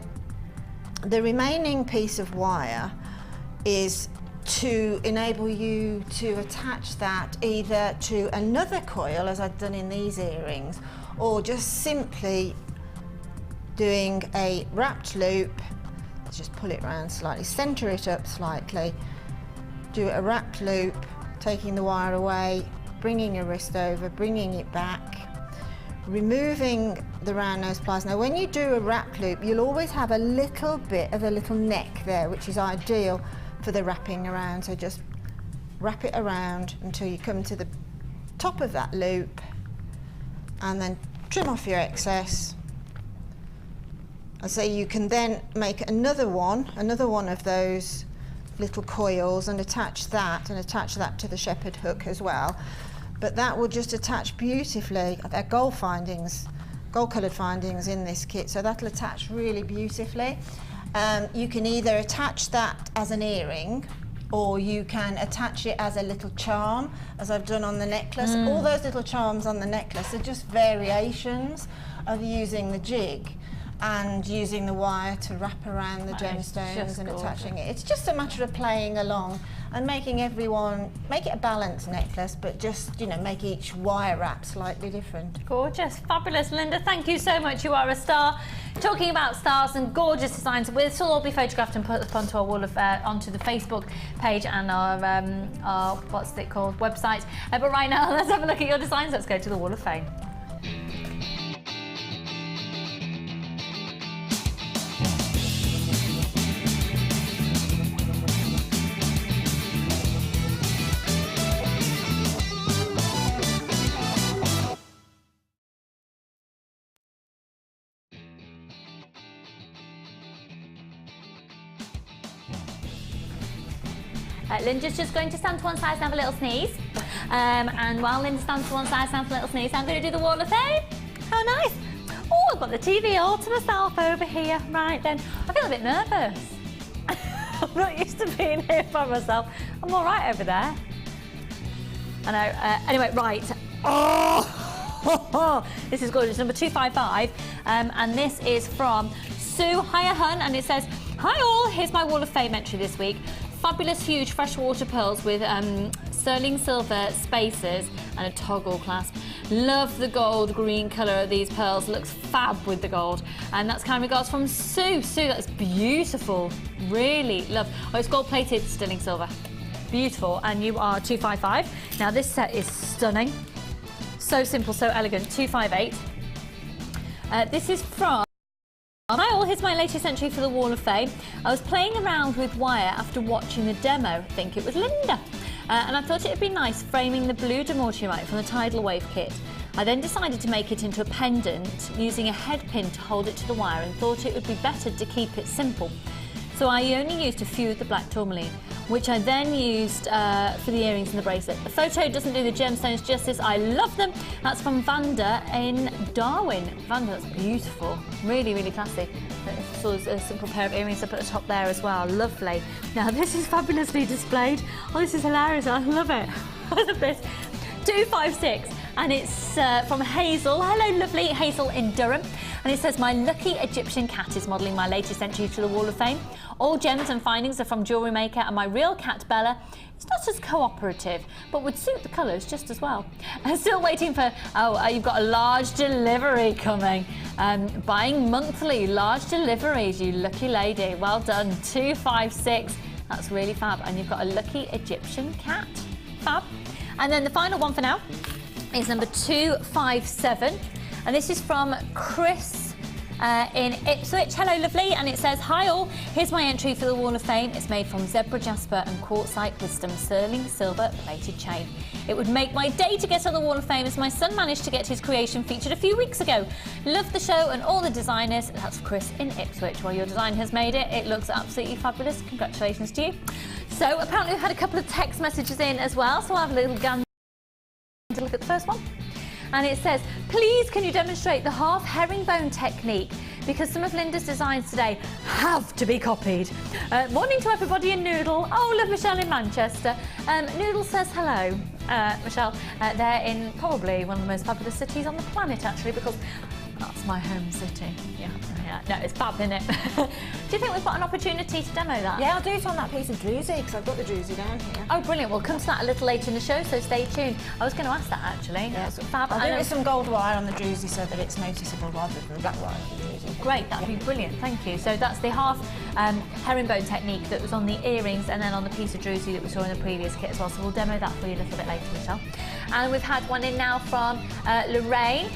the remaining piece of wire is to enable you to attach that either to another coil, as I've done in these earrings, or just simply doing a wrapped loop. Let's just pull it around slightly, center it up slightly, do a wrapped loop, taking the wire away, bringing your wrist over, bringing it back, removing the round nose pliers. Now when you do a wrapped loop, you'll always have a little bit of a little neck there, which is ideal for the wrapping around. So just wrap it around until you come to the top of that loop, and then trim off your excess. And so you can then make another one of those little coils and attach that to the shepherd hook as well. But that will just attach beautifully. They're gold coloured findings in this kit, so that'll attach really beautifully. You can either attach that as an earring, or you can attach it as a little charm, as I've done on the necklace. All those little charms on the necklace are just variations of using the jig and using the wire to wrap around the gemstones and attaching it. It's just a matter of playing along and making it a balanced necklace, but just, you know, make each wire wrap slightly different. Gorgeous, fabulous. Linda, thank you so much. You are a star. Talking about stars and gorgeous designs, this will all be photographed and put up onto our wall of, onto the Facebook page and our what's it called, website. But right now, let's have a look at your designs. Let's go to the Wall of Fame. Linda's just going to stand to one side and have a little sneeze. And while Linda stands to one side and has a little sneeze, I'm going to do the Wall of Fame. How nice. Oh, I've got the TV all to myself over here. Right then. I feel a bit nervous. I'm not used to being here by myself. I'm all right over there. I know. Anyway, right. Oh, this is gorgeous. Number 255. And this is from Sue. Hiya, hun. And it says, hi all, here's my Wall of Fame entry this week. Fabulous huge freshwater pearls with sterling silver spacers and a toggle clasp. Love the gold green colour of these pearls, looks fab with the gold. And that's kind regards from Sue. Sue, that's beautiful, really love. Oh, it's gold plated sterling silver, beautiful. And you are 255. Now this set is stunning, so simple, so elegant. 258. This is from Hi all, here's my latest entry for the Wall of Fame. I was playing around with wire after watching the demo, I think it was Linda, and I thought it would be nice framing the blue demortiumite from the Tidal Wave kit. I then decided to make it into a pendant using a head pin to hold it to the wire and thought it would be better to keep it simple. So I only used a few of the black tourmaline, which I then used for the earrings and the bracelet. The photo doesn't do the gemstones justice. I love them. That's from Vanda in Darwin. Vanda, that's beautiful. Really, really classy. So a simple pair of earrings up at the top there as well. Lovely. Now this is fabulously displayed. Oh, this is hilarious. I love it. I love this. 256, and it's from Hazel. Hello, lovely Hazel in Durham. And it says, my lucky Egyptian cat is modelling my latest entry to the Wall of Fame. All gems and findings are from Jewellery Maker, and my real cat Bella is not as cooperative, but would suit the colours just as well. I'm still waiting for, you've got a large delivery coming. Buying monthly, large deliveries, you lucky lady. Well done, 256. That's really fab. And you've got a lucky Egyptian cat. Fab. And then the final one for now is number 257. And this is from Chris in Ipswich. Hello, lovely. And it says, hi all, here's my entry for the Wall of Fame. It's made from zebra jasper and quartzite with some sterling silver plated chain. It would make my day to get on the Wall of Fame as my son managed to get his creation featured a few weeks ago. Love the show and all the designers. That's Chris in Ipswich. Well, your design has made it. It looks absolutely fabulous. Congratulations to you. So apparently we've had a couple of text messages in as well. So I'll have a little gander to look at the first one. And it says, please can you demonstrate the half herringbone technique, because some of Linda's designs today have to be copied. Morning to everybody in Noodle. Oh, love Michelle in Manchester. Noodle says hello, Michelle. They're in probably one of the most fabulous cities on the planet, actually, because that's my home city. Yeah. No, it's fab, isn't it? Do you think we've got an opportunity to demo that? Yeah, I'll do it on that piece of druzy, because I've got the druzy down here. Oh, brilliant. We'll come to that a little later in the show, so stay tuned. I was going to ask that, actually. Yeah. That's fab. I'll do it with some gold wire on the druzy so that it's noticeable rather than black wire on the druzy. Great, that'd be brilliant, thank you. So that's the half herringbone technique that was on the earrings and then on the piece of druzy that we saw in the previous kit as well. So we'll demo that for you a little bit later, Michelle. And we've had one in now from Lorraine.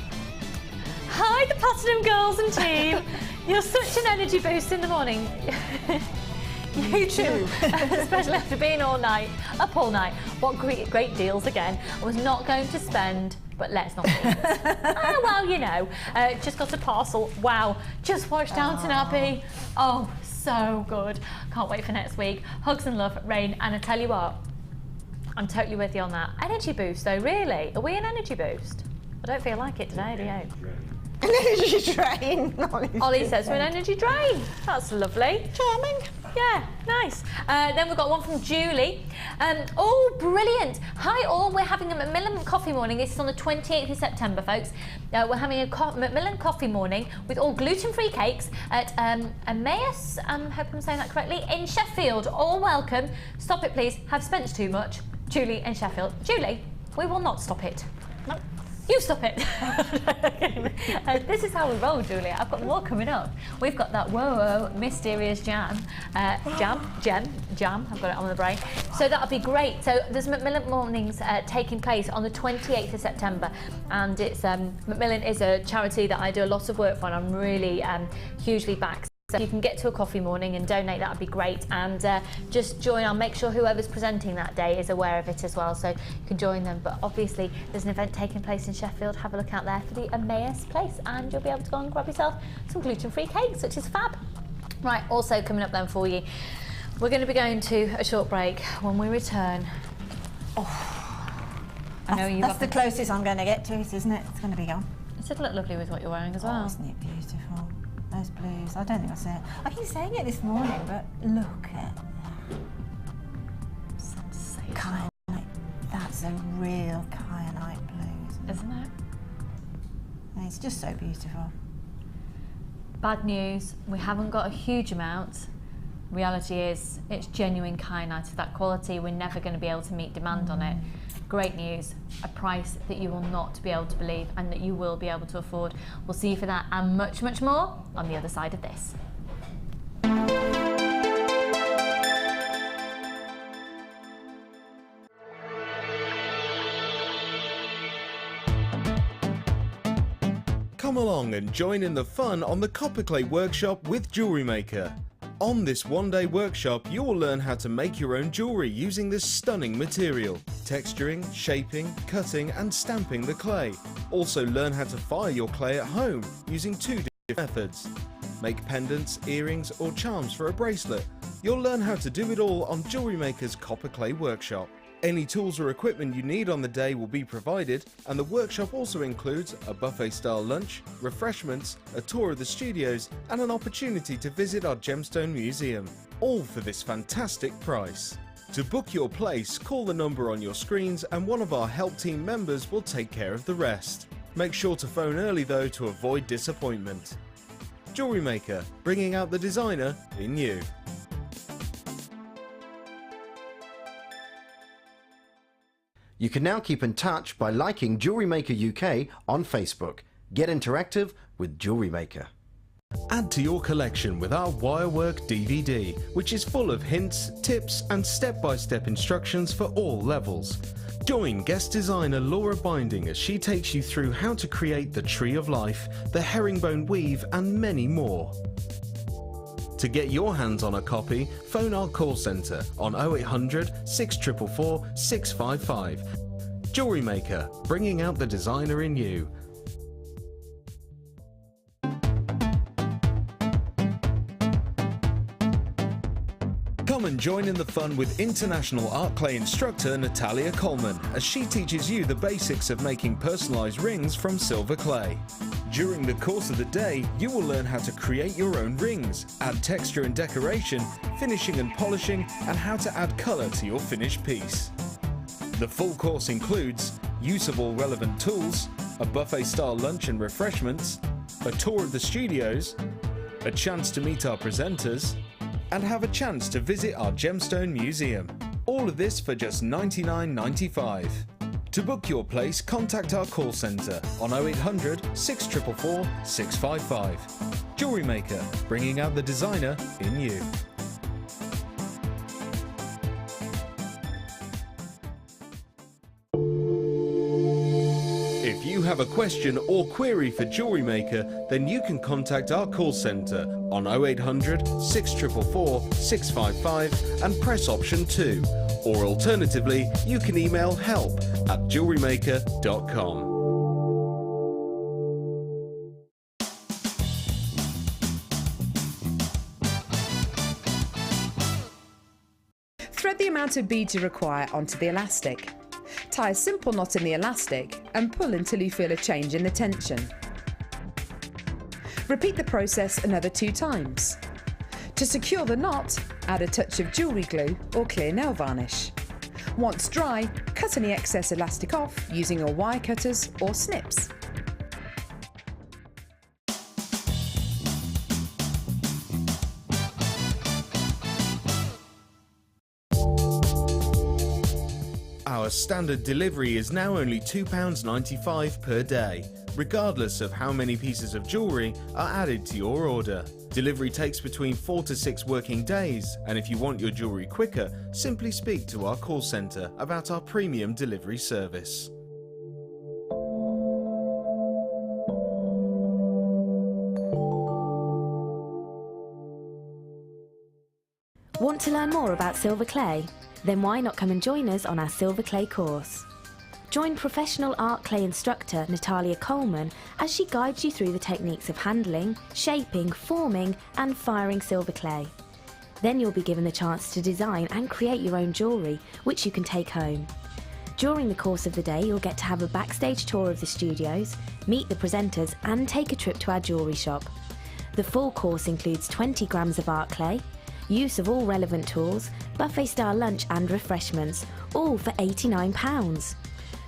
Hi, the Platinum Girls and team. You're such an energy boost in the morning. You too, especially after being up all night. What great deals again. I was not going to spend, but let's not eat. Oh, well, you know, just got a parcel. Wow, just watched Downton Abbey. Oh, so good. Can't wait for next week. Hugs and love, Rain. And I tell you what, I'm totally with you on that. Energy boost though, really? Are we an energy boost? I don't feel like it today, do you? An energy drain. Ollie says we're an energy drain. That's lovely. Charming. Yeah, nice. Then we've got one from Julie. Oh, brilliant. Hi all, we're having a Macmillan coffee morning. This is on the 28th of September, folks. We're having a Macmillan coffee morning with all gluten-free cakes at Emmaus, hope I'm saying that correctly, in Sheffield. All welcome. Stop it, please. Have spent too much. Julie in Sheffield. Julie, we will not stop it. No. You stop it. This is how we roll, Julia. I've got more coming up. We've got that whoa mysterious jam. I've got it on the brain. So that'll be great. So there's Macmillan mornings taking place on the 28th of September, and it's Macmillan is a charity that I do a lot of work for, and I'm really hugely backed. So if you can get to a coffee morning and donate, that would be great. And just join. I'll make sure whoever's presenting that day is aware of it as well, so you can join them. But obviously, there's an event taking place in Sheffield. Have a look out there for the Emmaus place, and you'll be able to go and grab yourself some gluten-free cakes, which is fab. Right, also coming up then for you, we're going to be going to a short break. When we return, I know that's the closest I'm going to get to it, isn't it? It's going to be gone. It should look lovely with what you're wearing as well. Oh, isn't it beautiful? Those blues. I don't think I say it. I keep saying it this morning, but look at that. Sensational. Kyanite. That's a real kyanite blue, Isn't it? And it's just so beautiful. Bad news, we haven't got a huge amount. Reality is, it's genuine kyanite of that quality. We're never going to be able to meet demand on it. Great news, a price that you will not be able to believe and that you will be able to afford. We'll see you for that and much, much more on the other side of this. Come along and join in the fun on the Copperclay Workshop with Jewellery Maker. On this one-day workshop, you will learn how to make your own jewellery using this stunning material, texturing, shaping, cutting and stamping the clay. Also learn how to fire your clay at home using 2 different methods. Make pendants, earrings or charms for a bracelet. You'll learn how to do it all on Jewellery Maker's Copperclay Workshop. Any tools or equipment you need on the day will be provided, and the workshop also includes a buffet-style lunch, refreshments, a tour of the studios and an opportunity to visit our Gemstone Museum, all for this fantastic price. To book your place, call the number on your screens and one of our help team members will take care of the rest. Make sure to phone early though to avoid disappointment. Jewellery Maker, bringing out the designer in you. You can now keep in touch by liking Jewellery Maker UK on Facebook. Get interactive with Jewellery Maker. Add to your collection with our Wirework DVD, which is full of hints, tips and step-by-step instructions for all levels. Join guest designer Laura Binding as she takes you through how to create the Tree of Life, the herringbone weave and many more. To get your hands on a copy, phone our call centre on 0800 644 655. Jewellery Maker, bringing out the designer in you. Come and join in the fun with international art clay instructor Natalia Coleman as she teaches you the basics of making personalised rings from silver clay. During the course of the day, you will learn how to create your own rings, add texture and decoration, finishing and polishing, and how to add colour to your finished piece. The full course includes use of all relevant tools, a buffet-style lunch and refreshments, a tour of the studios, a chance to meet our presenters, and have a chance to visit our Gemstone Museum. All of this for just $99.95. To book your place, contact our call centre on 0800 644 655. Jewellery Maker, bringing out the designer in you. If you have a question or query for Jewellery Maker, then you can contact our call centre on 0800 644 655 and press option 2. Or alternatively, you can email help@jewellerymaker.com. Thread the amount of beads you require onto the elastic. Tie a simple knot in the elastic and pull until you feel a change in the tension. Repeat the process another 2 times. To secure the knot, add a touch of jewellery glue or clear nail varnish. Once dry, cut any excess elastic off using your wire cutters or snips. Our standard delivery is now only £2.95 per day, regardless of how many pieces of jewellery are added to your order. Delivery takes between 4 to 6 working days, and if you want your jewellery quicker, simply speak to our call centre about our premium delivery service. Want to learn more about silver clay? Then why not come and join us on our silver clay course? Join professional art clay instructor Natalia Coleman as she guides you through the techniques of handling, shaping, forming and firing silver clay. Then you'll be given the chance to design and create your own jewellery, which you can take home. During the course of the day, you'll get to have a backstage tour of the studios, meet the presenters and take a trip to our jewellery shop. The full course includes 20 grams of art clay, use of all relevant tools, buffet-style lunch and refreshments, all for £89.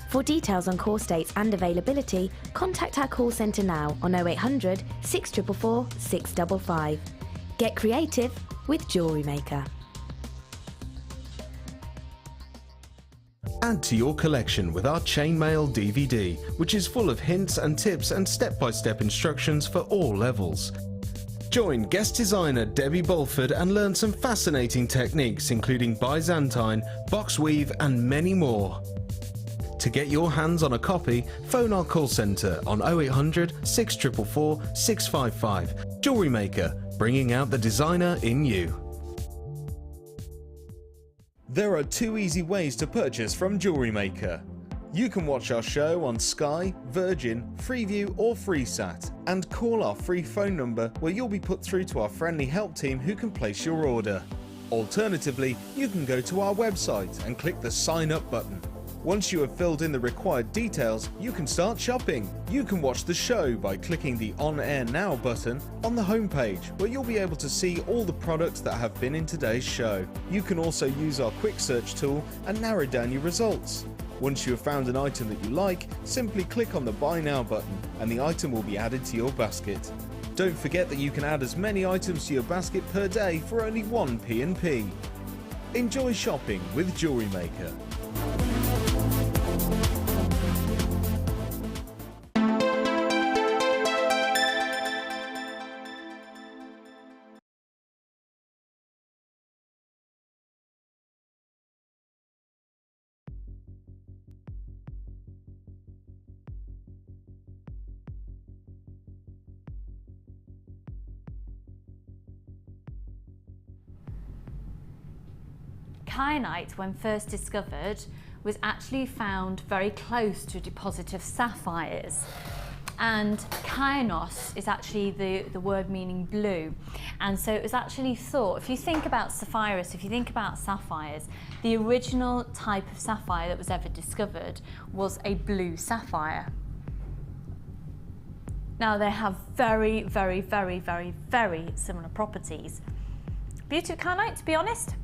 For details on course dates and availability, contact our call centre now on 0800 644 655. Get creative with Jewellery Maker. Add to your collection with our chainmail DVD, which is full of hints and tips and step-by-step instructions for all levels. Join guest designer Debbie Bulford and learn some fascinating techniques including Byzantine, box weave and many more. To get your hands on a copy, phone our call centre on 0800 644 655. Jewellery Maker, bringing out the designer in you. There are 2 easy ways to purchase from Jewellery Maker. You can watch our show on Sky, Virgin, Freeview or FreeSat and call our free phone number where you'll be put through to our friendly help team who can place your order. Alternatively, you can go to our website and click the sign up button. Once you have filled in the required details, you can start shopping. You can watch the show by clicking the On Air Now button on the homepage, where you'll be able to see all the products that have been in today's show. You can also use our quick search tool and narrow down your results. Once you have found an item that you like, simply click on the Buy Now button and the item will be added to your basket. Don't forget that you can add as many items to your basket per day for only 1 P&P. Enjoy shopping with Jewellery Maker. Kyanite, when first discovered, was actually found very close to a deposit of sapphires. And kyanos is actually the word meaning blue. And so it was actually thought, if you think about sapphires, if you think about sapphires, the original type of sapphire that was ever discovered was a blue sapphire. Now they have very, very, very, very, very similar properties. Beauty of kyanite, to be honest,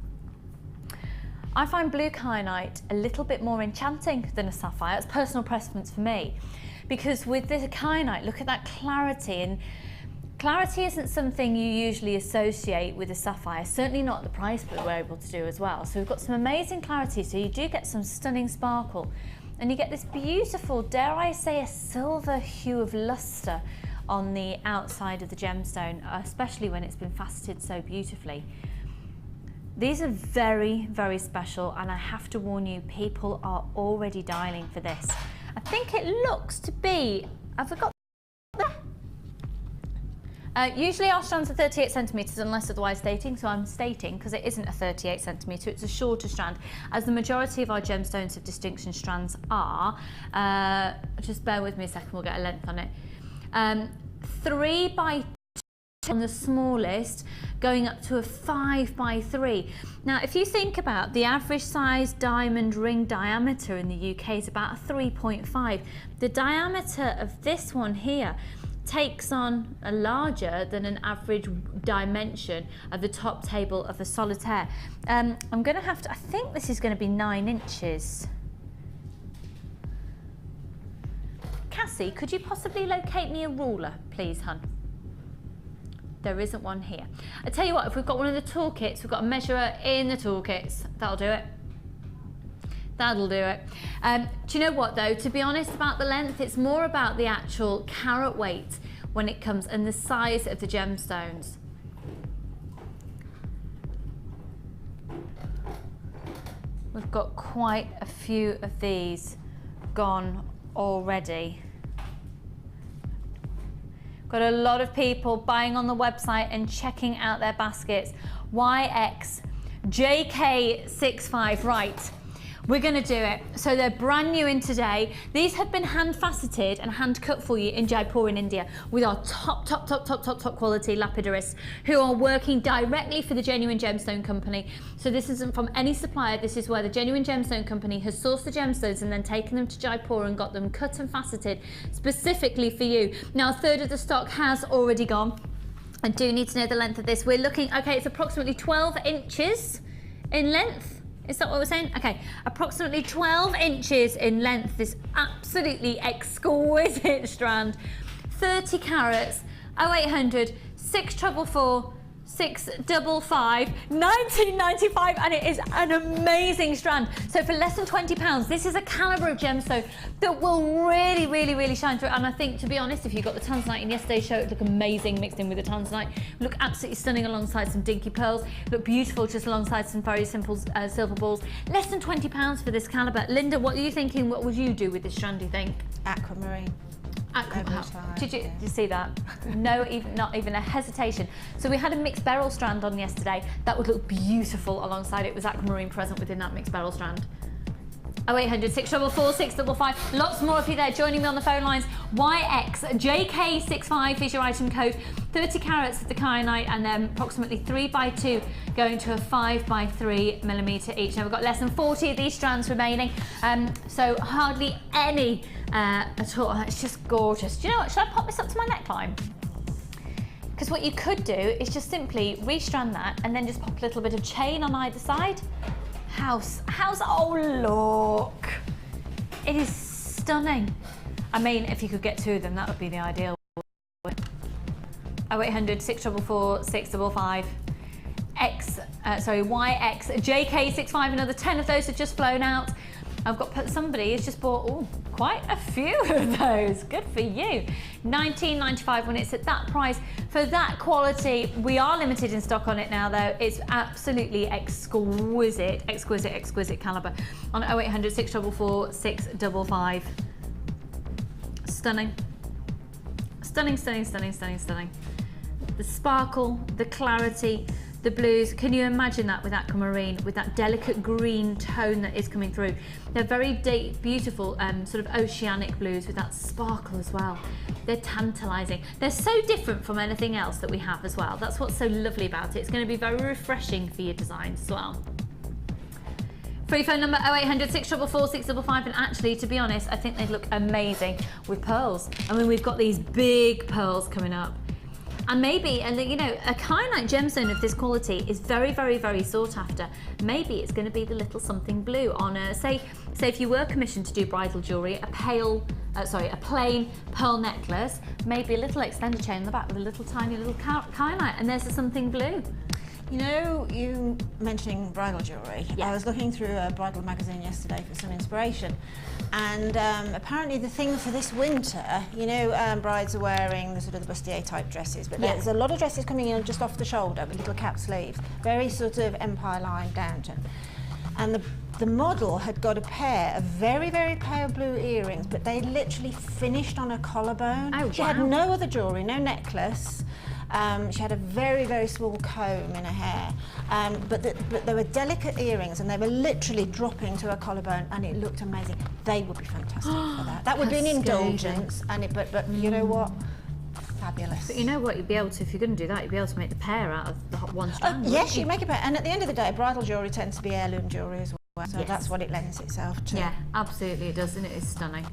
I find blue kyanite a little bit more enchanting than a sapphire. It's personal preference for me. Because with the kyanite, look at that clarity, and clarity isn't something you usually associate with a sapphire, certainly not at the price that we're able to do as well. So we've got some amazing clarity, so you do get some stunning sparkle, and you get this beautiful, dare I say, a silver hue of luster on the outside of the gemstone, especially when it's been faceted so beautifully. These are very, very special, and I have to warn you, people are already dialing for this. I think it looks to be, have I got there? Usually our strands are 38 centimetres unless otherwise stating, so I'm stating because it isn't a 38 centimetre, it's a shorter strand, as the majority of our gemstones of distinction strands are. Just bear with me a second, we'll get a length on it. 3 by on the smallest, going up to a 5 by 3. Now, if you think about the average size diamond ring diameter in the UK is about a 3.5. The diameter of this one here takes on a larger than an average dimension of the top table of a solitaire. I'm going to have to, I think this is going to be 9 inches. Cassie, could you possibly locate me a ruler, please, hun? There isn't one here. I tell you what, if we've got one of the toolkits, we've got a measurer in the toolkits. That'll do it. That'll do it. Do you know what though? To be honest about the length, it's more about the actual carat weight when it comes, and the size of the gemstones. We've got quite a few of these gone already. Got a lot of people buying on the website and checking out their baskets. YXJK65, right. We're going to do it. So they're brand new in today. These have been hand faceted and hand cut for you in Jaipur in India with our top quality lapidarists who are working directly for the Genuine Gemstone Company. So this isn't from any supplier. This is where the Genuine Gemstone Company has sourced the gemstones and then taken them to Jaipur and got them cut and faceted specifically for you. Now, a third of the stock has already gone. I do need to know the length of this. We're looking, okay, it's approximately 12 inches in length. Is that what we're saying? Okay, approximately 12 inches in length, this absolutely exquisite strand. 30 carats, 0800 644 655, 19.95, and it is an amazing strand. So for less than £20, this is a calibre of gemstone that will really, really, really shine through. And I think, to be honest, if you got the tanzanite in yesterday's show, it would look amazing mixed in with the tanzanite. It would look absolutely stunning alongside some dinky pearls. It would look beautiful just alongside some very simple silver balls. Less than £20 for this calibre. Linda, what are you thinking? What would you do with this strand, do you think? Aquamarine. Did you see that? No, not even a hesitation. So we had a mixed beryl strand on yesterday. That would look beautiful alongside it. Was aquamarine present within that mixed beryl strand? 0800 644 655. Lots more of you there joining me on the phone lines. YXJK65 is your item code. 30 carats of the kyanite, and then approximately 3x2 going to a 5x3mm each. Now we've got less than 40 of these strands remaining, so hardly any at all. It's just gorgeous. Do you know what? Should I pop this up to my neckline? Because what you could do is just simply restrand that and then just pop a little bit of chain on either side. How's, oh look, it is stunning. I mean, if you could get two of them, that would be the ideal. 0800 644 655. YXJK65, another 10 of those have just flown out. I've got somebody has just bought quite a few of those. Good for you. $19.95 when it's at that price for that quality. We are limited in stock on it now, though. It's absolutely exquisite, exquisite, exquisite calibre. On 0800 644 655. Stunning. Stunning, stunning, stunning, stunning, stunning. The sparkle, the clarity, the blues. Can you imagine that with aquamarine, with that delicate green tone that is coming through? They're very deep, beautiful, sort of oceanic blues with that sparkle as well. They're tantalising. They're so different from anything else that we have as well. That's what's so lovely about it. It's going to be very refreshing for your designs as well. Free phone number 0800 644 655, and actually, to be honest, I think they'd look amazing with pearls. I mean, we've got these big pearls coming up. And maybe, and you know, a kyanite gemstone of this quality is very, very, very sought after. Maybe it's going to be the little something blue on a, say if you were commissioned to do bridal jewellery, a plain pearl necklace, maybe a little extended chain on the back with a little tiny little kyanite, and there's a something blue. You know, you mentioning bridal jewellery. Yeah. I was looking through a bridal magazine yesterday for some inspiration, and apparently the thing for this winter, you know, brides are wearing the sort of the bustier type dresses, but there's a lot of dresses coming in just off the shoulder with little cap sleeves, very sort of empire line Downton. And the model had got a pair of very, very pale blue earrings, but they literally finished on a collarbone. Oh, she wow. had no other jewellery, no necklace. She had a very, very small comb in her hair, but they were delicate earrings, and they were literally dropping to her collarbone, and it looked amazing. They would be fantastic for that. That would be an indulgence, and but you know what? Fabulous. But you know what, you'd be able to, if you're going to do that, you'd be able to make the pair out of the one strand. Yes, you make a pair, and at the end of the day, bridal jewellery tends to be heirloom jewellery as well, so that's what it lends itself to. Yeah, absolutely it does, and it is stunning.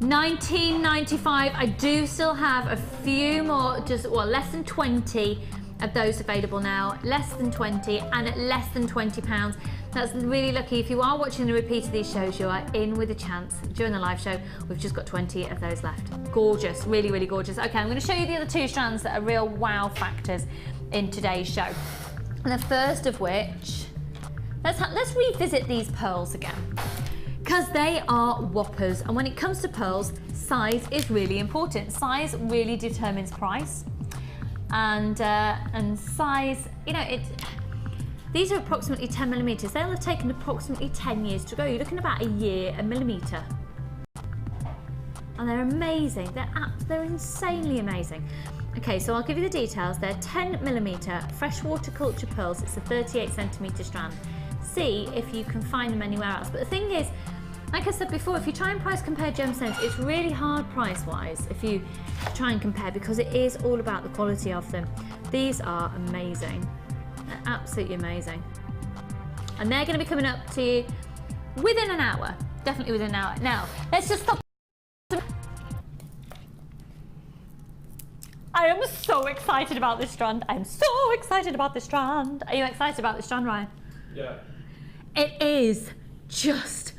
$19.95. I do still have a few more, less than 20 of those available now. Less than 20 and at less than £20. That's really lucky. If you are watching the repeat of these shows, you are in with a chance. During the live show, we've just got 20 of those left. Gorgeous, really, really gorgeous. Okay, I'm going to show you the other two strands that are real wow factors in today's show. And the first of which, let's revisit these pearls again, because they are whoppers. And when it comes to pearls, size is really important. Size really determines price. And size, you know, these are approximately 10 millimeters. They'll have taken approximately 10 years to grow. You're looking about a year, a millimeter. And they're amazing. They're insanely amazing. Okay, so I'll give you the details. They're 10 millimeter freshwater culture pearls. It's a 38 centimeter strand. See if you can find them anywhere else. But the thing is, like I said before, if you try and price compare gemstones, it's really hard price-wise if you try and compare, because it is all about the quality of them. These are amazing. They're absolutely amazing. And they're going to be coming up to you within an hour. Definitely within an hour. Now, let's just stop. I am so excited about this strand. I am so excited about this strand. Are you excited about this strand, Ryan? Yeah. It is just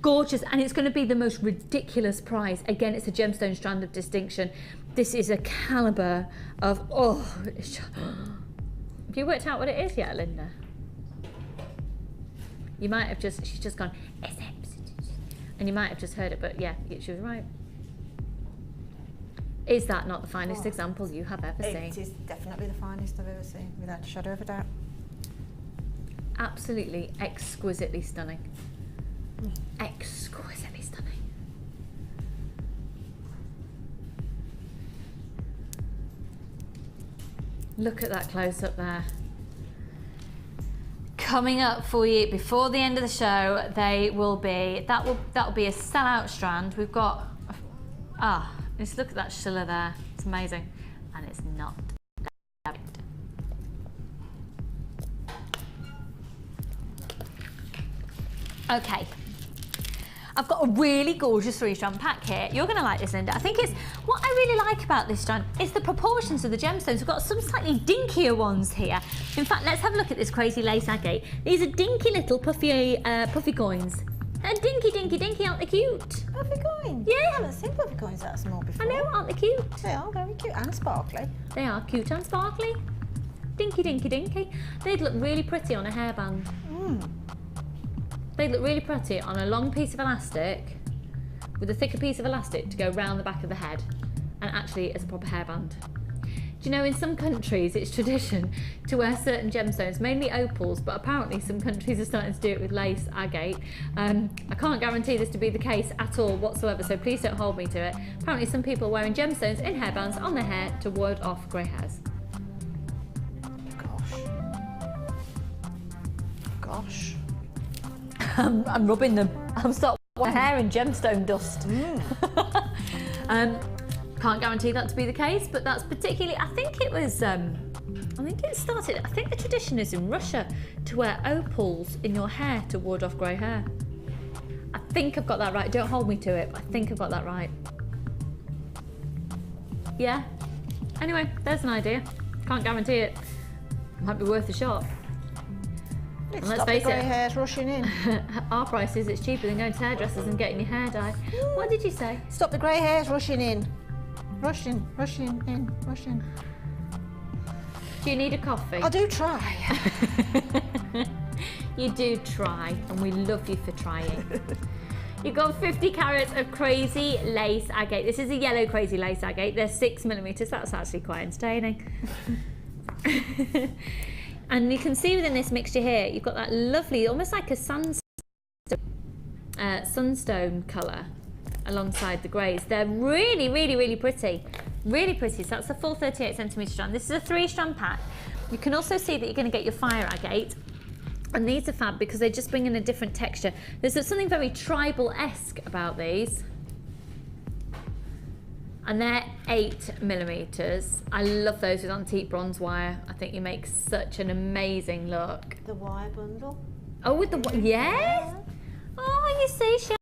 gorgeous, and it's going to be the most ridiculous price. Again, it's a gemstone strand of distinction. This is a calibre of, oh. Have you worked out what it is yet, Linda? You might have just, she's just gone, and you might have just heard it, but yeah, she was right. Is that not the finest example you have ever seen? It is definitely the finest I've ever seen, without a shadow of a doubt. Absolutely exquisitely stunning. Exquisitely stunning. Look at that close up there. Coming up for you before the end of the show, they will be, that will be a sellout strand. We've got, just look at that Schiller there. It's amazing. And it's not bad. Okay. I've got a really gorgeous 3-strand pack here. You're going to like this, Linda. I think it's, what I really like about this strand is the proportions of the gemstones. We've got some slightly dinkier ones here. In fact, let's have a look at this crazy lace agate. These are dinky little puffy coins. And dinky, aren't they cute? Puffy coins? Yeah. I haven't seen puffy coins that small before. I know, aren't they cute? They are very cute and sparkly. They are cute and sparkly. Dinky. They'd look really pretty on a hairband. They'd look really pretty on a long piece of elastic with a thicker piece of elastic to go round the back of the head and actually as a proper hairband. Do you know, in some countries it's tradition to wear certain gemstones, mainly opals, but apparently some countries are starting to do it with lace agate. I can't guarantee this to be the case at all whatsoever, so please don't hold me to it. Apparently some people are wearing gemstones in hairbands on their hair to ward off grey hairs. Gosh. I'm rubbing them. I'm starting my hair in gemstone dust. Can't guarantee that to be the case, but that's particularly, I think it was, I think the tradition is in Russia to wear opals in your hair to ward off grey hair. I think I've got that right. Don't hold me to it, but I think I've got that right. Yeah. Anyway, there's an idea. Can't guarantee it. Might be worth a shot. Let's let's stop face the grey it, hairs rushing in. our prices, it's cheaper than going to hairdressers and getting your hair dyed. What did you say? Stop the grey hairs rushing in. Rushing in. Do you need a coffee? I do try. You do try, and we love you for trying. You've got 50 carats of crazy lace agate. This is a yellow crazy lace agate. They're 6mm. That's actually quite entertaining. And you can see within this mixture here, you've got that lovely, almost like a sunstone colour alongside the greys. They're really pretty. Really pretty. So that's a full 38cm strand. This is a 3-strand pack. You can also see that you're going to get your fire agate. And these are fab because they just bring in a different texture. There's something very tribal-esque about these. And they're 8mm. I love those with antique bronze wire. I think you make such an amazing look. The wire bundle. Oh, with the yes? Oh, you see, she.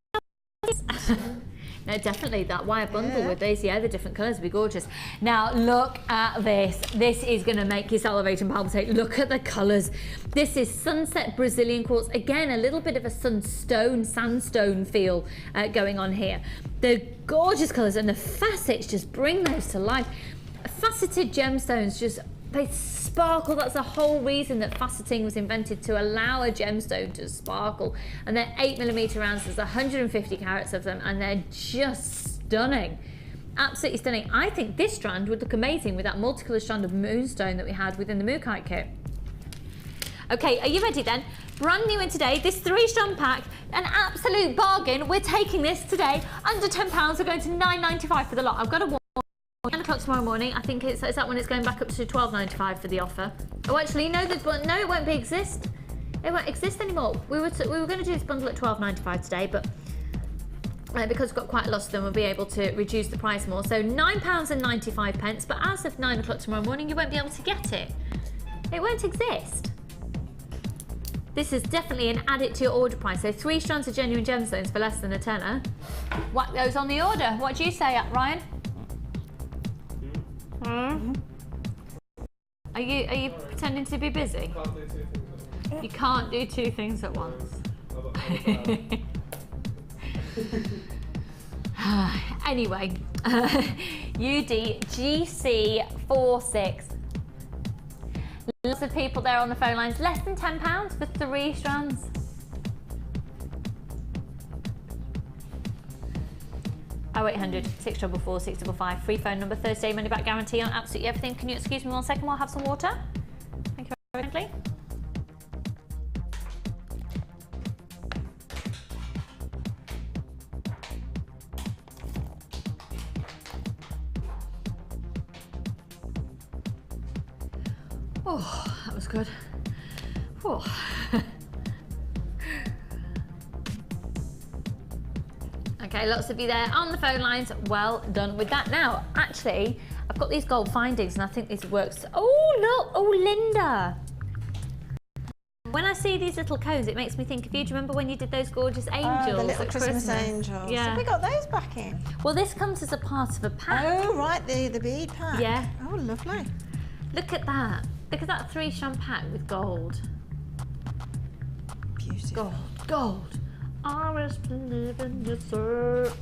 No, definitely that wire bundle with these, the different colours would be gorgeous. Now look at this. This is going to make you salivate and palpitate. Look at the colours. This is sunset Brazilian quartz. Again, a little bit of a sandstone feel going on here. The gorgeous colours and the facets just bring those to life. Faceted gemstones they sparkle. That's the whole reason that faceting was invented, to allow a gemstone to sparkle. And they're 8mm rounds. There's 150 carats of them, and they're just stunning. Absolutely stunning. I think this strand would look amazing with that multicoloured strand of moonstone that we had within the Mookite kit. Okay, are you ready then? Brand new in today, this 3-strand pack, an absolute bargain. We're taking this today under £10. We're going to £9.95 for the lot. I've got a 9 o'clock tomorrow morning. I think is that when it's going back up to £12.95 for the offer. Oh, actually, no, no, it won't exist. It won't exist anymore. We were going to do this bundle at £12.95 today, but because we've got quite a lot of them, we'll be able to reduce the price more. So £9.95. But as of 9 o'clock tomorrow morning, you won't be able to get it. It won't exist. This is definitely an add it to your order price. So 3 strands of genuine gemstones for less than a tenner. Whack those on the order. What do you say, Ryan? Are you pretending to be busy? You can't do 2 things at once. Anyway, UDGC46. Lots of people there on the phone lines. Less than £10 for 3 strands. Oh, 0800 644 655. Free phone number. Thursday money back guarantee on absolutely everything. Can you excuse me 1 second while I have some water? Thank you very much. Oh, that was good. Oh. Okay, lots of you there on the phone lines. Well done with that. Now, actually, I've got these gold findings and I think this works. Oh, look. Oh, Linda. When I see these little cones, it makes me think of you. Do you remember when you did those gorgeous angels? Oh, the little at Christmas angels. Yeah. Have we got those back in? Well, this comes as a part of a pack. Oh, right, the bead pack. Yeah. Oh, lovely. Look at that. Look at that 3-strand pack with gold. Beautiful. Gold, gold. Always believe in yourself.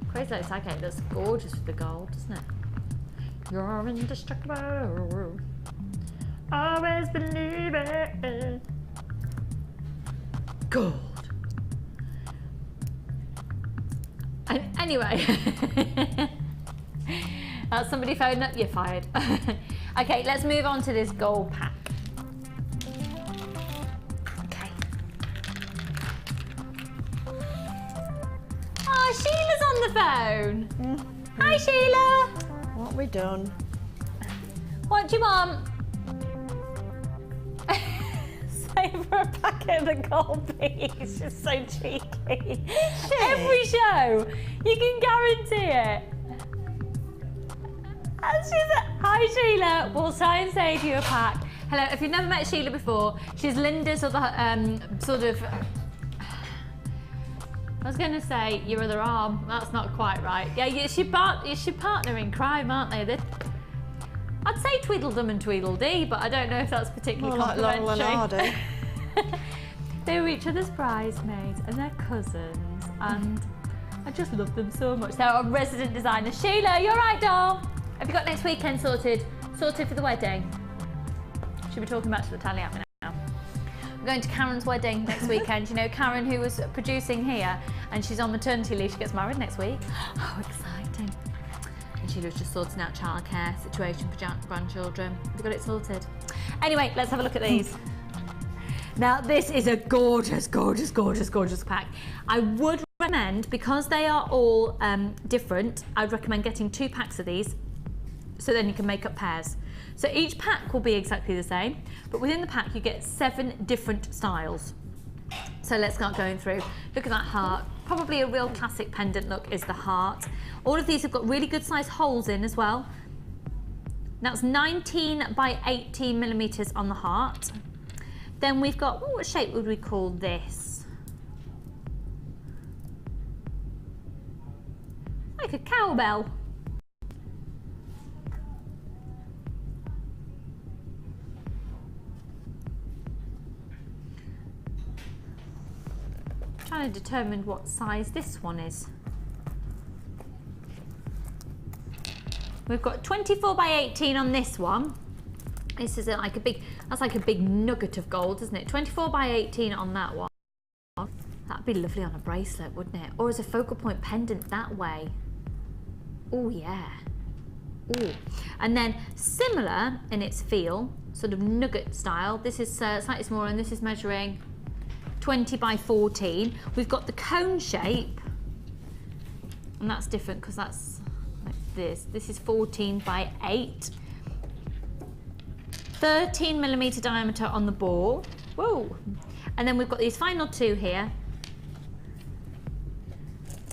Crazy looks like it looks gorgeous with the gold, doesn't it? You're indestructible. Always believe it. Gold. Anyway. Somebody phoned up, you're fired. Okay, let's move on to this gold pack. Okay. Oh, Sheila's on the phone. Hi, Sheila. What have we done? What do you want? Save her a packet of the gold beads. She's so cheeky. Every show, you can guarantee it. And she said, hi Sheila, we'll try and save you a pack. Hello, if you've never met Sheila before, she's Linda's other, sort of, I was going to say your other arm, that's not quite right. Yeah, it's your partner in crime, aren't they? I'd say Tweedledum and Tweedledee, but I don't know if that's particularly complimentary. They were each other's bridesmaids and they're cousins, and I just love them so much. They're our resident designer. Sheila, you all right, doll? Have you got next weekend sorted? Sorted for the wedding? Should be talking back to the tally app now. We're going to Karen's wedding next weekend. You know, Karen, who was producing here, and she's on maternity leave. She gets married next week. Oh, exciting. And she was just sorting out childcare situation for grandchildren. Have you got it sorted? Anyway, let's have a look at these. Now, this is a gorgeous, gorgeous, gorgeous, gorgeous pack. I would recommend, because they are all different, I'd recommend getting 2 packs of these, so then you can make up pairs. So each pack will be exactly the same, but within the pack you get 7 different styles. So let's start going through. Look at that heart. Probably a real classic pendant look is the heart. All of these have got really good size holes in as well. That's 19 by 18 millimeters on the heart. Then we've got, what shape would we call this? Like a cowbell. Trying to determine what size this one is. We've got 24 by 18 on this one. This is like a big, that's like a big nugget of gold, isn't it? 24 by 18 on that one. That'd be lovely on a bracelet, wouldn't it? Or as a focal point pendant that way. Oh yeah. Ooh. And then similar in its feel, sort of nugget style. This is slightly smaller, and this is measuring 20 by 14. We've got the cone shape, and that's different because that's like this. This is 14 by 8. 13 millimeter diameter on the ball. Whoa. And then we've got these final 2 here.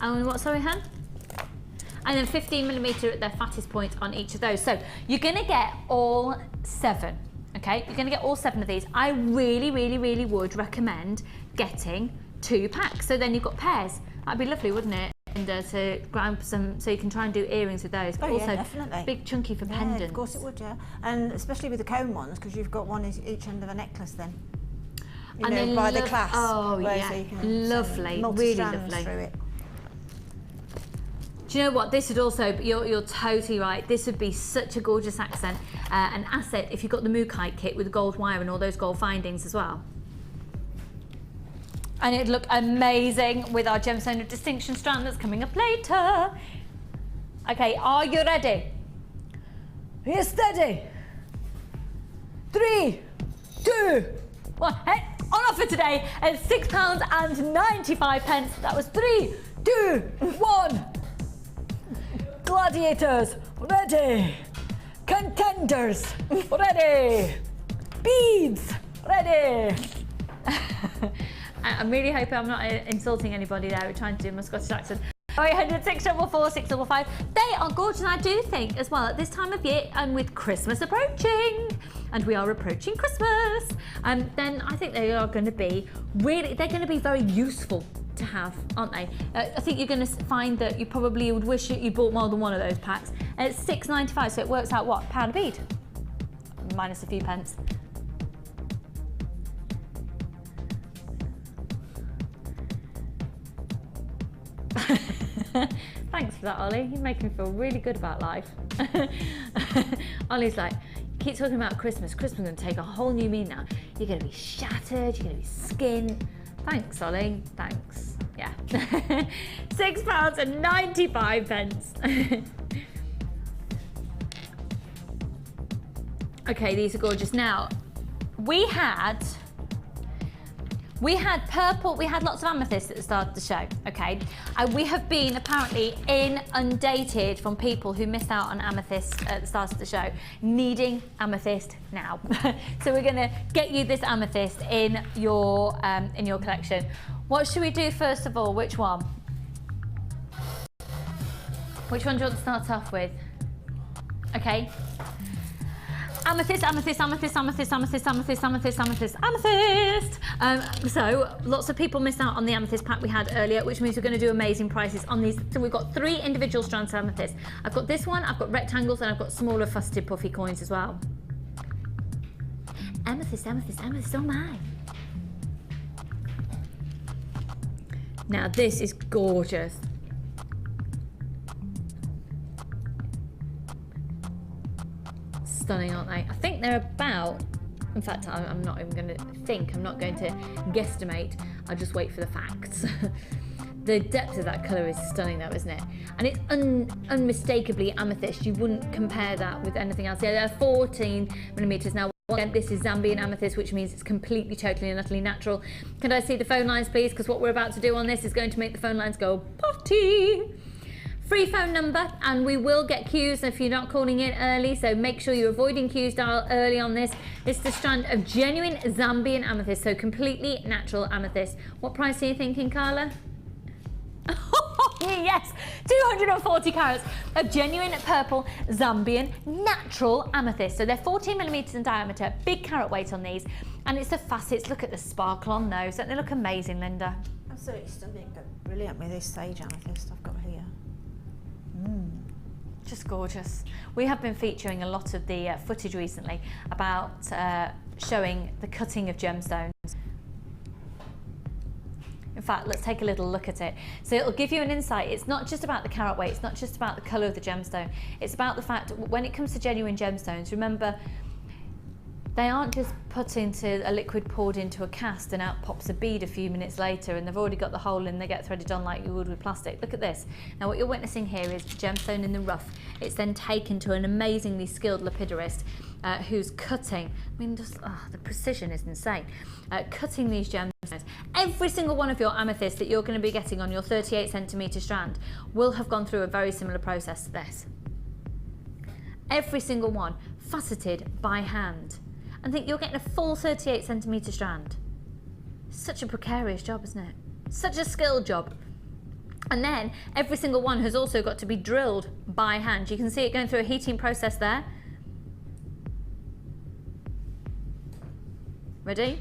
And what, sorry, hun? And then 15 millimeter at their fattest point on each of those. So you're gonna get all 7. Okay, you're going to get all 7 of these. I really, really, really would recommend getting 2 packs. So then you've got pairs. That'd be lovely, wouldn't it? And to grab some, so you can try and do earrings with those. But also, yeah, definitely. Big chunky for Yeah, pendants. of course it would, yeah. And especially with the cone ones, because you've got one each end of a necklace then. You And know, they by the love- class. oh, where yeah. so you can Lovely, send really multi-strands lovely. through it. Do you know what? This would also, you're totally right. This would be such a gorgeous accent, an asset if you've got the Mookaite kit with the gold wire and all those gold findings as well. And it'd look amazing with our gemstone of distinction strand that's coming up later. Okay, are you ready? Are you steady? 3, 2, 1. Hey, on offer today at £6.95. That was 3, 2, 1. Gladiators, ready. Contenders, ready. Beads, ready. I'm really hoping I'm not insulting anybody there. We're trying to do my Scottish accent. 0800 644 655. They are gorgeous, and I do think as well at this time of year and with Christmas approaching, and we are approaching Christmas, then I think they are going to be they're going to be very useful to have, aren't they? I think you're going to find that you probably would wish you bought more than one of those packs. And it's £6.95, so it works out what? £1 a bead? Minus a few pence. Thanks for that, Ollie. You're making me feel really good about life. Ollie's like, keep talking about Christmas. Christmas is going to take a whole new meaning now. You're going to be shattered, you're going to be skinned. Thanks, Ollie. Thanks. Yeah. £6.95. Okay, these are gorgeous. Now, we had purple, we had lots of amethyst at the start of the show, okay? And we have been apparently inundated from people who missed out on amethyst at the start of the show, needing amethyst now. So we're gonna get you this amethyst in your collection. What should we do first of all? Which one? Which one do you want to start off with? Okay. Amethyst, amethyst, amethyst, amethyst, amethyst, amethyst, amethyst, amethyst, amethyst. So lots of people missed out on the amethyst pack we had earlier, which means we're going to do amazing prices on these. So we've got 3 individual strands of amethyst. I've got this one, I've got rectangles, and I've got smaller faceted puffy coins as well. Amethyst, amethyst, amethyst, oh my. Now this is gorgeous. Stunning, aren't they? I think they're about, in fact, I'm not even going to think, I'm not going to guesstimate, I'll just wait for the facts. The depth of that colour is stunning though, isn't it? And it's unmistakably amethyst. You wouldn't compare that with anything else. Yeah, they're 14mm now. Again, this is Zambian amethyst, which means it's completely, totally and utterly natural. Can I see the phone lines, please? Because what we're about to do on this is going to make the phone lines go potty. Free phone number, and we will get queues if you're not calling in early, so make sure you're avoiding queues dial early on this. It's the strand of genuine Zambian amethyst, so completely natural amethyst. What price are you thinking, Carla? Yes, 240 carats of genuine purple Zambian natural amethyst. So they're 14mm in diameter, big carat weight on these, and it's the facets. Look at the sparkle on those. Don't they look amazing, Linda? Absolutely stunning. Brilliant with this sage amethyst I've got here. Just gorgeous. We have been featuring a lot of the footage recently about showing the cutting of gemstones. In fact, let's take a little look at it. So it'll give you an insight. It's not just about the carat weight, it's not just about the colour of the gemstone. It's about the fact when it comes to genuine gemstones, remember, they aren't just put into a liquid poured into a cast and out pops a bead a few minutes later and they've already got the hole in, they get threaded on like you would with plastic. Look at this. Now what you're witnessing here is gemstone in the rough. It's then taken to an amazingly skilled lapidarist who's cutting. I mean, just the precision is insane. Cutting these gemstones. Every single one of your amethysts that you're going to be getting on your 38cm strand will have gone through a very similar process to this. Every single one, faceted by hand. And think you're getting a full 38cm strand. Such a precarious job, isn't it? Such a skilled job. And then every single one has also got to be drilled by hand. You can see it going through a heating process there. Ready?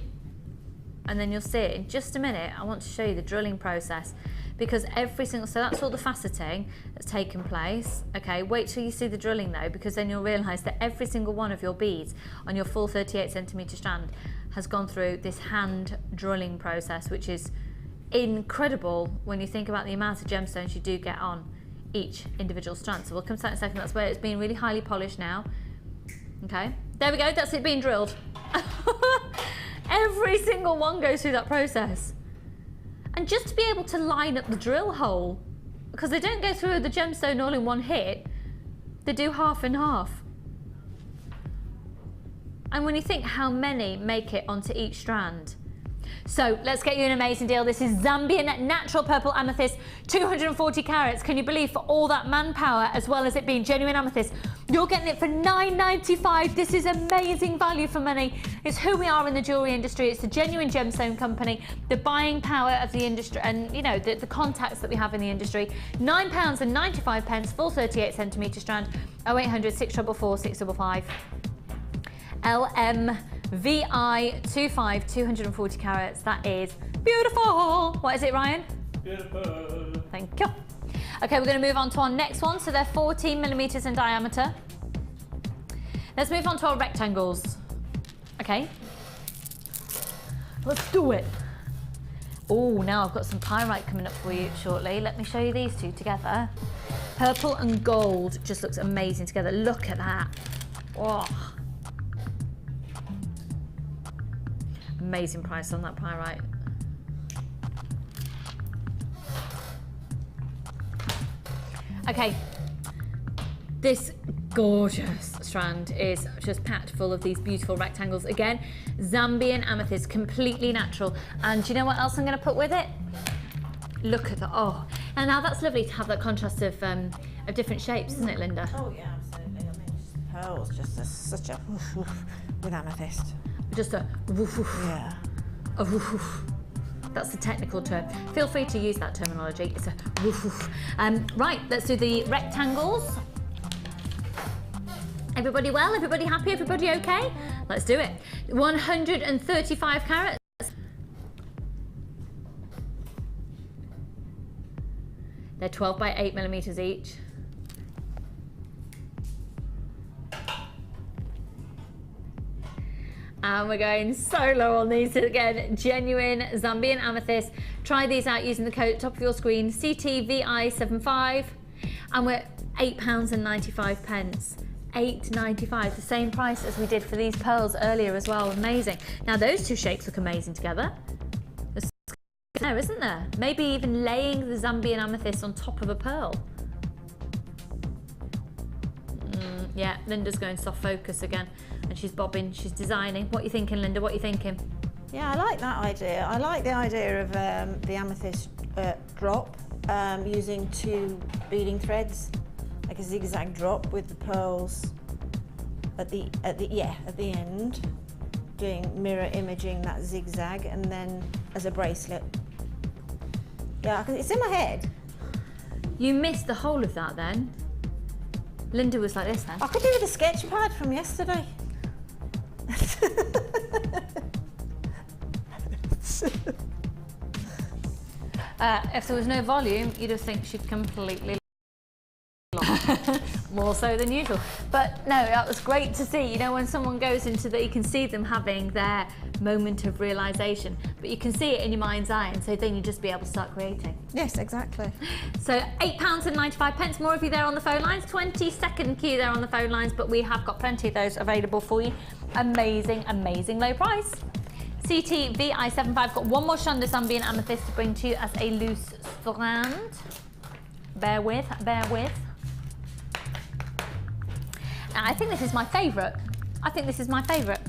And then you'll see it in just a minute. I want to show you the drilling process because every single, so that's all the faceting that's taken place. Okay, wait till you see the drilling though, because then you'll realise that every single one of your beads on your full 38cm strand has gone through this hand drilling process, which is incredible when you think about the amount of gemstones you do get on each individual strand. So we'll come to that in a second. That's where it's being really highly polished now. Okay, there we go, that's it being drilled. Every single one goes through that process. And just to be able to line up the drill hole, because they don't go through the gemstone all in one hit, they do half and half. And when you think how many make it onto each strand. So let's get you an amazing deal. This is Zambian natural purple amethyst, 240 carats. Can you believe, for all that manpower, as well as it being genuine amethyst, you're getting it for $9.95. This is amazing value for money. It's who we are in the jewellery industry. It's the genuine gemstone company, the buying power of the industry, and you know, the contacts that we have in the industry. £9.95, full 38 centimetre strand, 0800 644 655. LMVI25, 240 carats. That is beautiful. What is it, Ryan? Beautiful. Thank you. Okay, we're going to move on to our next one. So they're 14 millimetres in diameter. Let's move on to our rectangles. Okay. Let's do it. Oh, now I've got some pyrite coming up for you shortly. Let me show you these two together. Purple and gold just looks amazing together. Look at that. Oh. Amazing price on that pyrite. Okay, this gorgeous strand is just packed full of these beautiful rectangles. Again, Zambian amethyst, completely natural. And do you know what else I'm going to put with it? Look at that. Oh, and now that's lovely to have that contrast of different shapes, isn't it, Linda? Oh yeah, absolutely. I mean, just pearls, just such a with amethyst. Just a woof woof. Yeah. A woof woof. That's the technical term. Feel free to use that terminology. It's a woof woof. Right, let's do the rectangles. Everybody well? Everybody happy? Everybody okay? Let's do it. 135 carats. They're 12 by 8 millimetres each. And we're going so low on these. Again, genuine Zambian amethyst. Try these out using the code at the top of your screen, CTVI75. And we're £8.95. £8.95, the same price as we did for these pearls earlier as well. Amazing. Now those two shapes look amazing together. There's there, isn't there? Maybe even laying the Zambian amethyst on top of a pearl. Yeah, Linda's going soft focus again. And she's bobbing, she's designing. What are you thinking, Linda? What are you thinking? Yeah, I like that idea. I like the idea of the amethyst drop using 2 beading threads, like a zigzag drop with the pearls at the end, doing mirror imaging that zigzag, and then as a bracelet. Yeah, it's in my head. You missed the whole of that then. Linda was like this then. I could do with a sketch pad from yesterday. If there was no volume, you'd have think she'd completely more so than usual. But no, that was great to see. You know, when someone goes into that, you can see them having their moment of realization, but you can see it in your mind's eye, and so then you just be able to start creating. Yes, exactly. So £8.95. More of you there on the phone lines. 20-second queue there on the phone lines, but we have got plenty of those available for you. Amazing, amazing low price. CTVI75, got one more strand of Zambian amethyst to bring to you as a loose strand. Bear with, bear with. Now, I think this is my favourite. I think this is my favourite.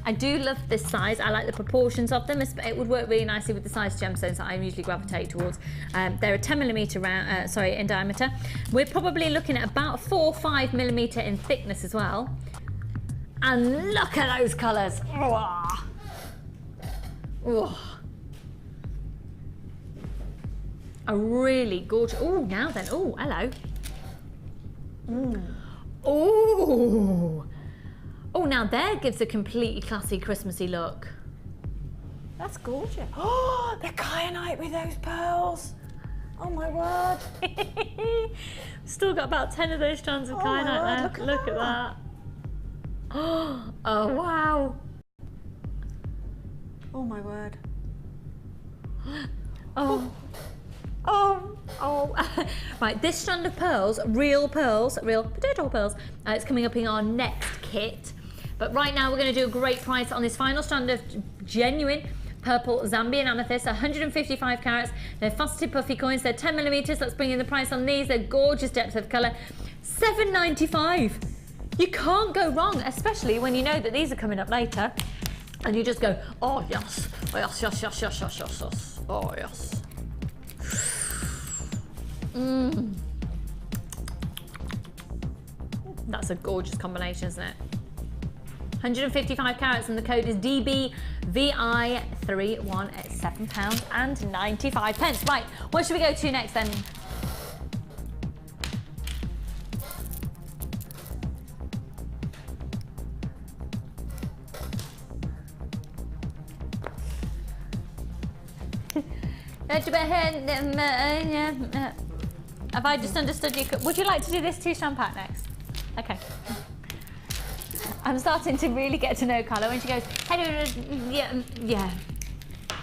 I do love this size. I like the proportions of them. It would work really nicely with the size gemstones that I usually gravitate towards. They're a 10 millimetre round, in diameter. We're probably looking at about 4 or 5 millimetre in thickness as well. And look at those colours. Oh. Oh. A really gorgeous. Oh, now then. Oh, hello. Oh. Oh, now there gives a completely classy Christmassy look. That's gorgeous. Oh, the kyanite with those pearls. Oh my word. Still got about 10 of those strands of kyanite left. Look at that. Oh, wow. Oh my word. Oh. Right, this strand of pearls, real potato pearls, it's coming up in our next kit. But right now we're going to do a great price on this final strand of genuine purple Zambian amethyst, 155 carats. They're faceted puffy coins, they're 10 millimeters. Let's bring in the price on these. They're gorgeous depth of colour, $7.95. You can't go wrong, especially when you know that these are coming up later. And you just go, oh yes, oh yes, yes, yes, yes, yes, yes, yes, oh yes. That's a gorgeous combination, isn't it? 155 carats and the code is DBVI31 at £7.95. Right, what should we go to next then? Have I just understood you? Would you like to do this 2-strand pack next? Okay. I'm starting to really get to know Carla when she goes, hey, yeah.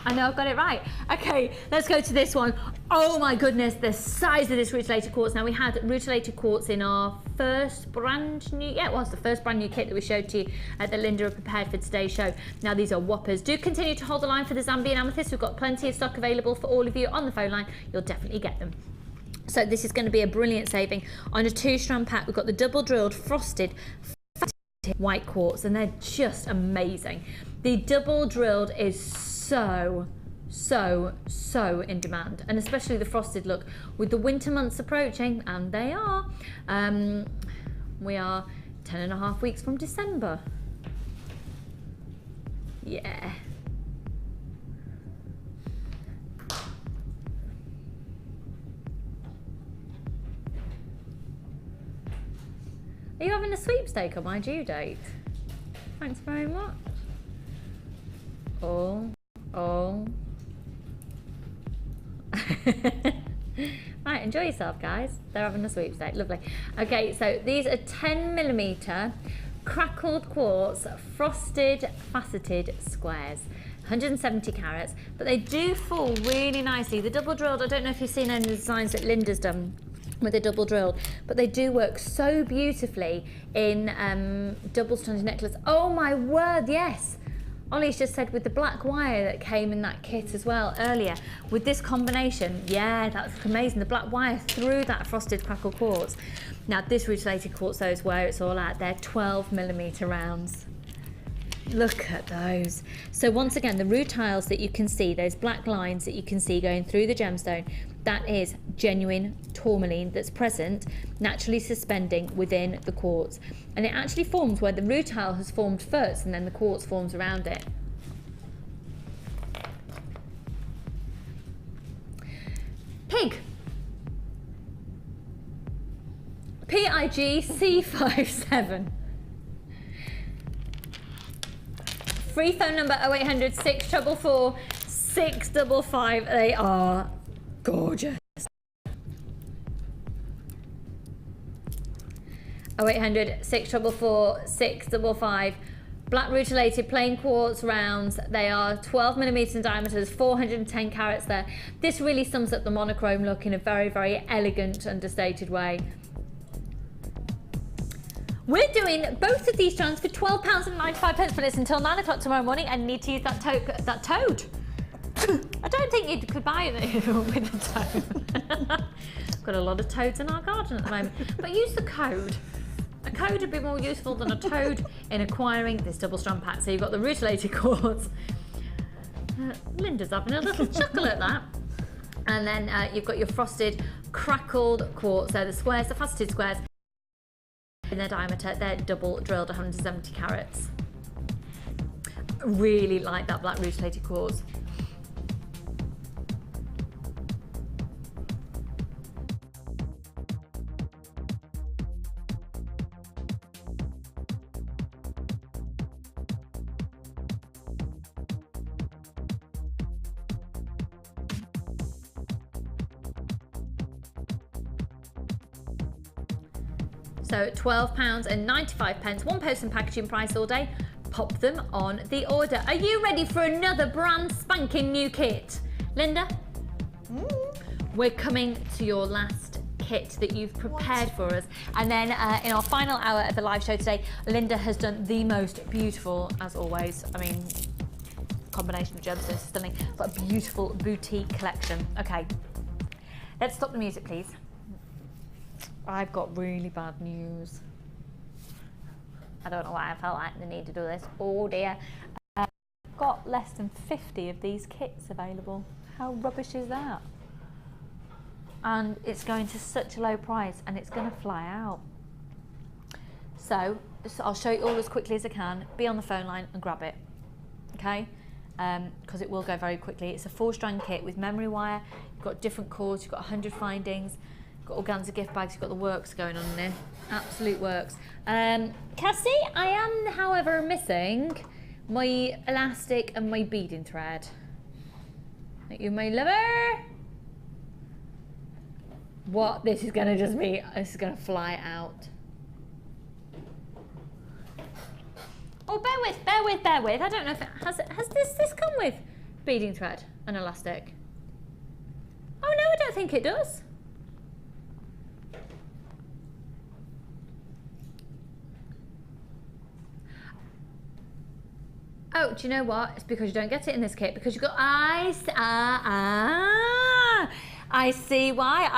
I know I've got it right. Okay, let's go to this one. Oh my goodness, the size of this rutilated quartz. Now we had rutilated quartz in our first brand new, the first brand new kit that we showed to you that Linda had prepared for today's show. Now these are whoppers. Do continue to hold the line for the Zambian amethyst. We've got plenty of stock available for all of you on the phone line. You'll definitely get them. So this is going to be a brilliant saving on a 2-strand pack. We've got the double drilled frosted white quartz and they're just amazing. The double drilled is so in demand, and especially the frosted look with the winter months approaching, and they are. We are 10.5 weeks from December. Yeah. Are you having a sweepstake on my due date? Thanks very much. All. Right, enjoy yourself, guys. They're having a sweepstake. Lovely. Okay, so these are 10mm crackled quartz frosted faceted squares. 170 carats, but they do fall really nicely. The double drilled, I don't know if you've seen any of the designs that Linda's done with the double drilled, but they do work so beautifully in double stranded necklace. Oh my word, yes. Ollie's just said with the black wire that came in that kit as well earlier. With this combination, yeah, that's amazing. The black wire through that frosted crackle quartz. Now this rutilated quartz though is where it's all at. They're 12mm rounds. Look at those. So once again, the rutiles that you can see, those black lines that you can see going through the gemstone, that is genuine tourmaline that's present, naturally suspending within the quartz. And it actually forms where the rutile has formed first and then the quartz forms around it. Pig. PIGC57. Free phone number 0800 644 655. They are gorgeous. 0800 644 655. Black rutilated plain quartz rounds. They are 12mm in diameter, 410 carats there. This really sums up the monochrome look in a very, very elegant, understated way. We're doing both of these strands for £12.95, but it's until 9 o'clock tomorrow morning and need to use that toad. I don't think you could buy it with a toad. Got a lot of toads in our garden at the moment, but use the code. A code would be more useful than a toad in acquiring this double strand pack. So you've got the rutilated quartz. Linda's having a little chuckle at that. And then you've got your frosted crackled quartz. They're the squares, the faceted squares. In their diameter, they're double drilled 170 carats. Really like that black rutilated quartz. So £12.95, one post and packaging price all day. Pop them on the order. Are you ready for another brand spanking new kit? Linda? we're coming to your last kit that you've prepared for us. And then in our final hour of the live show today, Linda has done the most beautiful, as always, I mean, combination of gemstones, stunning, but a beautiful boutique collection. Okay, let's stop the music, please. I've got really bad news. I don't know why I felt like the need to do this. Oh dear. I've got less than 50 of these kits available. How rubbish is that? And it's going to such a low price and it's going to fly out. So I'll show you all as quickly as I can. Be on the phone line and grab it, okay? Because it will go very quickly. It's a 4-strand kit with memory wire. You've got different cords, you've got 100 findings, you've got organza gift bags, you've got the works going on in there. Absolute works. Cassie, I am, however, missing my elastic and my beading thread. Thank you, my lover. What? This is gonna just be, this is gonna fly out. Oh, bear with. I don't know if it has this come with beading thread and elastic? Oh no, I don't think it does. Oh, do you know what? It's because you don't get it in this kit, because you've got, I see why.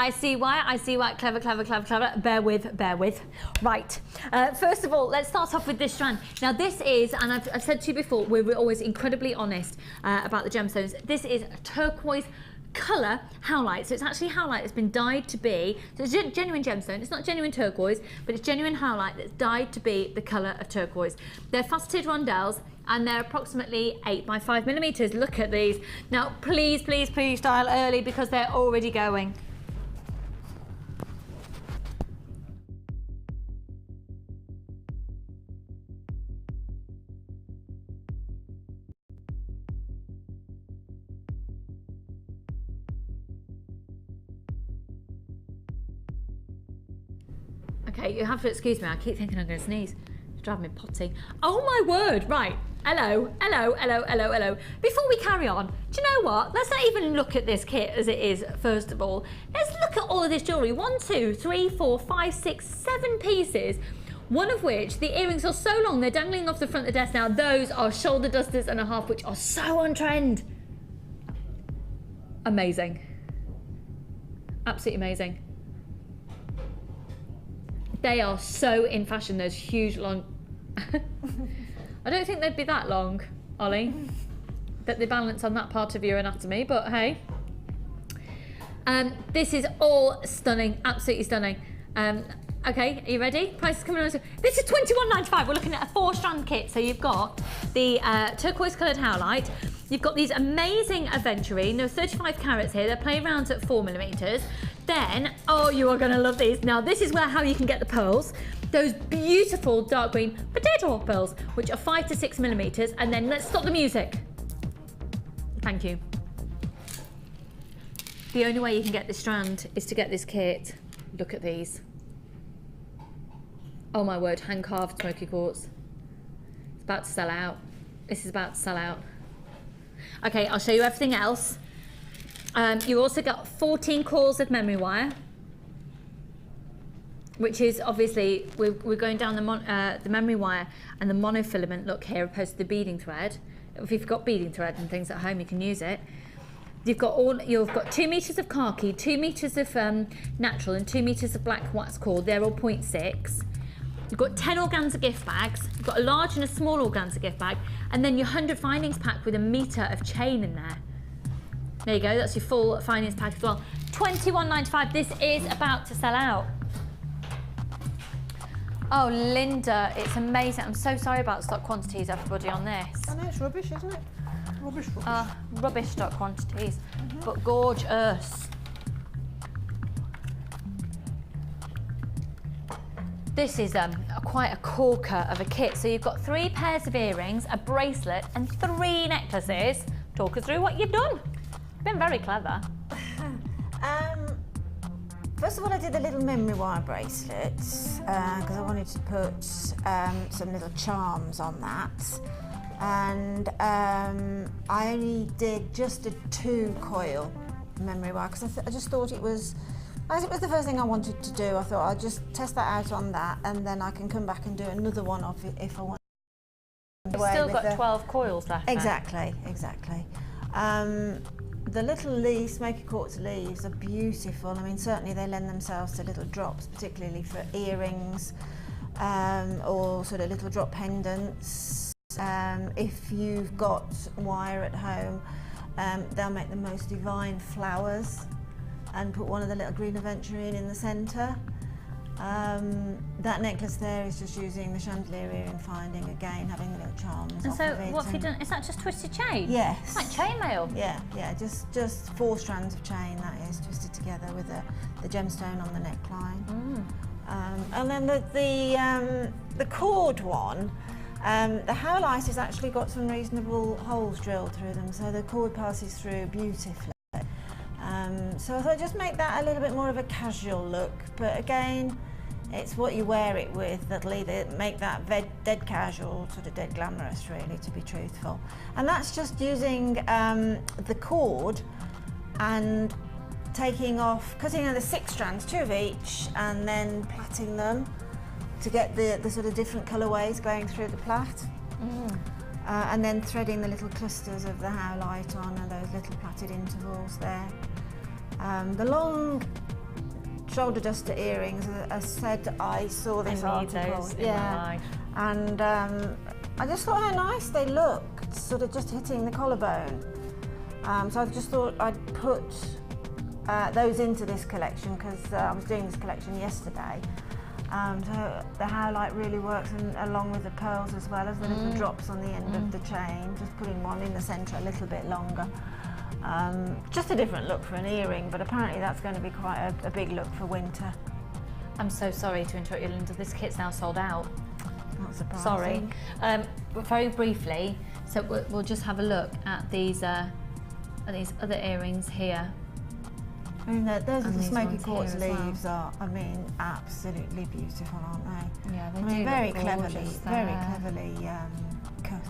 Clever. Bear with. Right. First of all, let's start off with this strand. Now this is, and I've said to you before, we're always incredibly honest about the gemstones. This is a turquoise colour howlite. So it's actually howlite that's been dyed to be, so it's a genuine gemstone. It's not genuine turquoise, but it's genuine howlite that's dyed to be the colour of turquoise. They're faceted rondelles, and they're approximately 8 by 5 millimeters. Look at these. Now, please dial early because they're already going. Okay, you have to excuse me. I keep thinking I'm going to sneeze. It's driving me potty. Oh my word, right. Hello. Before we carry on, do you know what? Let's not even look at this kit as it is, first of all. Let's look at all of this jewellery. 1, 2, 3, 4, 5, 6, 7 pieces. One of which, the earrings are so long, they're dangling off the front of the desk now. Those are shoulder dusters and a half, which are so on trend. Amazing. Absolutely amazing. They are so in fashion, those huge long... I don't think they'd be that long, Ollie, that they balance on that part of your anatomy, but hey. This is all stunning, absolutely stunning. Okay, are you ready? Price is coming on. This is $21.95. We're looking at a 4-strand kit. So you've got the turquoise coloured howlite. You've got these amazing aventurine. There are 35 carats here. They're playing rounds at 4 millimeters. Then, oh, you are going to love these. Now, this is how you can get the pearls. Those beautiful dark green potato pearls, which are 5 to 6 millimeters. And then let's stop the music. Thank you. The only way you can get this strand is to get this kit. Look at these. Oh my word, hand-carved smoky quartz. It's about to sell out. This is about to sell out. Okay, I'll show you everything else. You also got 14 coils of memory wire, which is obviously, we're going down the memory wire and the monofilament look here opposed to the beading thread. If you've got beading thread and things at home, you can use it. You've got 2 meters of khaki, 2 meters of natural, and 2 meters of black wax cord. They're all 0.6. You've got 10 organza gift bags. You've got a large and a small organza gift bag, and then your 100 findings pack with a meter of chain in there. There you go, that's your full findings pack as well. $21.95, this is about to sell out. Oh, Linda, it's amazing. I'm so sorry about stock quantities, everybody, on this. I know, it's rubbish, isn't it? Rubbish. Rubbish stock quantities, but gorgeous. This is quite a corker of a kit. So you've got 3 pairs of earrings, a bracelet, and 3 necklaces. Talk us through what you've done. Been very clever. First of all, I did the little memory wire bracelets because I wanted to put some little charms on that. And I only did just a 2 coil memory wire because I just thought it was, as it was the first thing I wanted to do, I thought I'd just test that out on that and then I can come back and do another one of it if I want. You've still got 12 coils left. Exactly. The little leaves, smoky quartz leaves, are beautiful. I mean, certainly they lend themselves to little drops, particularly for earrings or sort of little drop pendants. If you've got wire at home, they'll make the most divine flowers and put one of the little green aventurine in the centre. That necklace there is just using the chandelier earring finding again, having the little charms. And off so of it what have you done? Is that just twisted chain? Yes. It's like chainmail. Yeah, just 4 strands of chain that is twisted together with the gemstone on the neckline. And then the cord one, the howlite has actually got some reasonable holes drilled through them, so the cord passes through beautifully. So I thought just make that a little bit more of a casual look, but again, it's what you wear it with that'll either make that dead casual, sort of dead glamorous really, to be truthful. And that's just using the cord and taking off, cutting the 6 strands, 2 of each, and then plaiting them to get the sort of different colourways going through the plait. And then threading the little clusters of the howlite on and those little plaited intervals there. The long shoulder duster earrings, as I said, I saw this article. In my life. And I just thought how nice they looked, sort of just hitting the collarbone. So I just thought I'd put those into this collection because I was doing this collection yesterday. So the howlite really works, and along with the pearls as well as the little drops on the end of the chain, just putting one in the centre a little bit longer. Just a different look for an earring, but apparently that's going to be quite a big look for winter. I'm so sorry to interrupt you, Linda. This kit's now sold out. Not surprising. Sorry. But very briefly, so we'll just have a look at these other earrings here. I mean, those And little these smoky ones quartz here as well. leaves are, I mean, absolutely beautiful, aren't they? Yeah, they I do mean, look very gorgeous cleverly there. cut.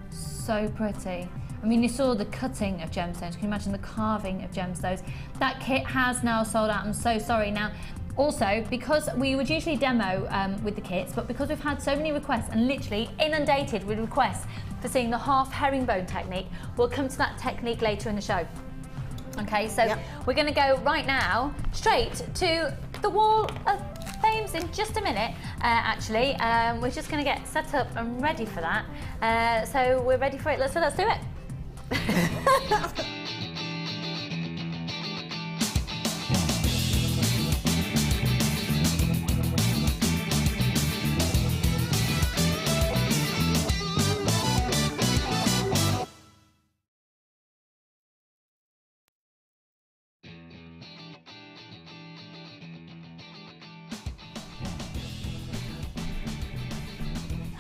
So pretty. I mean, you saw the cutting of gemstones. Can you imagine the carving of gemstones? That kit has now sold out. I'm so sorry. Now, also, because we would usually demo with the kits, but because we've had so many requests and literally inundated with requests for seeing the half herringbone technique, we'll come to that technique later in the show. Okay, so we're going to go right now straight to the wall of fames in just a minute. Actually, we're just going to get set up and ready for that. So we're ready for it. Let's do it.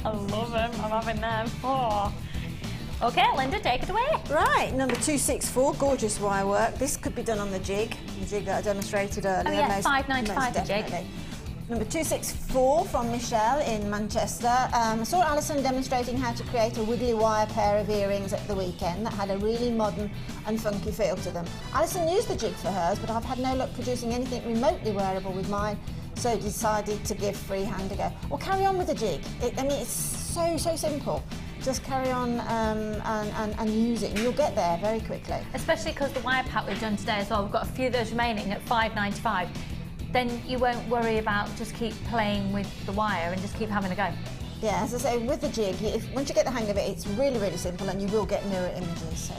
I love them. I'm having them. Oh. Okay, Linda, take it away. Right, number 264, gorgeous wire work. This could be done on the jig that I demonstrated earlier. Oh yeah, £5.95 a jig. Number 264 from Michelle in Manchester. I saw Alison demonstrating how to create a wiggly wire pair of earrings at the weekend that had a really modern and funky feel to them. Alison used the jig for hers, but I've had no luck producing anything remotely wearable with mine, so decided to give freehand a go. Well, carry on with the jig. I mean, it's so simple. Just carry on and use it, and you'll get there very quickly. Especially because the wire pack we've done today as well, we've got a few of those remaining at £5.95. Then you won't worry about just keep playing with the wire and just keep having a go. Yeah, as I say, with the jig, once you get the hang of it, it's really simple, and you will get mirror images. So,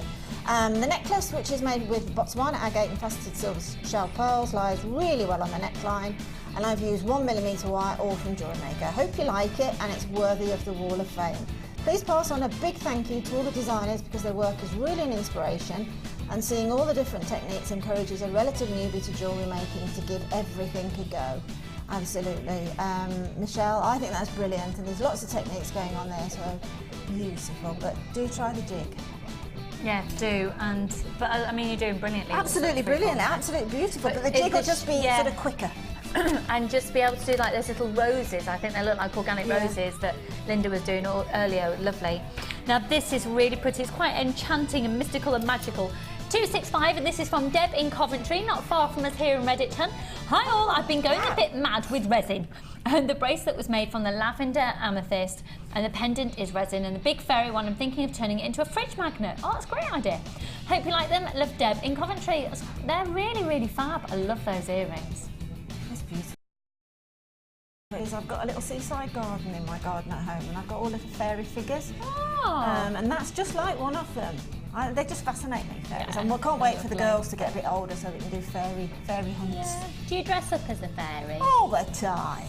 the necklace, which is made with Botswana agate and faceted silver shell pearls, lies really well on the neckline, and I've used 1mm wire, all from Jewellery Maker. Hope you like it, and it's worthy of the Wall of Fame. Please pass on a big thank you to all the designers because their work is really an inspiration, and seeing all the different techniques encourages a relative newbie to jewellery making to give everything a go. Absolutely. Michelle, I think that's brilliant, and there's lots of techniques going on there, so beautiful, but do try the jig. Yeah, do, but I mean, you're doing brilliantly. Absolutely brilliant, absolutely beautiful, but the jig will just be sort of quicker. and just be able to do like those little roses. I think they look like organic roses that Linda was doing earlier. Lovely. Now this is really pretty. It's quite enchanting and mystical and magical. 265, and this is from Deb in Coventry, not far from us here in Redditton. Hi all, I've been going a bit mad with resin. And the bracelet was made from the lavender amethyst, and the pendant is resin, and the big fairy one, I'm thinking of turning it into a fridge magnet. Oh, that's a great idea. Hope you like them. Love, Deb in Coventry. They're really, really fab. I love those earrings. That's beautiful. I've got a little seaside garden in my garden at home, and I've got all little fairy figures. Oh. And that's just like one of them. They just fascinate me, fairies. Yeah, and I can't wait for the girls to get a bit older so we can do fairy hunts. Yeah. Do you dress up as a fairy? All the time.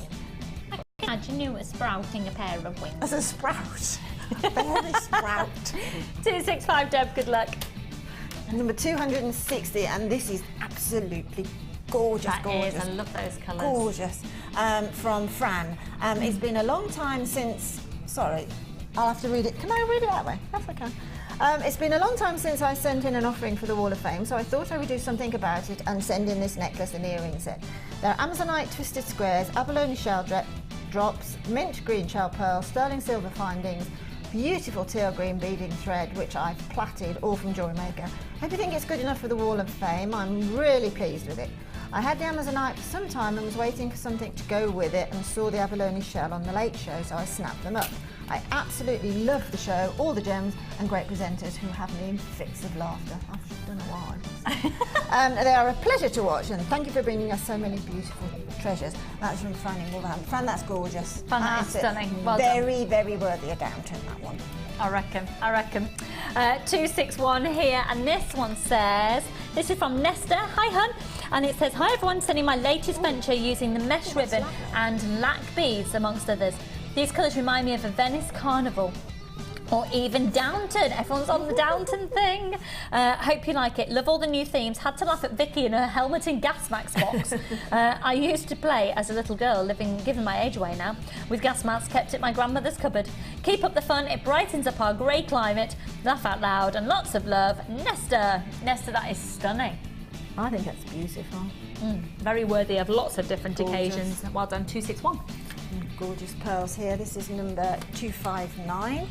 Imagine you were sprouting a pair of wings. As a sprout. Fairy sprout. 265, Deb, good luck. Number 260, and this is absolutely gorgeous, gorgeous. I love those colours. Gorgeous. From Fran. It's been a long time since, sorry, I'll have to read it. Can I read it that way? Yes, I can. It's been a long time since I sent in an offering for the Wall of Fame, so I thought I would do something about it and send in this necklace and earring set. They're Amazonite twisted squares, abalone shell drops, mint green shell pearls, sterling silver findings, beautiful teal green beading thread, which I've plaited, all from Jewellery Maker. Hope you think it's good enough for the Wall of Fame. I'm really pleased with it. I had the Amazonite for some time and was waiting for something to go with it, and saw the abalone shell on the Late Show, so I snapped them up. I absolutely love the show, all the gems and great presenters who have me in fits of laughter. I don't know why. They are a pleasure to watch, and thank you for bringing us so many beautiful treasures. That's from Fran in Wolverhampton. Fran, that's gorgeous. Fran, that is stunning. Well very, done. very worthy a downturn, that one. I reckon. 261 here, and this one says, this is from Nesta. Hi, hun. And it says, hi everyone, sending my latest venture using the mesh ribbon and lac beads, amongst others. These colours remind me of a Venice carnival. Or even Downton. Everyone's on the Downton thing. Hope you like it. Love all the new themes. Had to laugh at Vicky in her helmet and gas mask box. I used to play as a little girl, giving my age away now, with gas masks kept at my grandmother's cupboard. Keep up the fun. It brightens up our grey climate. Laugh out loud and lots of love. Nesta. Nesta, that is stunning. I think that's beautiful. Very worthy of lots of different occasions. Well done, 261. Gorgeous pearls here. This is number 259.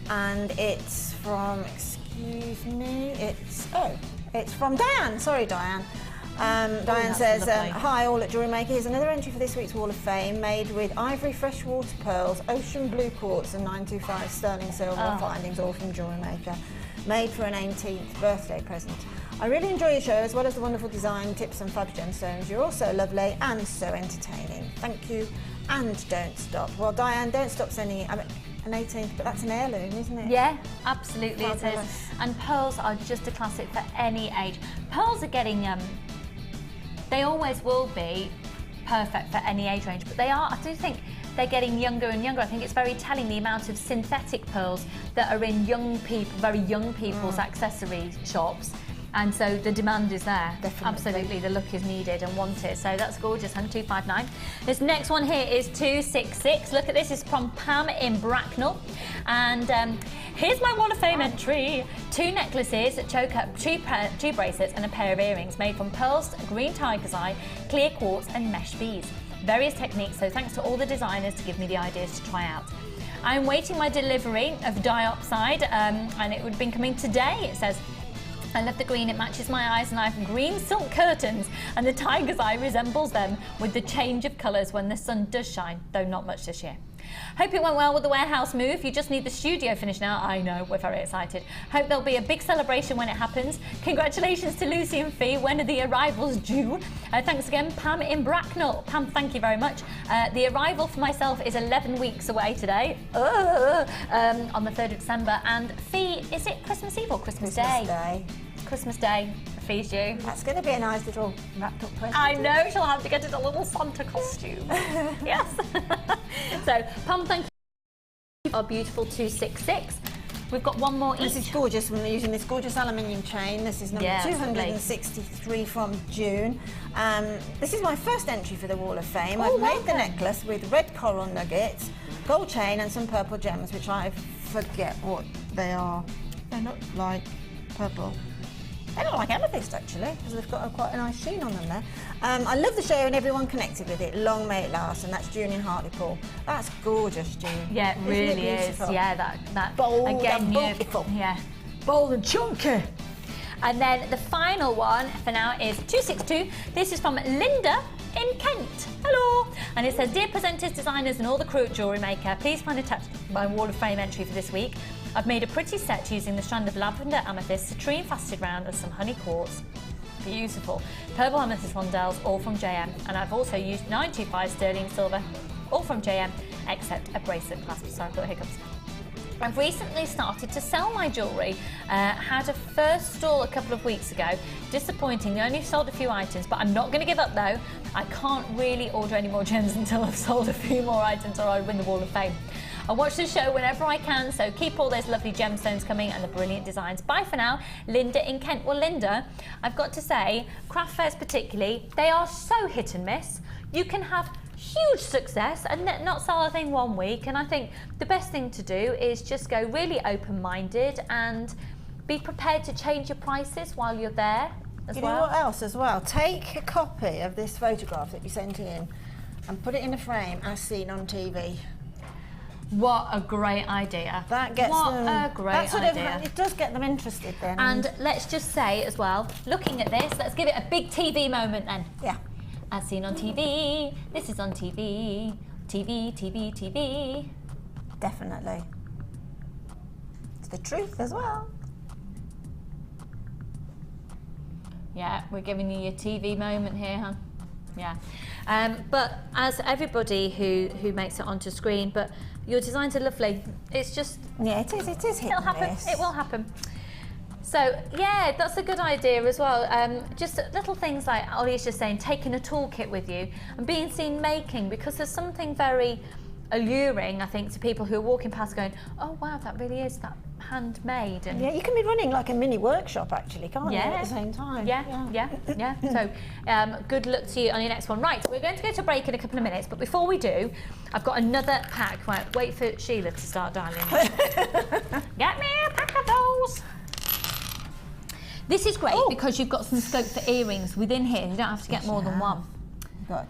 And it's from, excuse me, it's from Diane. Sorry, Diane. Diane says, hi all at Jewellery Maker. Here's another entry for this week's Wall of Fame, made with ivory freshwater pearls, ocean blue quartz and 925 sterling silver findings, all from Jewellery Maker. Made for an 18th birthday present. I really enjoy your show, as well as the wonderful design, tips and fab gemstones. You're all so lovely and so entertaining. Thank you, and don't stop. Well, Diane, don't stop sending it. An 18th, but that's an heirloom, isn't it? Yeah, absolutely it is. And pearls are just a classic for any age. Pearls are getting, they always will be perfect for any age range, but I do think they're getting younger and younger. I think it's very telling the amount of synthetic pearls that are in very young people's accessory shops. And so the demand is there. Definitely. Absolutely, the look is needed and wanted. So that's gorgeous, 259. This next one here is 266. Look at this, it's from Pam in Bracknell. And here's my Wall of Fame entry. 2 necklaces, choker, 2 bracelets and a pair of earrings made from pearls, green tiger's eye, clear quartz and mesh beads. Various techniques, so thanks to all the designers to give me the ideas to try out. I'm waiting my delivery of diopside, and it would have been coming today, it says. I love the green, it matches my eyes, and I have green silk curtains, and the tiger's eye resembles them with the change of colours when the sun does shine, though not much this year. Hope it went well with the warehouse move. You just need the studio finished now. I know, we're very excited. Hope there'll be a big celebration when it happens. Congratulations to Lucy and Fee. When are the arrivals due? Thanks again, Pam in Bracknell. Pam, thank you very much. The arrival for myself is 11 weeks away today, on the 3rd of December. And Fee, is it Christmas Eve or Christmas Day? Christmas Day, Fee's due. That's going to be a nice little wrapped up present. I know, she'll have to get it a little Santa costume. Yes. So, Pam, thank you. Our beautiful 266. We've got one more each. This is gorgeous. We're using this gorgeous aluminium chain. This is number 263 from June. This is my first entry for the Wall of Fame. I've made the necklace with red coral nuggets, gold chain and some purple gems, which I forget what they are. They look like purple. They look like amethyst actually, because they've got quite a nice sheen on them there. I love the show and everyone connected with it. Long may it last, and that's June in Hartlepool. That's gorgeous, June. Yeah, it really is. Yeah, that bold again, and beautiful. Yeah. Bold and chunky. And then the final one for now is 262. This is from Linda in Kent. Hello. And it says, dear presenters, designers and all the crew at Jewellery Maker, please find attached my wall of fame entry for this week. I've made a pretty set using the strand of lavender amethyst, citrine faceted round and some honey quartz. Beautiful. Purple amethyst rondelles, all from JM. And I've also used 925 sterling silver, all from JM, except a bracelet clasp. Sorry, I've got hiccups. I've recently started to sell my jewellery. Had a first stall a couple of weeks ago. Disappointing, they only sold a few items, but I'm not going to give up though. I can't really order any more gems until I've sold a few more items or I win the Wall of Fame. I watch the show whenever I can, so keep all those lovely gemstones coming and the brilliant designs. Bye for now, Linda in Kent. Well, Linda, I've got to say, craft fairs particularly, they are so hit and miss. You can have huge success and not sell a thing one week, and I think the best thing to do is just go really open-minded and be prepared to change your prices while you're there as well. You know what else as well? Take a copy of this photograph that you sent in and put it in a frame as seen on TV. What a great idea. That gets them, a great idea. It does get them interested then. And let's just say as well, looking at this, let's give it a big TV moment then. Yeah. As seen on TV, this is on TV, TV. Definitely. It's the truth as well. Yeah, we're giving you your TV moment here, huh? Yeah. But as everybody who makes it onto screen, but your designs are lovely. It's just... Yeah, it is hit It'll happen. It will happen. So, yeah, that's a good idea as well. Just little things like Ollie's just saying, taking a toolkit with you and being seen making, because there's something very alluring, I think, to people who are walking past going, oh, wow, that really is that handmade. And yeah, you can be running like a mini workshop actually, can't you, at the same time? Yeah. So, good luck to you on your next one. Right, we're going to go to break in a couple of minutes, but before we do, I've got another pack. Right, wait for Sheila to start dialing. Get me a pack of those. This is great because you've got some scope for earrings within here. You don't have to get more than one.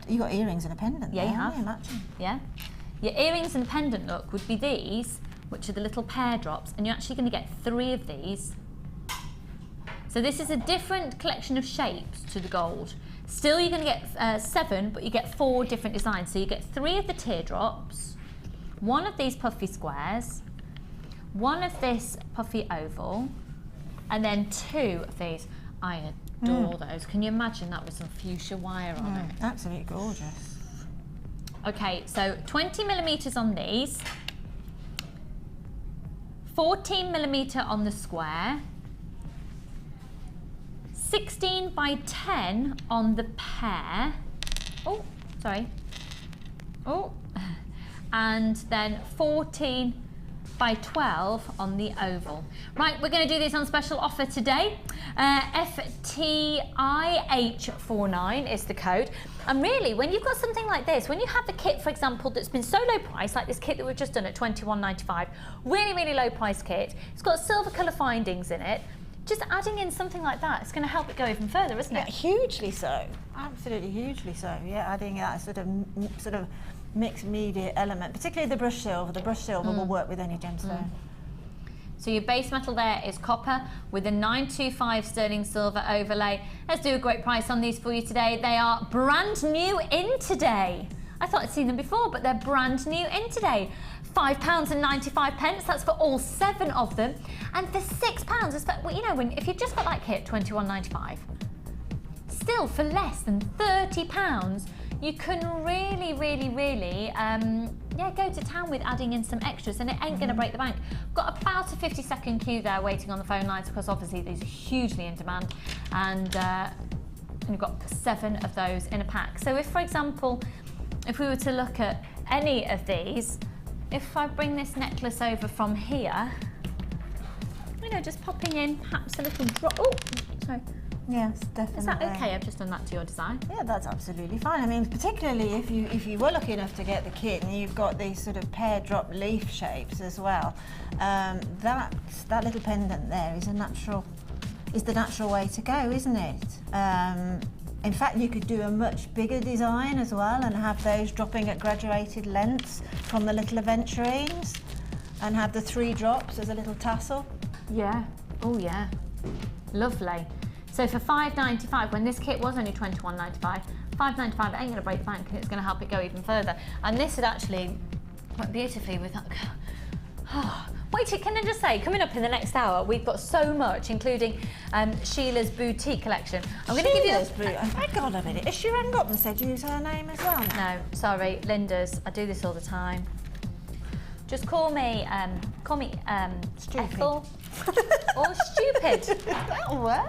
You got earrings and a pendant. Yeah, there, you have. Matching. Yeah. Your earrings and pendant look would be these, which are the little pear drops, and you're actually going to get 3 of these. So this is a different collection of shapes to the gold. Still, you're going to get 7, but you get 4 different designs. So you get 3 of the teardrops, 1 of these puffy squares, 1 of this puffy oval, and then 2 of these. I adore those. Can you imagine that with some fuchsia wire on it? Absolutely gorgeous. Okay, so 20 millimeters on these, 14 millimeter on the square, 16 by 10 on the pear. Oh, sorry. Oh, and then 14 by 12 on the oval. Right, we're going to do this on special offer today. FTIH49 is the code. And really, when you've got something like this, when you have the kit, for example, that's been so low price, like this kit that we've just done at £21.95, really low price kit, it's got silver colour findings in it, just adding in something like that, it's going to help it go even further, isn't it? Yeah, hugely so. Absolutely hugely so. Yeah, adding that sort of mixed media element, particularly the brush silver. The brush silver will work with any gemstone. So your base metal there is copper with a 925 sterling silver overlay. Let's do a great price on these for you today. They are brand new in today. I thought I'd seen them before, but they're brand new in today. £5.95, that's for all 7 of them. And for £6, well, you know, if you've just got that kit, £21.95, still for less than £30, you can really go to town with adding in some extras, and it ain't going to break the bank. Got about a 50-second queue there waiting on the phone lines, because obviously these are hugely in demand, and you've got 7 of those in a pack. So if, for example, if we were to look at any of these, if I bring this necklace over from here, you know, just popping in perhaps a little drop. Oh, sorry. Yes, definitely. Is that okay? I've just done that to your design. Yeah, that's absolutely fine. I mean, particularly if you were lucky enough to get the kit and you've got these sort of pear drop leaf shapes as well, that little pendant there is a natural is the natural way to go, isn't it? In fact, you could do a much bigger design as well and have those dropping at graduated lengths from the little aventurines and have the 3 drops as a little tassel. Yeah, oh yeah, lovely. So for $5.95, when this kit was only $21.95, $5.95 it ain't gonna break the bank, it's gonna help it go even further. And this would actually work beautifully with that. Wait, can I just say, coming up in the next hour, we've got so much, including Sheila's boutique collection. I'm going to give you. Hang on a minute. Has she rang up and said use her name as well now? No, sorry, Linda's. I do this all the time. Just call me Stupid. Ethel or stupid. That'll work.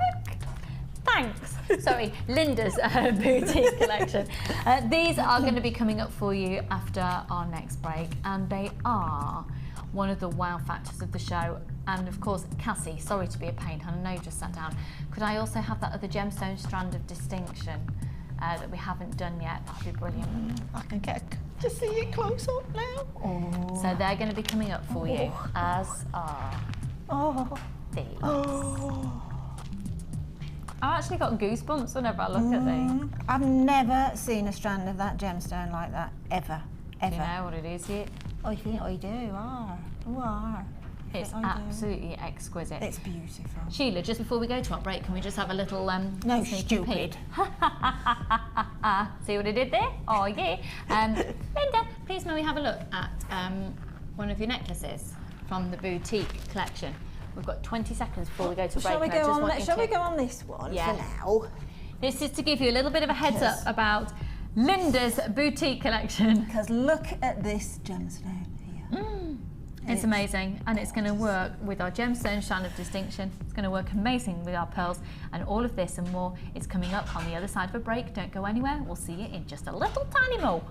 Thanks. Sorry, Linda's boutique collection. These are going to be coming up for you after our next break, and they are one of the wow factors of the show. And of course, Cassie, sorry to be a pain, I know you just sat down. Could I also have that other gemstone strand of distinction that we haven't done yet? That'd be brilliant. I can get to see it close up now. Oh. So they're going to be coming up for you, as are these. Oh. I've actually got goosebumps whenever I look at these. I've never seen a strand of that gemstone like that, ever. Do you know what it is yet? I think I do. It's absolutely exquisite. It's beautiful. Sheila, just before we go to our break, can we just have a little No, sneaky stupid. peek? See what I did there? Oh yeah. Linda, please may we have a look at one of your necklaces from the boutique collection. We've got 20 seconds before we go to break. Shall we go on this one for now? This is to give you a little bit of a heads up about Linda's boutique collection. Because look at this gemstone here. It's amazing, and it's going to work with our gemstone strand of distinction. It's going to work amazing with our pearls, and all of this and more is coming up on the other side of a break. Don't go anywhere. We'll see you in just a little tiny more.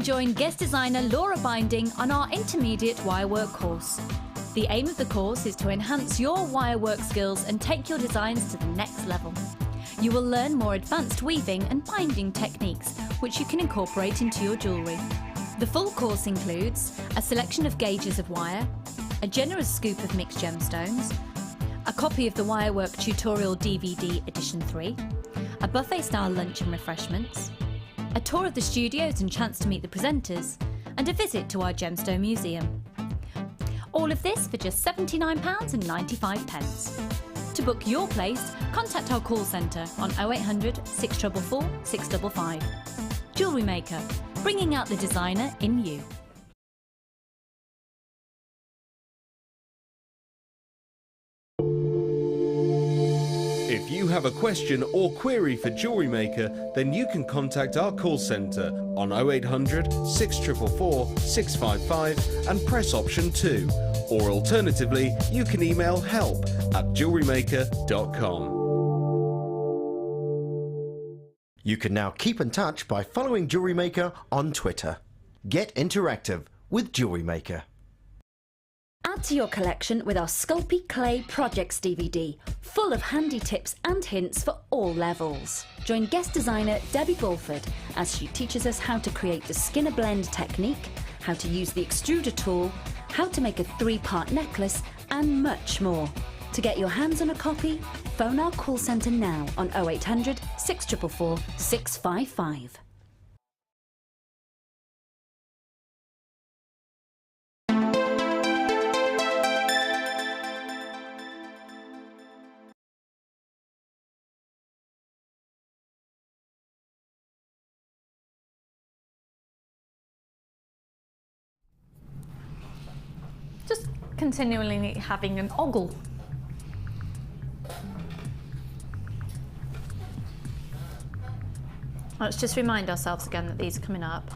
Join guest designer Laura Binding on our intermediate wirework course. The aim of the course is to enhance your wirework skills and take your designs to the next level. You will learn more advanced weaving and binding techniques, which you can incorporate into your jewellery. The full course includes a selection of gauges of wire, a generous scoop of mixed gemstones, a copy of the Wirework Tutorial DVD Edition 3, a buffet-style lunch and refreshments, a tour of the studios and chance to meet the presenters, and a visit to our Gemstone Museum. All of this for just £79.95. To book your place, contact our call centre on 0800 644 655. Jewellery Maker, bringing out the designer in you. If you have a question or query for Jewellery Maker, then you can contact our call centre on 0800 644 655 and press option 2. Or alternatively, you can email help@jewellerymaker.com. You can now keep in touch by following Jewellery Maker on Twitter. Get interactive with Jewellery Maker. Add to your collection with our Sculpey Clay Projects DVD, full of handy tips and hints for all levels. Join guest designer Debbie Bulford as she teaches us how to create the Skinner blend technique, how to use the extruder tool, how to make a 3-part necklace, and much more. To get your hands on a copy, phone our call centre now on 0800 644 655. Just continually having an ogle. Let's just remind ourselves again that these are coming up.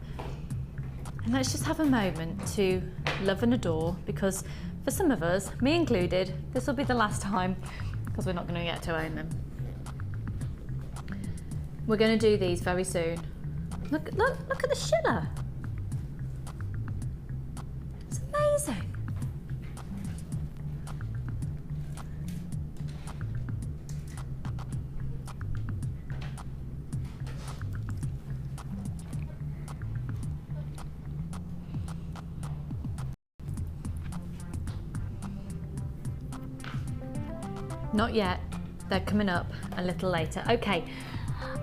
And let's just have a moment to love and adore, because for some of us, me included, this will be the last time, because we're not going to get to own them. We're going to do these very soon. Look at the Schiller. It's amazing. Not yet. They're coming up a little later. Okay,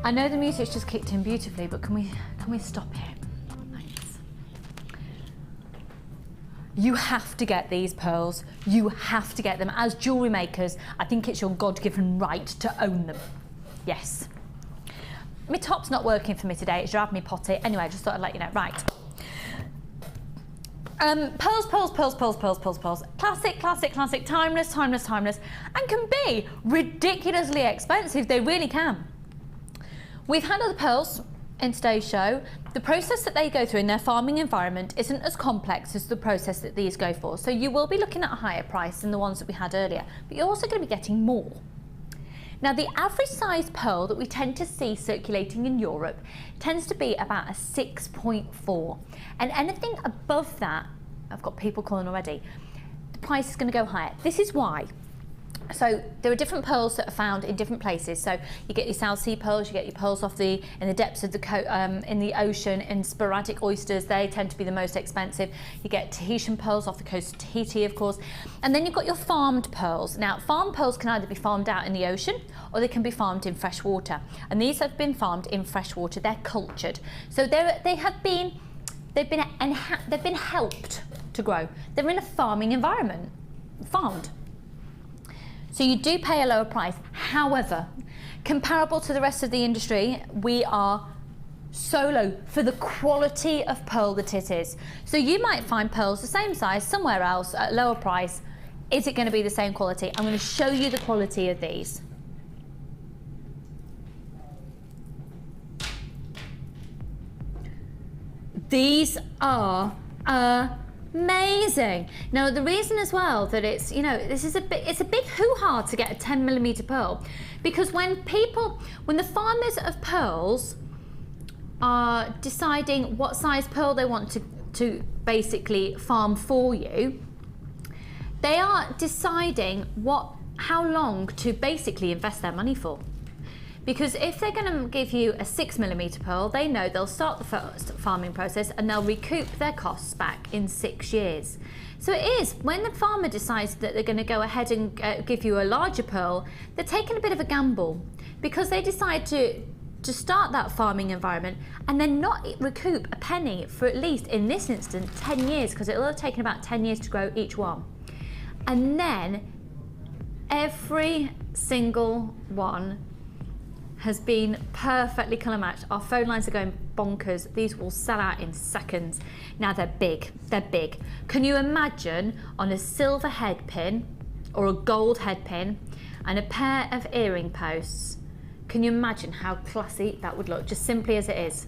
I know the music's just kicked in beautifully, but can we stop here? Thanks. You have to get these pearls. You have to get them. As jewellery makers, I think it's your God-given right to own them. Yes. My top's not working for me today. It's driving me potty. Anyway, I just thought I'd let you know. Right. Pearls, pearls, pearls, pearls, pearls, pearls, pearls. Classic, classic, classic, timeless, timeless, timeless, and can be ridiculously expensive. They really can. We've had other pearls in today's show. The process that they go through in their farming environment isn't as complex as the process that these go for. So you will be looking at a higher price than the ones that we had earlier, but you're also going to be getting more. Now, the average size pearl that we tend to see circulating in Europe tends to be about a 6.4. And anything above that, I've got people calling already, the price is going to go higher. This is why. So there are different pearls that are found in different places. So you get your South Sea pearls, you get your pearls in the depths of in the ocean, in sporadic oysters. They tend to be the most expensive. You get Tahitian pearls off the coast of Tahiti, of course. And then you've got your farmed pearls. Now, farmed pearls can either be farmed out in the ocean or they can be farmed in fresh water. And these have been farmed in fresh water. They're cultured. So they've been helped to grow. They're in a farming environment, farmed. So you do pay a lower price. However, comparable to the rest of the industry, we are so low for the quality of pearl that it is. So you might find pearls the same size somewhere else at a lower price. Is it going to be the same quality? I'm going to show you the quality of these. These are amazing. Now, the reason as well that it's, you know, it's a big hoo-ha to get a 10mm pearl, because when the farmers of pearls are deciding what size pearl they want to basically farm for you, they are deciding how long to basically invest their money for. Because if they're going to give you a 6mm pearl, they know they'll start the farming process and they'll recoup their costs back in 6 years. So it is, when the farmer decides that they're going to go ahead and give you a larger pearl, they're taking a bit of a gamble, because they decide to start that farming environment and then not recoup a penny for, at least in this instance, 10 years, because it'll have taken about 10 years to grow each one. And then every single one has been perfectly colour matched. Our phone lines are going bonkers. These will sell out in seconds. Now they're big, they're big. Can you imagine on a silver head pin or a gold head pin and a pair of earring posts? Can you imagine how classy that would look, just simply as it is?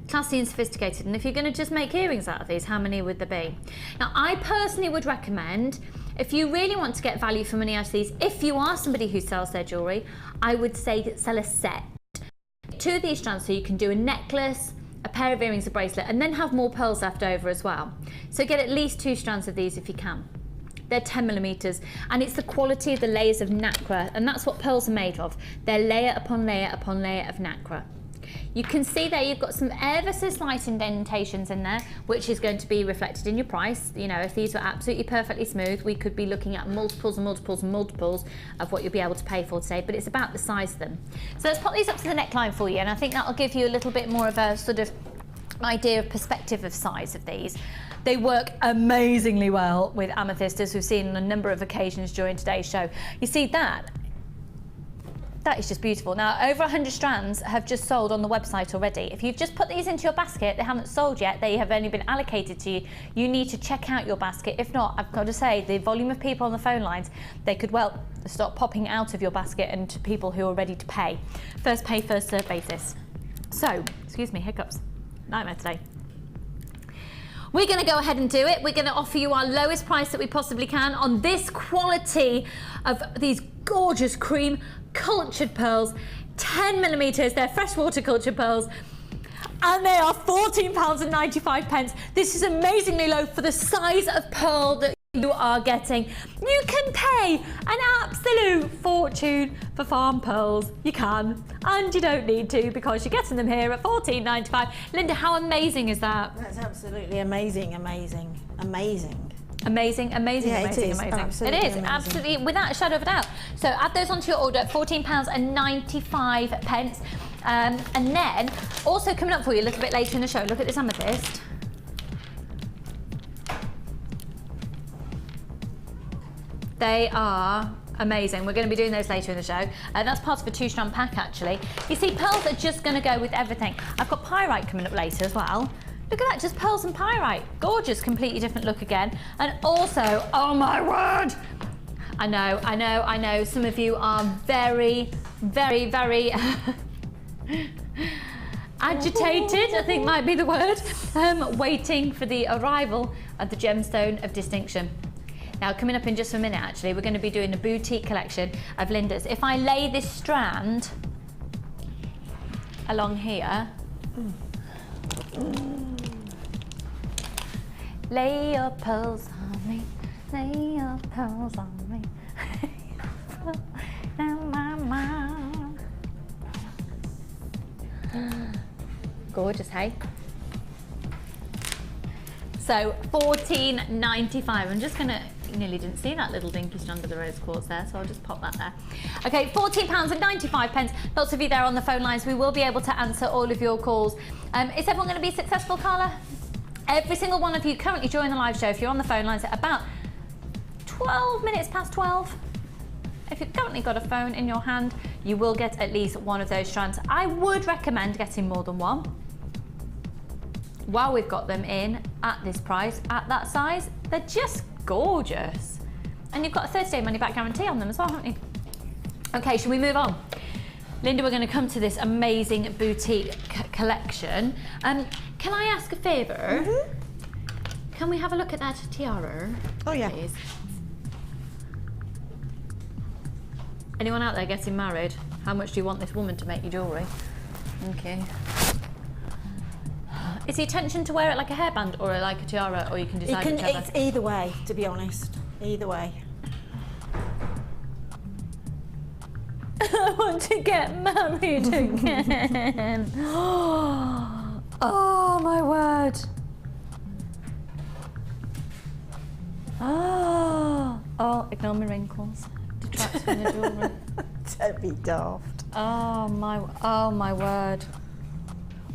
Classy and sophisticated. And if you're going to just make earrings out of these, how many would there be? Now, I personally would recommend, if you really want to get value for money out of these, if you are somebody who sells their jewellery, I would say sell a set. 2 of these strands, so you can do a necklace, a pair of earrings, a bracelet, and then have more pearls left over as well. So get at least 2 strands of these if you can. They're 10mm, and it's the quality of the layers of nacre, and that's what pearls are made of. They're layer upon layer upon layer of nacre. You can see there you've got some ever so slight indentations in there, which is going to be reflected in your price. You know, if these were absolutely perfectly smooth, we could be looking at multiples and multiples and multiples of what you'll be able to pay for today, but it's about the size of them. So let's pop these up to the neckline for you, and I think that'll give you a little bit more of a sort of idea of perspective of size of these. They work amazingly well with amethyst, as we've seen on a number of occasions during today's show. You see that is just beautiful. Now, over 100 strands have just sold on the website already. If you've just put these into your basket, they haven't sold yet, they have only been allocated to you. You need to check out your basket. If not, I've got to say, the volume of people on the phone lines, they could well start popping out of your basket and to people who are ready to pay. First pay, first serve basis. So, excuse me, hiccups. Nightmare today. We're going to go ahead and do it. We're going to offer you our lowest price that we possibly can on this quality of these gorgeous cream cultured pearls, 10mm. They're freshwater cultured pearls, and they are £14.95. This is amazingly low for the size of pearl that you are getting. You can pay an absolute fortune for farm pearls. You can, and you don't need to, because you're getting them here at £14.95. Linda, how amazing is that? That's absolutely amazing, amazing, amazing. Amazing, amazing, Yeah, it amazing, is amazing. absolutely It is, amazing. absolutely, without a shadow of a doubt. So add those onto your order at £14.95. And then, also coming up for you a little bit later in the show, look at this amethyst. They are amazing. We're going to be doing those later in the show. That's part of a 2-strand pack, actually. You see, pearls are just going to go with everything. I've got pyrite coming up later as well. Look at that, just pearls and pyrite. Gorgeous, completely different look again. And also, oh my word! I know, some of you are very, very, very agitated, I think might be the word, waiting for the arrival of the gemstone of distinction. Now, coming up in just a minute, actually, we're going to be doing a boutique collection of Linda's. If I lay this strand along here, lay your pearls on me, lay your pearls on me. Gorgeous, hey? So £14.95. I'm just gonna, you nearly didn't see that little dinky strand of the rose quartz there, so I'll just pop that there. Okay, £14.95. Lots of you there on the phone lines. We will be able to answer all of your calls. Is everyone going to be successful, Carla? Every single one of you currently join the live show, if you're on the phone lines at about 12 minutes past 12. If you've currently got a phone in your hand, you will get at least one of those strands. I would recommend getting more than one. While we've got them in at this price, at that size, they're just gorgeous. And you've got a 30-day money-back guarantee on them as well, haven't you? Okay, shall we move on? Linda, we're going to come to this amazing boutique collection. Can I ask a favour? Can we have a look at that tiara? Oh yeah. Please? Anyone out there getting married? How much do you want this woman to make your jewellery? Okay. Is the intention to wear it like a hairband or like a tiara, or you can decide whichever? It's either way, to be honest. Either way. I want to get married again. Oh my word. Oh, ignore my wrinkles. Detracts from the jewellery. Don't be daft. Oh my word.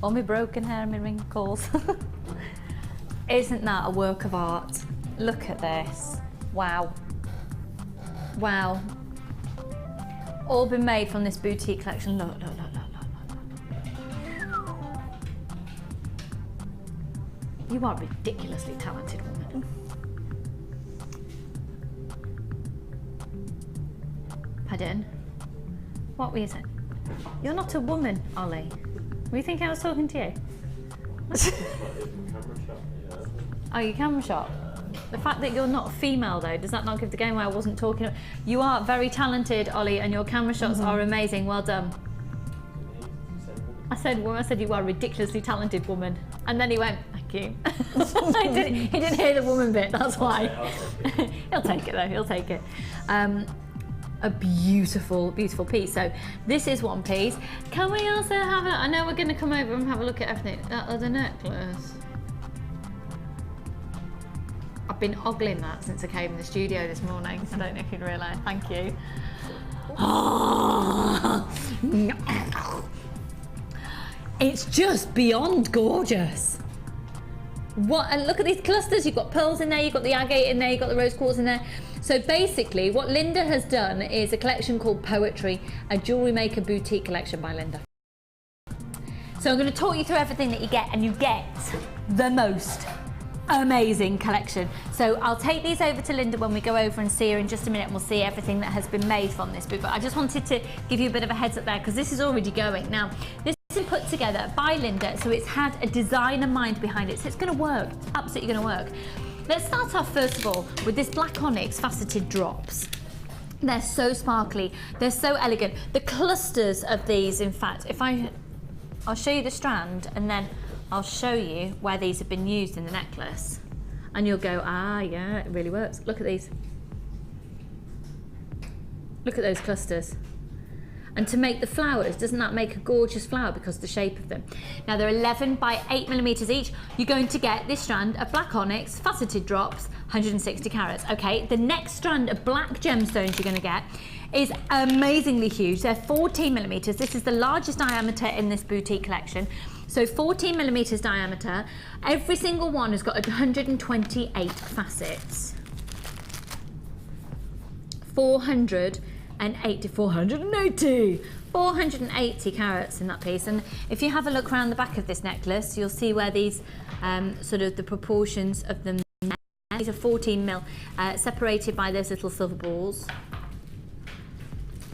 All my broken hair and my wrinkles. Isn't that a work of art? Look at this. Wow. Wow. All been made from this boutique collection. Look, look, look, look, look, look. You are a ridiculously talented woman. Pardon? What were you saying? You're not a woman, Ollie. Were you thinking I was talking to you? Oh, your camera shot? The fact that you're not a female, though, does that not give the game away? I wasn't talking. You are very talented, Ollie, and your camera shots are amazing. Well done. I said you are a ridiculously talented woman, and then he went, "Thank you." He didn't hear the woman bit. That's why. He'll take it though. He'll take it. A beautiful, beautiful piece. So this is one piece. Can we also have a? I know we're going to come over and have a look at everything. That other necklace. I've been ogling that since I came in the studio this morning. I don't know if you'd realise. Thank you. It's just beyond gorgeous. What? And look at these clusters. You've got pearls in there. You've got the agate in there. You've got the rose quartz in there. So basically, what Linda has done is a collection called Poetry, a Jewellery Maker boutique collection by Linda. So I'm going to talk you through everything that you get, and you get the most amazing collection. So I'll take these over to Linda when we go over and see her in just a minute, and we'll see everything that has been made from this book. But I just wanted to give you a bit of a heads up there, because this is already going. Now, this has been put together by Linda, so it's had a designer mind behind it, so it's going to work. It's absolutely going to work. Let's start off first of all with this black onyx faceted drops. They're so sparkly, they're so elegant. The clusters of these, in fact, I'll show you the strand, and then I'll show you where these have been used in the necklace. And you'll go, ah, yeah, it really works. Look at these. Look at those clusters. And to make the flowers, doesn't that make a gorgeous flower because of the shape of them? Now they're 11 by 8mm each. You're going to get this strand of black onyx, faceted drops, 160 carats. Okay, the next strand of black gemstones you're going to get is amazingly huge. They're 14mm. This is the largest diameter in this boutique collection. So 14mm diameter. Every single one has got 128 facets. 480 carats in that piece. And if you have a look around the back of this necklace, you'll see where these sort of the proportions of them. These are 14mm, separated by those little silver balls.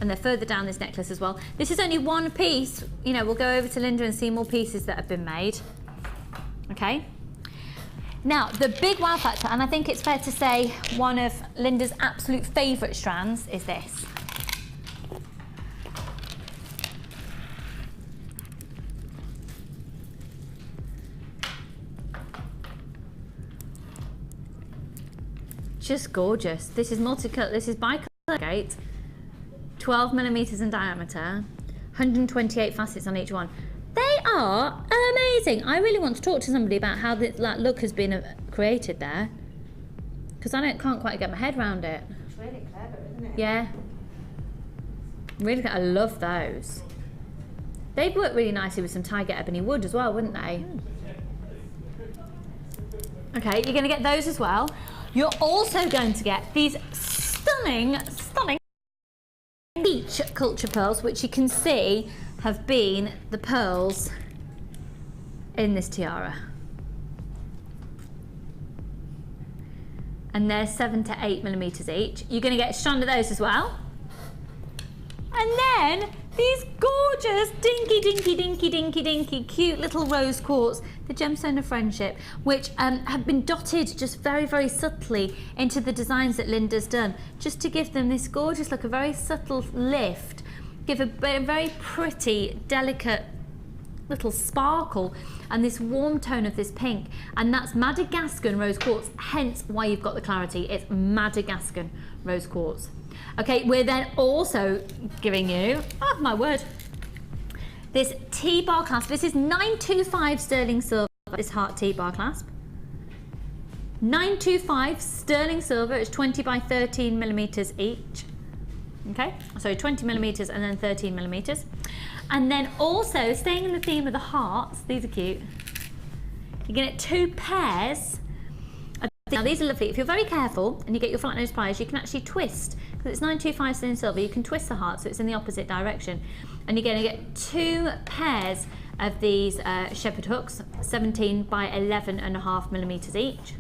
And they're further down this necklace as well. This is only one piece. You know, we'll go over to Linda and see more pieces that have been made. Okay. Now, the big wow factor, and I think it's fair to say one of Linda's absolute favourite strands, is this. Just gorgeous. This is multicolour, this is bicolour agate, 12mm in diameter, 128 facets on each one. They are amazing. I really want to talk to somebody about how that look has been created there, because can't quite get my head around it. It's really clever, isn't it? Yeah. Really, I love those. They'd work really nicely with some tiger ebony wood as well, wouldn't they? Okay, you're going to get those as well. You're also going to get these stunning peach culture pearls, which you can see have been the pearls in this tiara. And they're 7 to 8mm each. You're going to get a strand of those as well. And then these gorgeous dinky cute little rose quartz, the gemstone of friendship, which have been dotted just very, very subtly into the designs that Linda's done, just to give them this gorgeous look, a very subtle lift, give a very pretty, delicate little sparkle and this warm tone of this pink. And that's Madagascan rose quartz, hence why you've got the clarity. It's Madagascan rose quartz. Okay, we're then also giving you, oh my word, this T-bar clasp. This is 925 sterling silver, this heart T-bar clasp. 925 sterling silver, it's 20 by 13mm each. Okay, so 20mm and then 13mm. And then also, staying in the theme of the hearts, these are cute. You're gonna get 2 pairs. Now these are lovely. If you're very careful and you get your flat nose pliers, you can actually twist, because it's 925 sterling silver, you can twist the heart so it's in the opposite direction. And you're going to get 2 pairs of these shepherd hooks, 17 by 11.5mm each.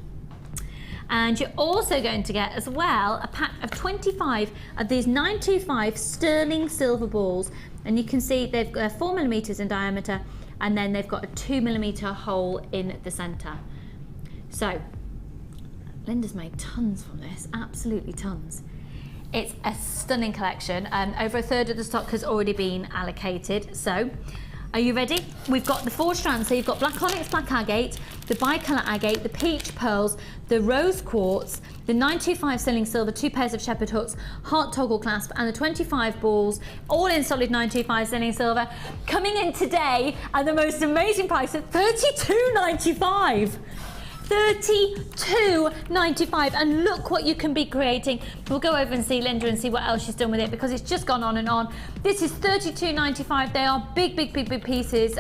And you're also going to get as well a pack of 25 of these 925 sterling silver balls. And you can see they've got 4mm in diameter, and then they've got a 2mm hole in the centre. So Linda's made tons from this, absolutely tons. It's a stunning collection. Over a third of the stock has already been allocated. So, are you ready? We've got the 4 strands. So you've got black onyx, black agate, the bicolour agate, the peach pearls, the rose quartz, the 925 sterling silver, 2 pairs of shepherd hooks, heart toggle clasp, and the 25 balls, all in solid 925 sterling silver, coming in today at the most amazing price of $32.95. $32.95, and look what you can be creating. We'll go over and see Linda and see what else she's done with it, because it's just gone on and on. This is $32.95. They are big pieces.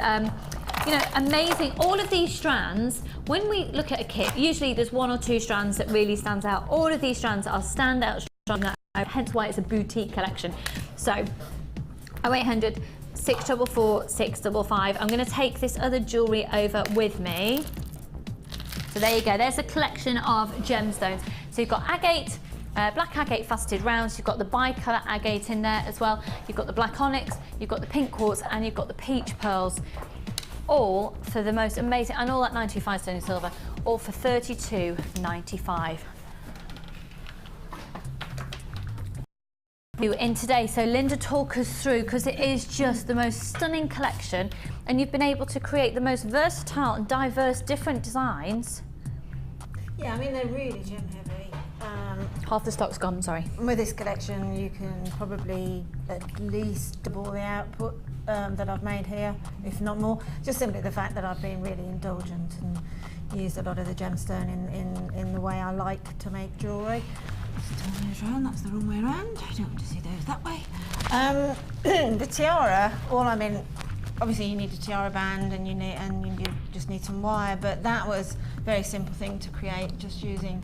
You know, amazing. All of these strands, when we look at a kit, usually there's 1 or 2 strands that really stands out. All of these strands are standout strands, hence why it's a boutique collection. So 0800 644 655. I'm going to take this other jewellery over with me. So there you go, there's a collection of gemstones. So you've got agate, black agate faceted rounds, you've got the bicolour agate in there as well, you've got the black onyx, you've got the pink quartz, and you've got the peach pearls, all for the most amazing, and all that 925 sterling silver, all for $32.95. In today, so Linda, talk us through, because it is just the most stunning collection, and you've been able to create the most versatile and diverse different designs. Yeah, I mean, they're really gem heavy. Half the stock's gone, sorry. with this collection, you can probably at least double the output that I've made here, if not more. Just simply the fact that I've been really indulgent and used a lot of the gemstone in the way I like to make jewellery. Just turn those around, that's the wrong way around. I don't want to see those that way. The tiara, obviously you need a tiara band and you just need some wire, but that was a very simple thing to create, just using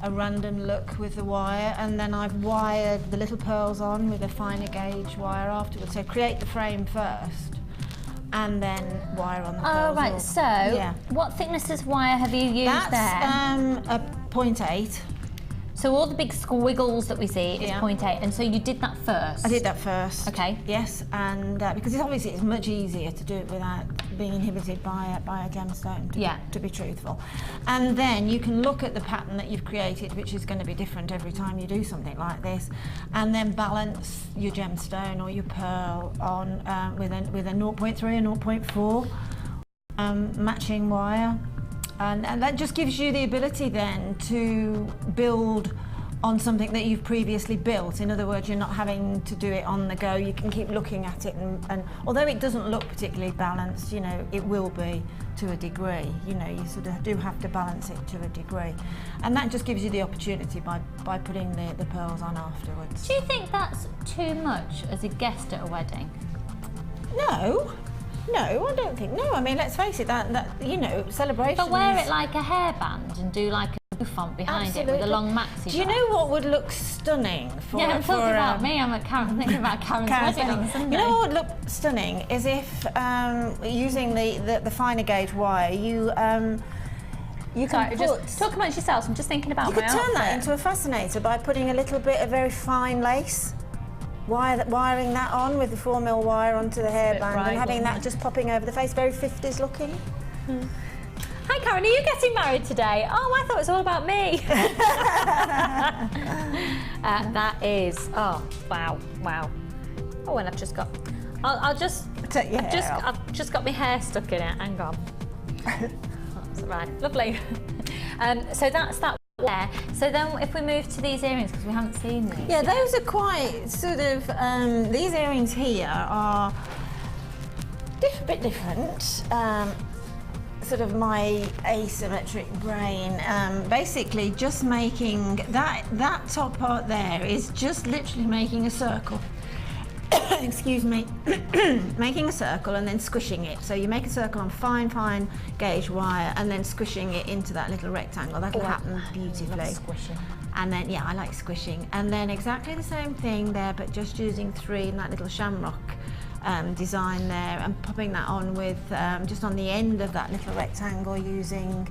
a random look with the wire, and then I've wired the little pearls on with a finer gauge wire afterwards. So create the frame first and then wire on the pearls. Oh, right, so what thickness of wire have you used there? A 0.8. So all the big squiggles that we see is 0.8, and so you did that first? I did that first. Okay. Yes, and because it's much easier to do it without being inhibited by a gemstone, to be truthful. And then you can look at the pattern that you've created, which is going to be different every time you do something like this, and then balance your gemstone or your pearl on with a 0.3 or 0.4 matching wire. And that just gives you the ability then to build on something that you've previously built. In other words, you're not having to do it on the go. You can keep looking at it, and although it doesn't look particularly balanced, it will be to a degree. You sort of do have to balance it to a degree. And that just gives you the opportunity by putting the pearls on afterwards. Do you think that's too much as a guest at a wedding? No, I don't think. No, let's face it. That celebration. But wear it like a hairband and do like a bouffant behind it with a long maxi. Do you know what would look stunning for? Yeah, I'm talking about me. I'm thinking about Karen's wedding on Sunday. You know what would look stunning is if using the finer gauge wire, you can just talk amongst yourselves. I'm just thinking about you my could turn outfit. that into a fascinator by putting a little bit of very fine lace. Wiring that on with the 4mm wire onto the hairband and having that just popping over the face, very 50s looking. Hi Karen, are you getting married today? Oh, I thought it was all about me. That is, oh wow. Oh, and I've just got, I've just got my hair stuck in it. Hang on. That's right, lovely. So that's that. There. So then if we move to these earrings, because we haven't seen these. Yeah, those are quite sort of, these earrings here are a bit different. Sort of my asymmetric brain, basically just making, that top part there is just literally making a circle. Excuse me, making a circle and then squishing it. So you make a circle on fine gauge wire and then squishing it into that little rectangle. That'll happen beautifully. Squishing. And then, I like squishing. And then exactly the same thing there, but just using 3 in that little shamrock design there, and popping that on with, just on the end of that little rectangle, using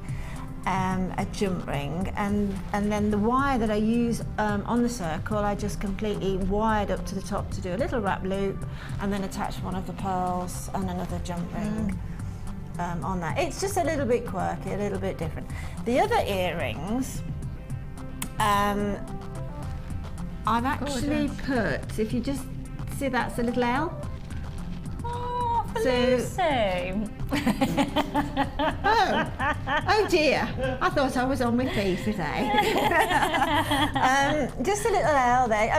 a jump ring, and then the wire that I use on the circle, I just completely wired up to the top to do a little wrap loop, and then attach one of the pearls and another jump ring on that. It's just a little bit quirky, a little bit different. The other earrings, I've actually put, if you just see, that's a little L. Oh dear, I thought I was on my feet today. Just a little L there.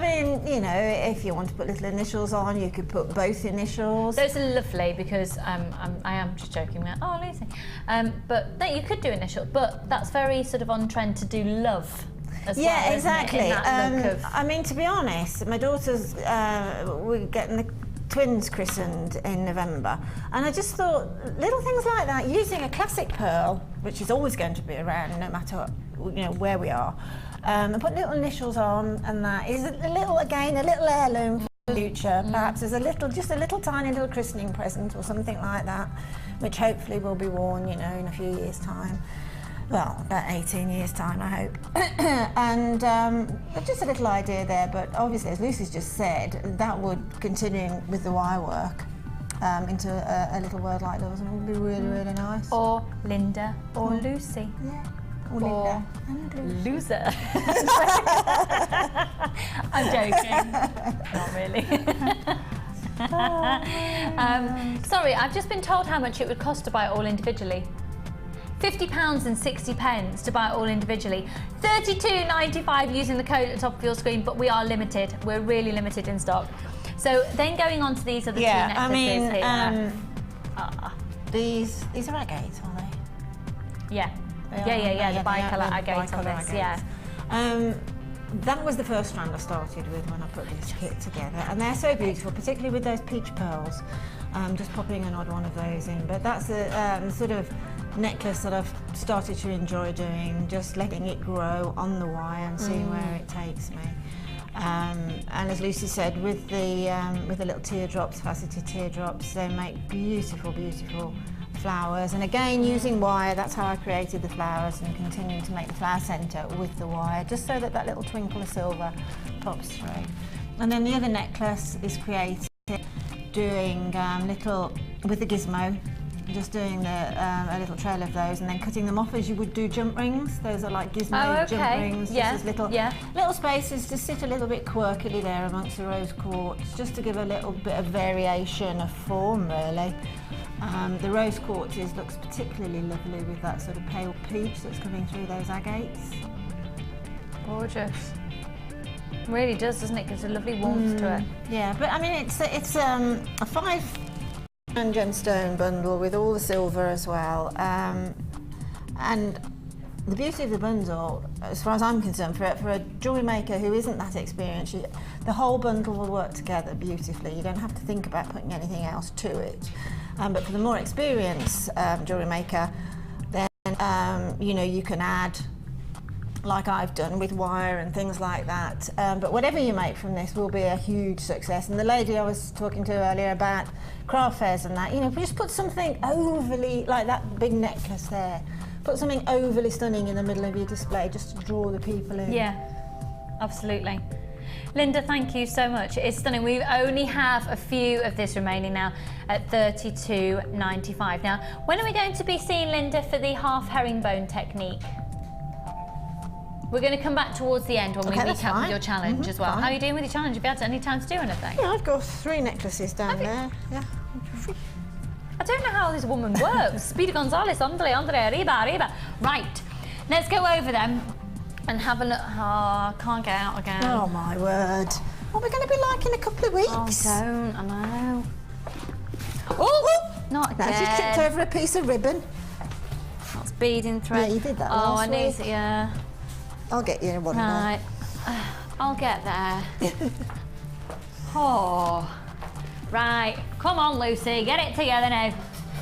If you want to put little initials on, you could put both initials. Those are lovely because I am just joking about, oh Lucy. But no, you could do initials, but that's very sort of on trend to do love. As well, exactly. In that look of... to be honest, my daughter's, we're getting the twins christened in November, and I just thought little things like that, using a classic pearl, which is always going to be around no matter where we are, and put little initials on, and that is a little heirloom for the future. Perhaps as just a little tiny little christening present or something like that, which hopefully will be worn, in a few years' time. Well, about 18 years' time, I hope. And just a little idea there, but obviously, as Lucy's just said, that would, continuing with the wire work, into a little word like those, and it would be really, really nice. Or Linda, or Lucy. Yeah. Or Linda. And loser. I'm joking. Not really. Oh. Sorry, I've just been told how much it would cost to buy it all individually. £50 and 60 pence to buy it all individually. £32.95 using the code at the top of your screen, but we are limited. We're really limited in stock. So then going on to these other two necklaces here. These are agates, aren't they? Yeah. Yeah, the bicolour agate on this, yeah. That was the first strand I started with when I put this kit together, and they're so beautiful, particularly with those peach pearls. Just popping an odd one of those in, but that's the sort of necklace that I've started to enjoy doing, just letting it grow on the wire and seeing where it takes me. And as Lucy said, with the little teardrops, faceted teardrops, they make beautiful, beautiful flowers. And again, using wire, that's how I created the flowers, and continuing to make the flower centre with the wire, just so that that little twinkle of silver pops through. And then the other necklace is created doing little, with the gizmo, just doing a little trail of those and then cutting them off as you would do jump rings. Those are like gizmo jump rings, just as little spaces to sit a little bit quirkily there amongst the rose quartz, just to give a little bit of variation of form, really. The rose quartzes looks particularly lovely with that sort of pale peach that's coming through those agates. Gorgeous. Really does, doesn't it? Gives a lovely warmth to it. Yeah, but I mean, it's a 5 gemstone bundle with all the silver as well, and the beauty of the bundle, as far as I'm concerned, for a jewellery maker who isn't that experienced, the whole bundle will work together beautifully. You don't have to think about putting anything else to it. But for the more experienced jewellery maker, then you can add, like I've done with wire and things like that. But whatever you make from this will be a huge success. And the lady I was talking to earlier about craft fairs and that, just put something overly, like that big necklace there, put something overly stunning in the middle of your display just to draw the people in. Yeah, absolutely. Linda, thank you so much. It's stunning. We only have a few of this remaining now at $32.95. Now, when are we going to be seeing Linda for the half herringbone technique? We're going to come back towards the end when we meet up with your challenge as well. Fine. How are you doing with your challenge? Have you had any time to do anything? Yeah, I've got 3 necklaces down there. Yeah. I don't know how this woman works. Speedy Gonzalez, andre, arriba. Right, let's go over them and have a look. Oh, can't get out again. Oh my word. What are we going to be like in a couple of weeks? Oh, don't, I know. Oh, not again. Now, she tripped over a piece of ribbon. That's beading thread. Yeah, you did that last week. need, yeah. I'll get you one right. I'll get there. Oh. Right, come on Lucy, get it together now.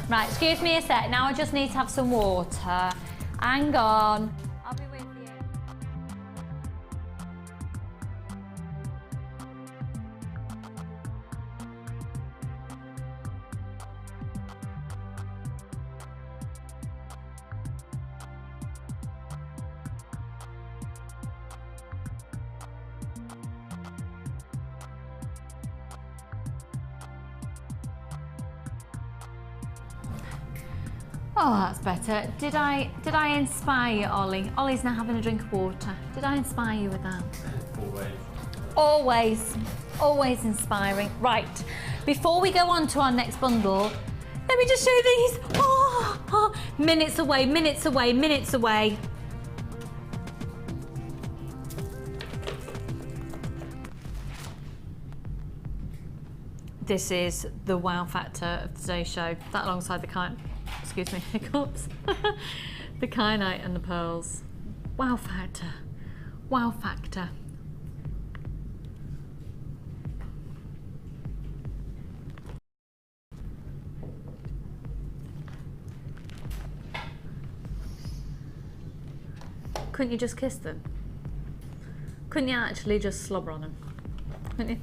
Right, excuse me a sec, now I just need to have some water. Hang on. I'll be with you. Oh, that's better. Did I inspire you, Ollie? Ollie's now having a drink of water. Did I inspire you with that? Always inspiring. Right, before we go on to our next bundle, let me just show these. Oh, minutes away. This is the wow factor of today's show. That alongside the excuse me, hiccups. The kyanite and the pearls. Wow factor. Wow factor. Couldn't you just kiss them? Couldn't you actually just slobber on them? Couldn't you?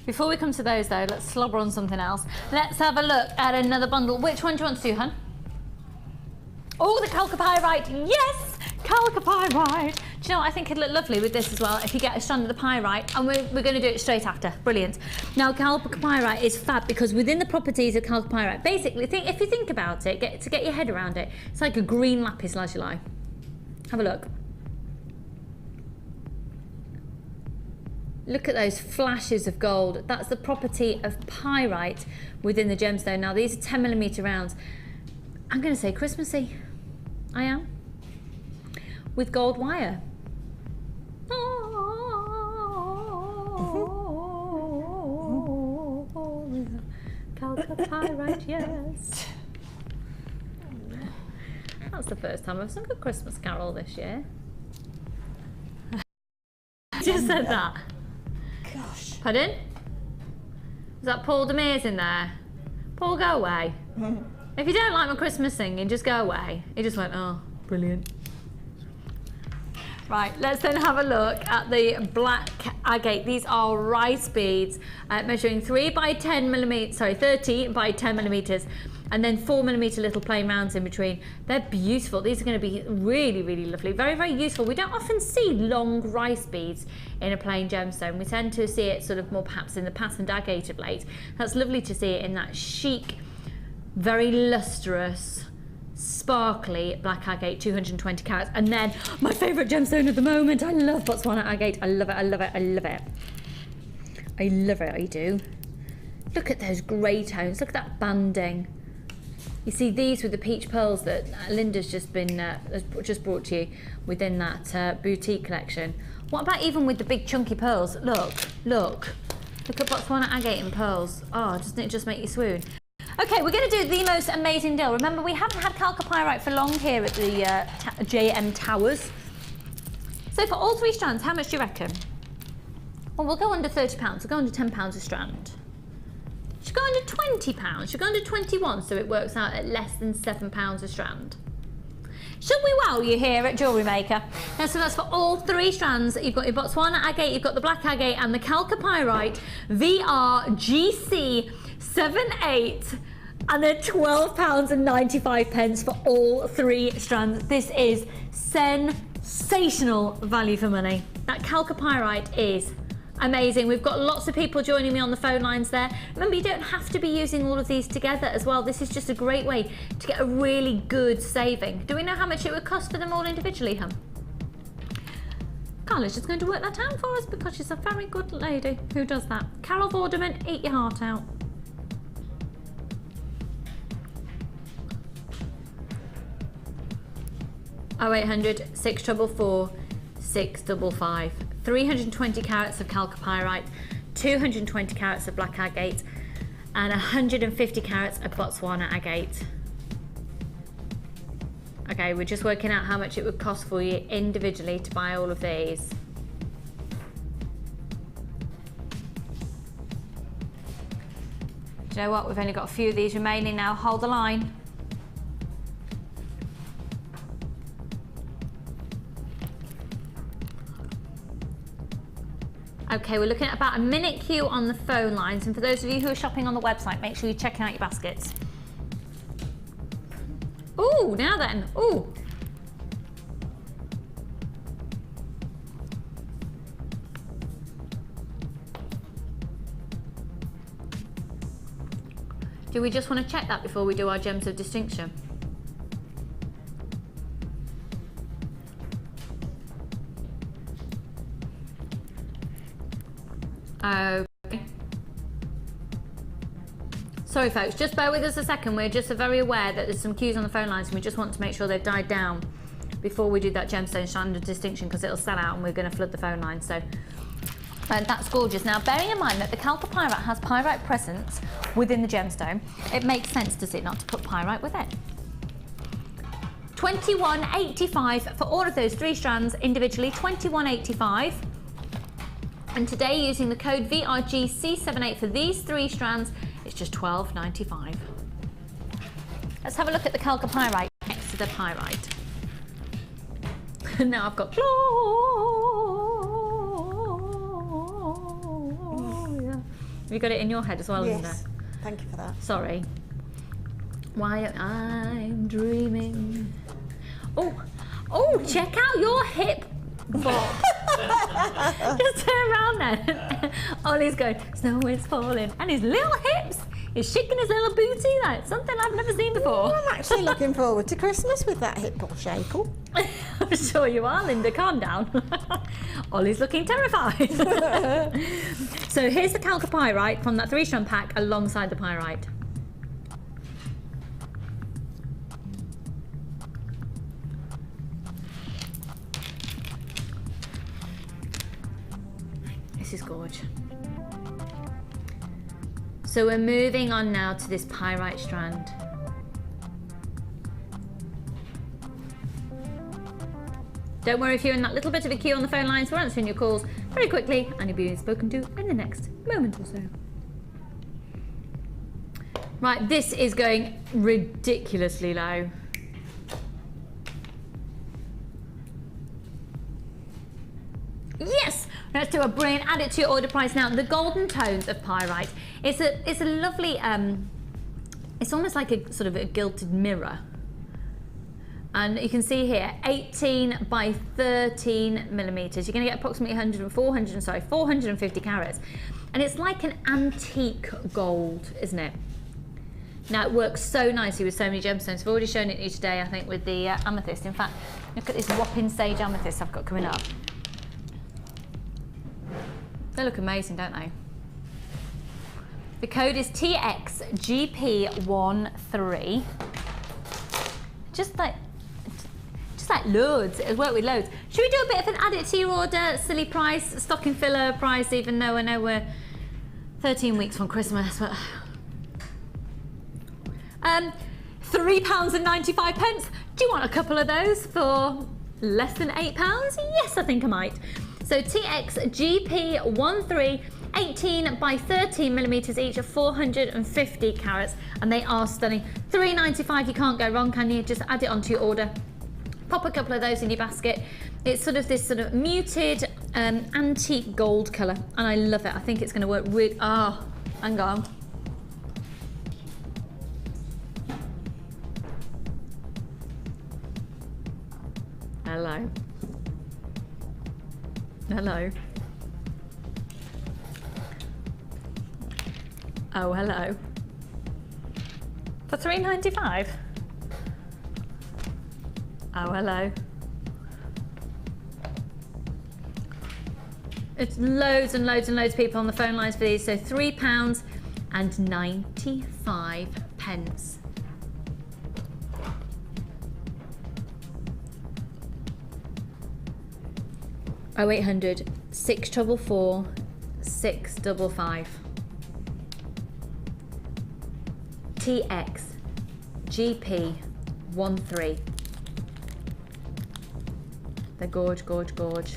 Before we come to those though, let's slobber on something else. Let's have a look at another bundle. Which one do you want to do, hun? Oh, the chalcopyrite, yes! Chalcopyrite. Do you know what, I think it'd look lovely with this as well if you get a strand of the pyrite, and we're going to do it straight after. Brilliant. Now, chalcopyrite is fab because within the properties of chalcopyrite, basically, if you think about it, get your head around it, it's like a green lapis lazuli. Have a look. Look at those flashes of gold. That's the property of pyrite within the gemstone. Now, these are 10mm rounds. I'm going to say Christmassy. I am. With gold wire. Calcapyrite, yes. That's the first time I've sung a Christmas carol this year. Just said that. Gosh. Pardon? Is that Paul Demere's in there? Paul, go away. If you don't like my Christmas singing, just go away. He just went, oh, brilliant. Right, let's then have a look at the black agate. These are rice beads measuring 30 by 10 millimeters, and then 4 millimeter little plain rounds in between. They're beautiful. These are going to be really, really lovely. Very, very useful. We don't often see long rice beads in a plain gemstone. We tend to see it sort of more perhaps in the patterned agate of late. That's lovely to see it in that chic, very lustrous, sparkly black agate, 220 carats. And then my favourite gemstone at the moment. I love Botswana agate. I love it, I love it, I love it. I love it, I do. Look at those grey tones. Look at that banding. You see these with the peach pearls that Linda's just brought to you within that boutique collection. What about even with the big chunky pearls? Look, look. Look at Botswana agate and pearls. Oh, doesn't it just make you swoon? Okay, we're going to do the most amazing deal. Remember, we haven't had calcapyrite for long here at the JM Towers. So for all 3 strands, how much do you reckon? Well, we'll go under £30. We'll go under £10 a strand. Should go under £20. Should go under 21, so it works out at less than £7 a strand. Should we wow you here at Jewellery Maker? Now, so that's for all 3 strands. You've got your Botswana agate, you've got the black agate, and the calcapyrite VRGC 7/8, and they're £12.95 for all 3 strands. This is sensational value for money. That calcapyrite is amazing. We've got lots of people joining me on the phone lines there. Remember, you don't have to be using all of these together as well. This is just a great way to get a really good saving. Do we know how much it would cost for them all individually, Hum? Carla's just going to work that out for us because she's a very good lady who does that. Carol Vorderman, eat your heart out. Oh, 0800 644 655. 320 carats of calcapyrite, 220 carats of black agate, and 150 carats of Botswana agate. Okay, we're just working out how much it would cost for you individually to buy all of these. Do you know what? We've only got a few of these remaining now. Hold the line. Okay, we're looking at about a minute queue on the phone lines, and for those of you who are shopping on the website, make sure you're checking out your baskets. Ooh, now then, ooh. Do we just want to check that before we do our gems of distinction? Okay. Sorry folks, just bear with us a second. We're just very aware that there's some queues on the phone lines and we just want to make sure they've died down before we do that gemstone strand of distinction, because it'll sell out and we're going to flood the phone line. So that's gorgeous. Now, bearing in mind that the calcapyrite has pyrite presence within the gemstone, it makes sense, does it not, to put pyrite with it? $21.85 for all of those 3 strands individually, $21.85. And today, using the code VRGC78 for these 3 strands, it's just $12.95. Let's have a look at the calcapyrite next to the pyrite. Now I've got Gloria. Have you got it in your head as well, Linda? Yes, thank you for that. Sorry. Why I'm dreaming. Oh, check out your hip bop. Just turn around then. Ollie's going, snow is falling. And his little hips, he's shaking his little booty. That's something I've never seen before. Oh, I'm actually looking forward to Christmas with that hip shakel. I'm sure you are, Linda, calm down. Ollie's looking terrified. So here's the calcapyrite from that 3-strand pack alongside the pyrite. gorge. So we're moving on now to this pyrite strand. Don't worry if you're in that little bit of a queue on the phone lines, we're answering your calls very quickly and you'll be spoken to in the next moment or so. Right, this is going ridiculously low. Yes! Let's do a brilliant, add it to your order price now. The golden tones of pyrite. It's a lovely, it's almost like a sort of a gilded mirror. And you can see here, 18 by 13 millimeters. You're gonna get approximately 450 carats. And it's like an antique gold, isn't it? Now it works so nicely with so many gemstones. I've already shown it to you today, I think, with the amethyst. In fact, look at this whopping sage amethyst I've got coming up. They look amazing, don't they? The code is TXGP13. Just like loads, it'll work with loads. Should we do a bit of an add it to your order, silly price, stocking filler price, even though I know we're 13 weeks from Christmas, but... £3.95. Do you want a couple of those for less than £8? Yes, I think I might. So TXGP13, 18 by 13 millimeters each, of 450 carats, and they are stunning. £3.95, you can't go wrong, can you? Just add it onto your order. Pop a couple of those in your basket. It's sort of this sort of muted antique gold colour, and I love it. I think it's going to work with, hang on. Hello. Hello. Oh, hello. For £3.95? Oh, hello. It's loads and loads and loads of people on the phone lines for these, so £3.95. 0800 644 655. TXGP13. They're gorge, gorge, gorge.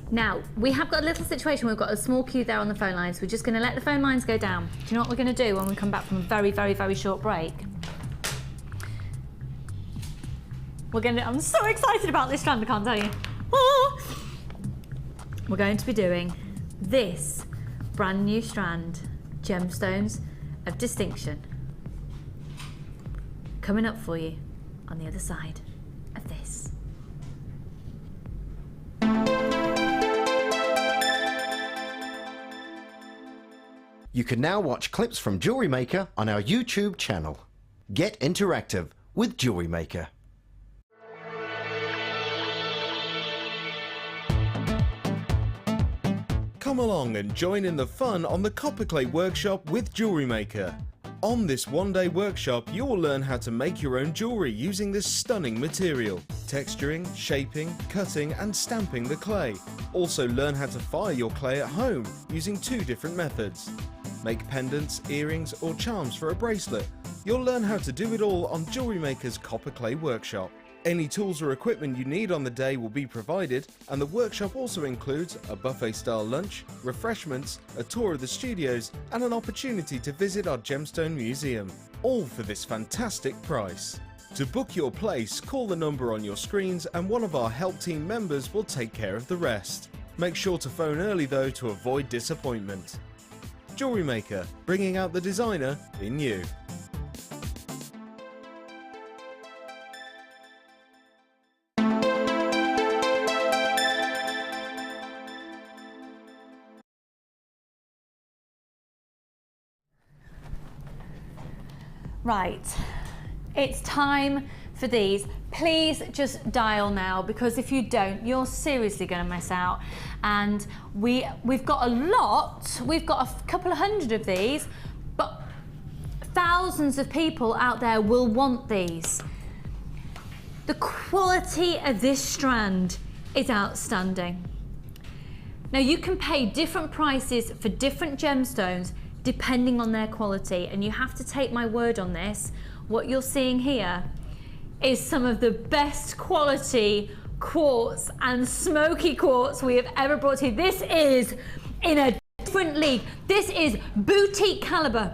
Now, we have got a little situation. We've got a small queue there on the phone lines. We're just going to let the phone lines go down. Do you know what we're going to do when we come back from a very, very, very short break? I'm so excited about this strand, I can't tell you. We're going to be doing this brand new strand, Gemstones of Distinction, coming up for you on the other side of this. You can now watch clips from Jewellery Maker on our YouTube channel. Get interactive with Jewellery Maker. Come along and join in the fun on the Copperclay Workshop with Jewellery Maker. On this one-day workshop, you will learn how to make your own jewellery using this stunning material, texturing, shaping, cutting and stamping the clay. Also learn how to fire your clay at home using 2 different methods. Make pendants, earrings or charms for a bracelet. You'll learn how to do it all on Jewellery Maker's Copperclay Workshop. Any tools or equipment you need on the day will be provided, and the workshop also includes a buffet-style lunch, refreshments, a tour of the studios and an opportunity to visit our Gemstone Museum, all for this fantastic price. To book your place, call the number on your screens and one of our help team members will take care of the rest. Make sure to phone early though to avoid disappointment. Jewellery Maker, bringing out the designer in you. Right, it's time for these. Please just dial now, because if you don't, you're seriously going to miss out. And we've got a lot, we've got a couple of hundred of these, but thousands of people out there will want these. The quality of this strand is outstanding. Now you can pay different prices for different gemstones depending on their quality, and you have to take my word on this. What you're seeing here is some of the best quality quartz and smoky quartz we have ever brought to you. This is in a different league. This is boutique caliber.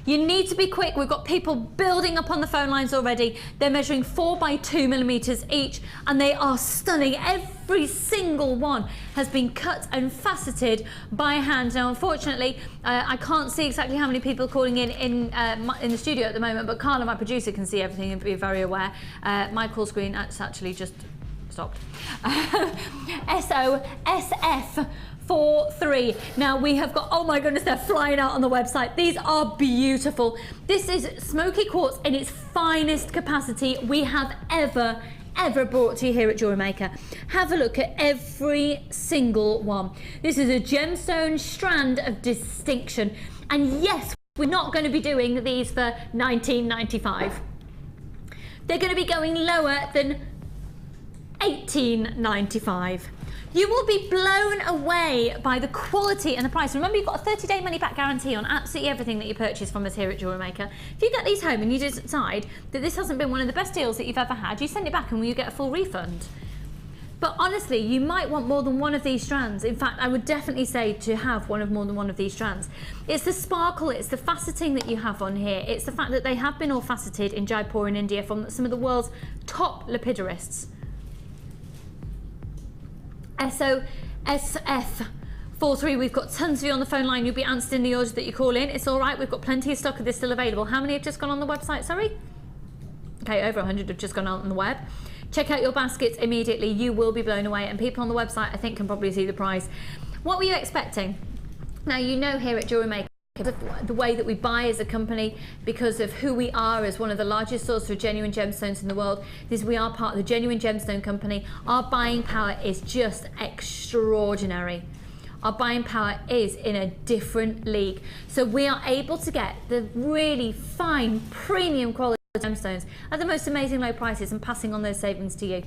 You need to be quick. We've got people building up on the phone lines already. They're measuring 4 by 2 millimeters each, and they are stunning. Every single one has been cut and faceted by hand. Now, unfortunately, I can't see exactly how many people are calling in the studio at the moment, but Carla, my producer, can see everything and be very aware. My call screen actually just stopped. SOSF 43. Now we have got, oh my goodness, they're flying out on the website. These are beautiful. This is smoky quartz in its finest capacity we have ever brought to you here at Jewellery Maker. Have a look at every single one. This is a gemstone strand of distinction. And yes, we're not going to be doing these for $19.95. They're going to be going lower than $18.95. You will be blown away by the quality and the price. Remember, you've got a 30-day money-back guarantee on absolutely everything that you purchase from us here at Jewellery Maker. If you get these home and you decide that this hasn't been one of the best deals that you've ever had, you send it back and you get a full refund. But honestly, you might want more than one of these strands. In fact, I would definitely say to have more than one of these strands. It's the sparkle, it's the faceting that you have on here. It's the fact that they have been all faceted in Jaipur in India from some of the world's top lapidarists. SOSF 43, we've got tons of you on the phone line. You'll be answered in the order that you call in. It's all right, we've got plenty of stock of this still available. How many have just gone on the website, sorry? Okay, over 100 have just gone out on the web. Check out your baskets immediately. You will be blown away, and people on the website, I think, can probably see the price. What were you expecting? Now, you know here at Jewellery Maker, the way that we buy as a company, because of who we are as one of the largest sources of genuine gemstones in the world, is we are part of the Genuine Gemstone Company. Our buying power is just extraordinary. Our buying power is in a different league. So we are able to get the really fine, premium quality gemstones at the most amazing low prices and passing on those savings to you.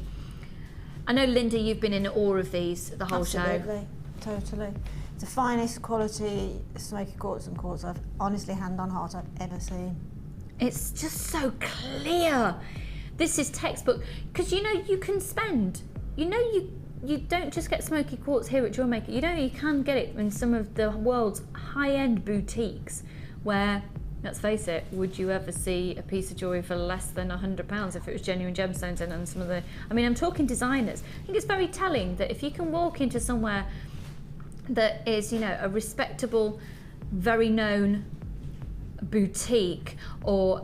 I know, Linda, you've been in awe of these the whole show. Absolutely, totally. It's the finest quality smoky quartz and quartz I've honestly, hand on heart, I've ever seen. It's just so clear. This is textbook, because you know you can spend. You know you don't just get smoky quartz here at Jewellery Maker. You know you can get it in some of the world's high-end boutiques where, let's face it, would you ever see a piece of jewellery for less than £100 if it was genuine gemstones in? And some of the, I mean, I'm talking designers. I think it's very telling that if you can walk into somewhere that is, you know, a respectable, very known boutique or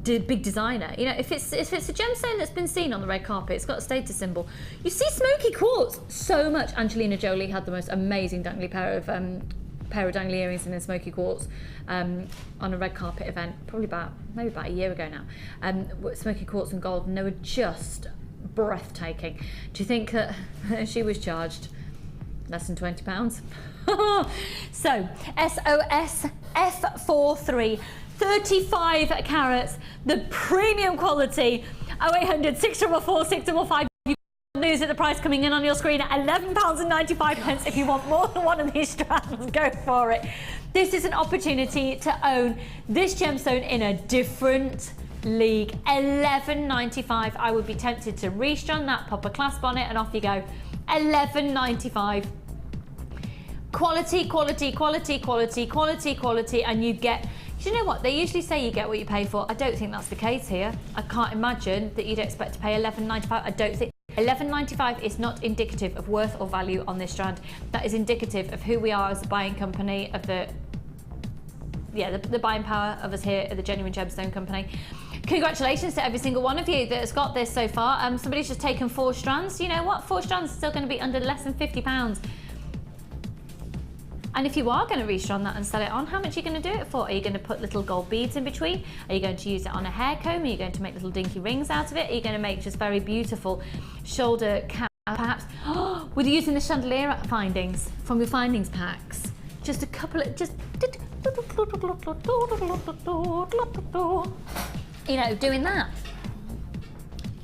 big designer, you know, if it's a gemstone that's been seen on the red carpet, it's got a status symbol. You see smoky quartz so much. Angelina Jolie had the most amazing dangly pair of dangly earrings in a smoky quartz on a red carpet event, maybe about a year ago now. Smoky quartz and gold, and they were just breathtaking. Do you think that she was charged less than £20? So SOS F43, 35 carats, the premium quality. 0800 644 655. News at the price coming in on your screen at £11.95. If you want more than one of these strands, go for it. This is an opportunity to own this gemstone in a different league. £11.95. I would be tempted to restrand that, pop a clasp on it, and off you go. £11.95. Quality, quality, quality, quality, quality, quality, and you get, you know what, they usually say you get what you pay for. I don't think that's the case here. I can't imagine that you'd expect to pay £11.95. I don't think. £11.95 is not indicative of worth or value on this strand. That is indicative of who we are as a buying company, of the buying power of us here at the Genuine Gemstone Company. Congratulations to every single one of you that has got this so far. Somebody's just taken 4 strands. You know what? 4 strands is still going to be under less than £50. And if you are going to restrand that and sell it on, how much are you going to do it for? Are you going to put little gold beads in between? Are you going to use it on a hair comb? Are you going to make little dinky rings out of it? Are you going to make just very beautiful shoulder cap, perhaps? Oh, with using the chandelier findings from your findings packs. Just a couple of, just, you know, doing that.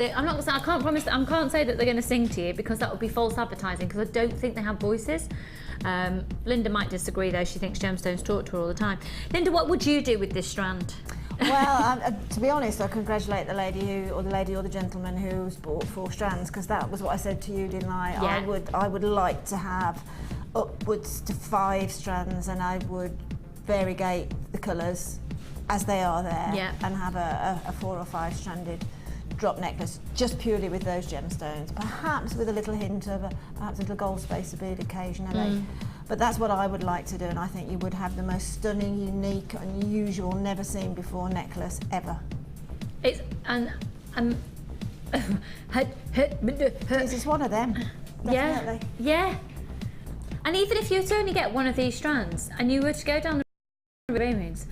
I'm not. I can't promise. I can't say that they're going to sing to you because that would be false advertising. Because I don't think they have voices. Linda might disagree though. She thinks gemstones talk to her all the time. Linda, what would you do with this strand? Well, to be honest, I congratulate the lady or the gentleman who's bought 4 strands, because that was what I said to you, didn't I? Yeah. I would like to have upwards to 5 strands, and I would variegate the colours as they are there, yeah, and have a 4 or 5 stranded drop necklace just purely with those gemstones, perhaps with a little hint of perhaps a little gold spacer bead occasionally. But that's what I would like to do, and I think you would have the most stunning, unique, unusual, never seen before necklace ever. It's This is one of them. Definitely. Yeah. And even if you were to only get one of these strands and you were to go down the rings,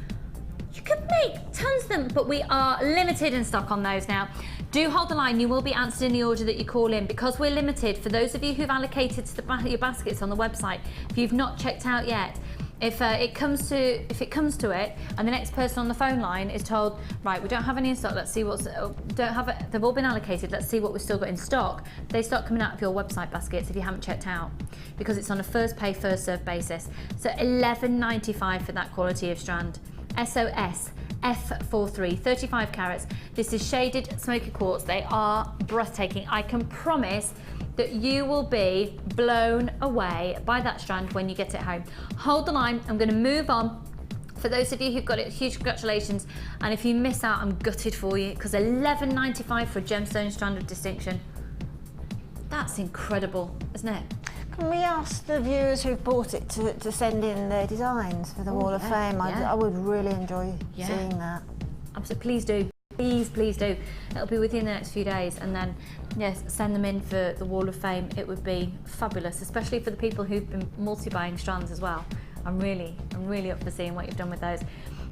you could make tons of them, but we are limited in stock on those now. Do hold the line, you will be answered in the order that you call in. Because we're limited, for those of you who've allocated to your baskets on the website, if you've not checked out yet, if it comes to it and the next person on the phone line is told, right, we don't have any in stock, let's see what's, they've all been allocated, let's see what we've still got in stock, they start coming out of your website baskets if you haven't checked out, because it's on a first pay, first serve basis. So $11.95 for that quality of strand. SOS F43, 35 carats. This is shaded smoky quartz. They are breathtaking. I can promise that you will be blown away by that strand when you get it home. Hold the line, I'm going to move on. For those of you who've got it, huge congratulations. And if you miss out, I'm gutted for you, because $11.95 for a gemstone strand of distinction. That's incredible, isn't it? Can we ask the viewers who've bought it to send in their designs for the Wall of Fame? I would really enjoy seeing that. Absolutely, please do. Please do. It'll be with you in the next few days, and then yes, send them in for the Wall of Fame. It would be fabulous, especially for the people who've been multi-buying strands as well. I'm really up for seeing what you've done with those.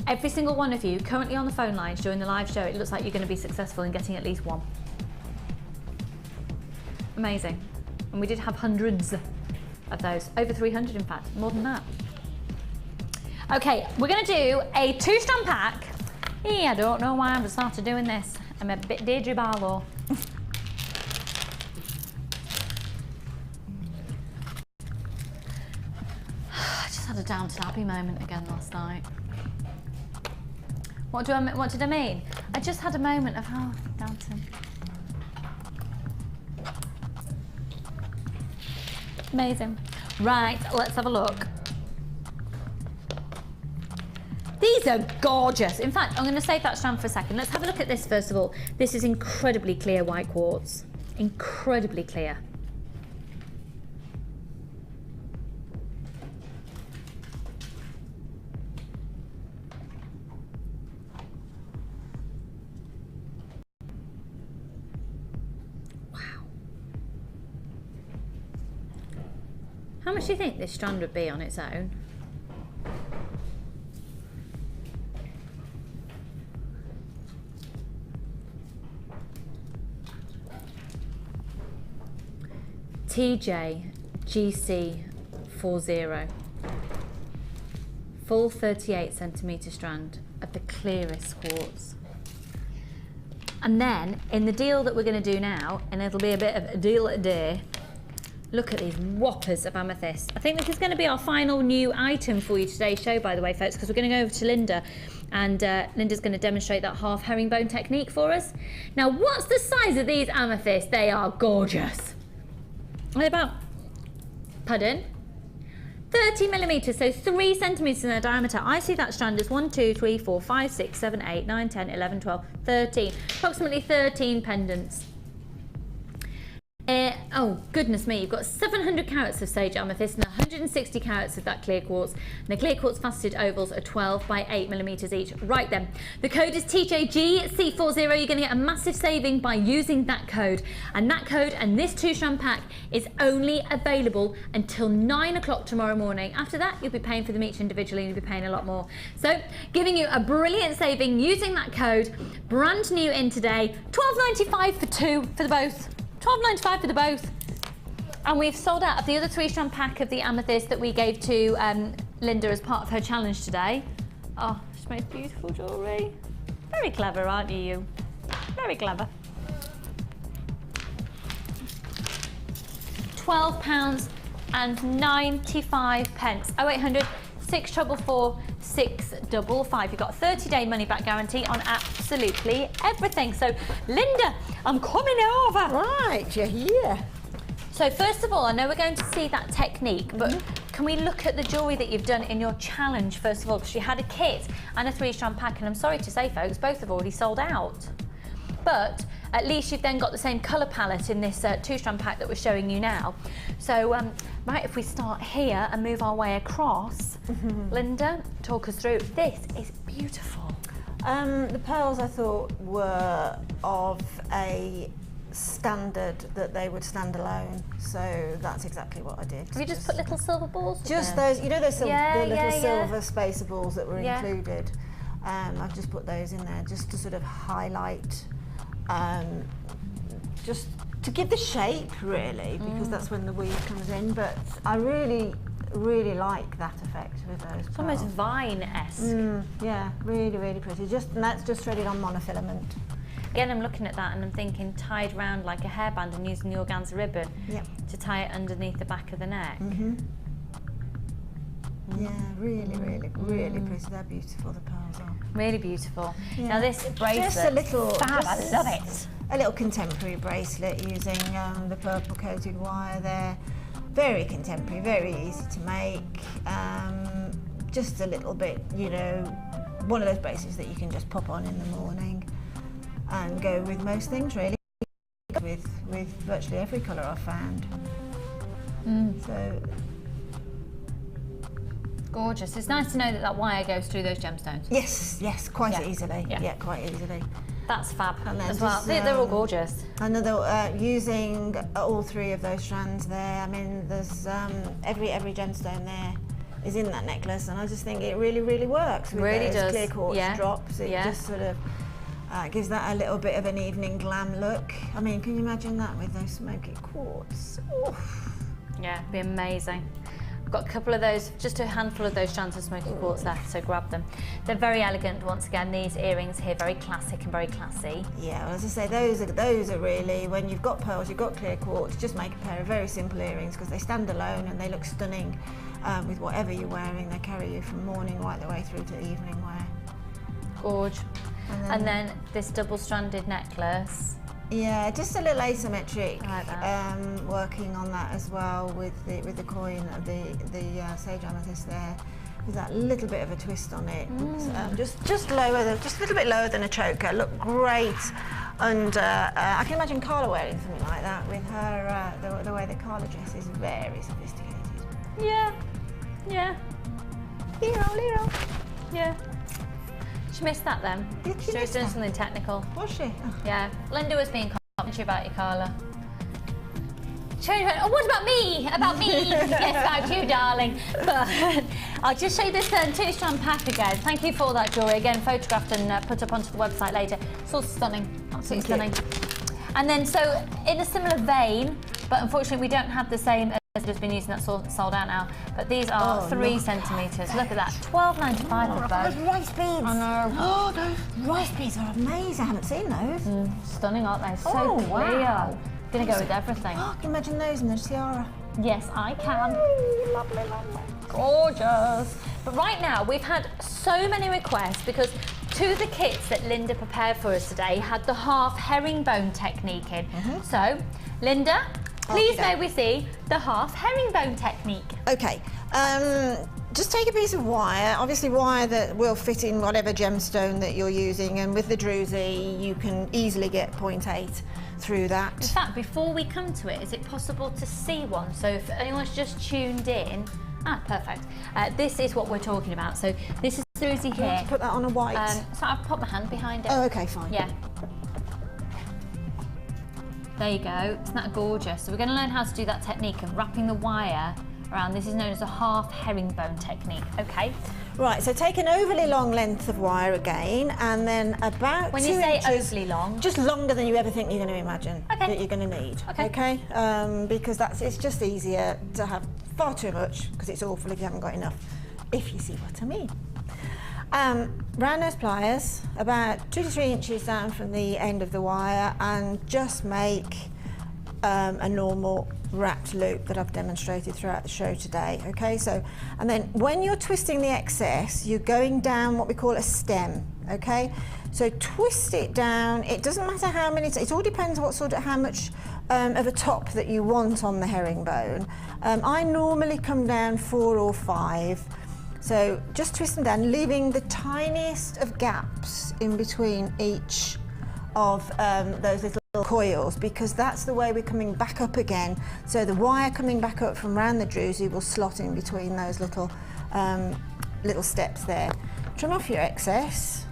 Every single one of you currently on the phone lines during the live show, it looks like you're going to be successful in getting at least one. Amazing. And we did have hundreds of those, over 300 in fact, more than that. Okay, we're going to do a 2-strand pack. I don't know why I've started doing this. I'm a bit Deirdre Barlow. I just had a Downton Abbey moment again last night. What did I mean? I just had a moment of Downton. Amazing. Right, let's have a look. These are gorgeous. In fact, I'm going to save that strand for a second. Let's have a look at this first of all. This is incredibly clear white quartz. Incredibly clear. How much do you think this strand would be on its own? TJ GC40, full 38cm strand of the clearest quartz. And then in the deal that we're going to do now, and it'll be a bit of a deal a day, look at these whoppers of amethyst. I think this is going to be our final new item for you today's show, by the way, folks, because we're going to go over to Linda, and Linda's going to demonstrate that half herringbone technique for us. Now, what's the size of these amethysts? They are gorgeous. They're about, pardon? 30mm, so 3 centimetres in their diameter. I see that strand as 1, 2, 3, 4, 5, 6, 7, 8, 9, 10, 11, 12, 13. Approximately 13 pendants. Oh, goodness me, you've got 700 carats of sage amethyst and 160 carats of that clear quartz. And the clear quartz faceted ovals are 12 by 8mm each. Right then, the code is TJGC40. You're going to get a massive saving by using that code. And that code and this 2-strand pack is only available until 9 o'clock tomorrow morning. After that, you'll be paying for them each individually and you'll be paying a lot more. So, giving you a brilliant saving using that code, brand new in today, $12.95 for the both. $12.95 for the both. And we've sold out of the other 3-strand pack of the amethyst that we gave to Linda as part of her challenge today. Oh, she made beautiful jewellery. Very clever, aren't you? Very clever. £12.95. 0800 644 655. You've got a 30-day money-back guarantee on absolutely everything. So, Linda, I'm coming over. Right, you're here. So first of all, I know we're going to see that technique, but can we look at the jewellery that you've done in your challenge first of all? Because you had a kit and a 3-strand pack, and I'm sorry to say, folks, both have already sold out. But at least you've then got the same colour palette in this 2-strand pack that we're showing you now. So, right, if we start here and move our way across, Linda, talk us through. This is beautiful. The pearls I thought were of a standard that they would stand alone, so that's exactly what I did. Have you just put little silver balls? Just those, you know, those the little silver yeah. spacer balls that were included. I've just put those in there just to sort of highlight, just to give the shape really, because that's when the weave comes in. But I really like that effect with those. It's almost vine-esque. Yeah, really pretty. And that's just threaded on monofilament. Again, I'm looking at that and I'm thinking tied round like a hairband and using the organza ribbon to tie it underneath the back of the neck. Yeah, really pretty. They're beautiful, the pearls are. Really beautiful. Yeah. Now this bracelet, just a little, fab, I love it. A little contemporary bracelet using the purple coated wire there. Very contemporary, very easy to make. Just a little bit, you know, one of those bracelets that you can just pop on in the morning and go with most things really, with virtually every colour I've found. So gorgeous. It's nice to know that that wire goes through those gemstones. Yes, quite easily. Yeah, quite easily. That's fab And then as well. just, They're all gorgeous. Another using all 3 of those strands there. I mean, there's every gemstone there is in that necklace, and I just think it really works with Really those does. clear quartz drops. It just sort of gives that a little bit of an evening glam look. I mean, can you imagine that with those smoky quartz? Oof. Yeah, it'd be amazing. I've got a couple of those, just a handful of those strands of smoky quartz left, so grab them. They're very elegant once again, these earrings here, very classic and very classy. Yeah, well, as I say, those are really, when you've got pearls, you've got clear quartz, just make a pair of very simple earrings because they stand alone and they look stunning with whatever you're wearing. They carry you from morning right the way through to evening wear. Gorge. And then this double-stranded necklace. Yeah, just a little asymmetric. I like that. Working on that as well with the coin, the sage amethyst there, with that little bit of a twist on it. Just lower, just a little bit lower than a choker. Look great under. I can imagine Carla wearing something like that with her the way that Carla dresses, very sophisticated. Yeah. Lero. Yeah. She missed that then. Did she was miss doing that? something technical. Was she? Oh. Yeah. Linda was being complimentary about you, Carla. She went, oh, what about me? About me? Yes, about you, darling. But I'll just show you this 2-strand pack again. Thank you for all that jewellery. Again, photographed and put up onto the website later. It's all stunning. Absolutely stunning. And then, so in a similar vein, but unfortunately we don't have the same as has been using, that's all sold out now. But these are 3 centimetres. Look at that, £12.95 of both. Those rice beads. I know. Oh, those rice beads are amazing. I haven't seen those. Stunning, aren't they? So clear. Wow. Gonna go with everything. Oh, can you imagine those in the tiara? Yes, I can. Oh, lovely. Gorgeous. But right now, we've had so many requests because 2 of the kits that Linda prepared for us today had the half herringbone technique in. So, Linda, please may we see the half herringbone technique. Okay. Just take a piece of wire, obviously wire that will fit in whatever gemstone that you're using, and with the druzy you can easily get 0.8 through that. In fact, before we come to it, is it possible to see one? So if anyone's just tuned in, perfect. This is what we're talking about. So this is the druzy You want here. to put that on a white? So I've put my hand behind it. Oh, okay, fine. Yeah. There you go. Isn't that gorgeous? So we're going to learn how to do that technique of wrapping the wire around. This is known as a half herringbone technique. Okay. Right, so take an overly long length of wire again, and then about When 2 you say inches, overly long, just longer than you ever think you're going to imagine Okay. that you're going to need. Okay. Because it's just easier to have far too much because it's awful if you haven't got enough. If you see what I mean. Round nose pliers, about 2 to 3 inches down from the end of the wire, and just make a normal wrapped loop that I've demonstrated throughout the show today. Okay, so, and then when you're twisting the excess, you're going down what we call a stem. Okay, so twist it down. It doesn't matter how many, it all depends what sort of, how much of a top that you want on the herringbone. I normally come down 4 or 5. So just twist them down, leaving the tiniest of gaps in between each of those little coils, because that's the way we're coming back up again. So the wire coming back up from around the druzy will slot in between those little little steps there. Trim off your excess.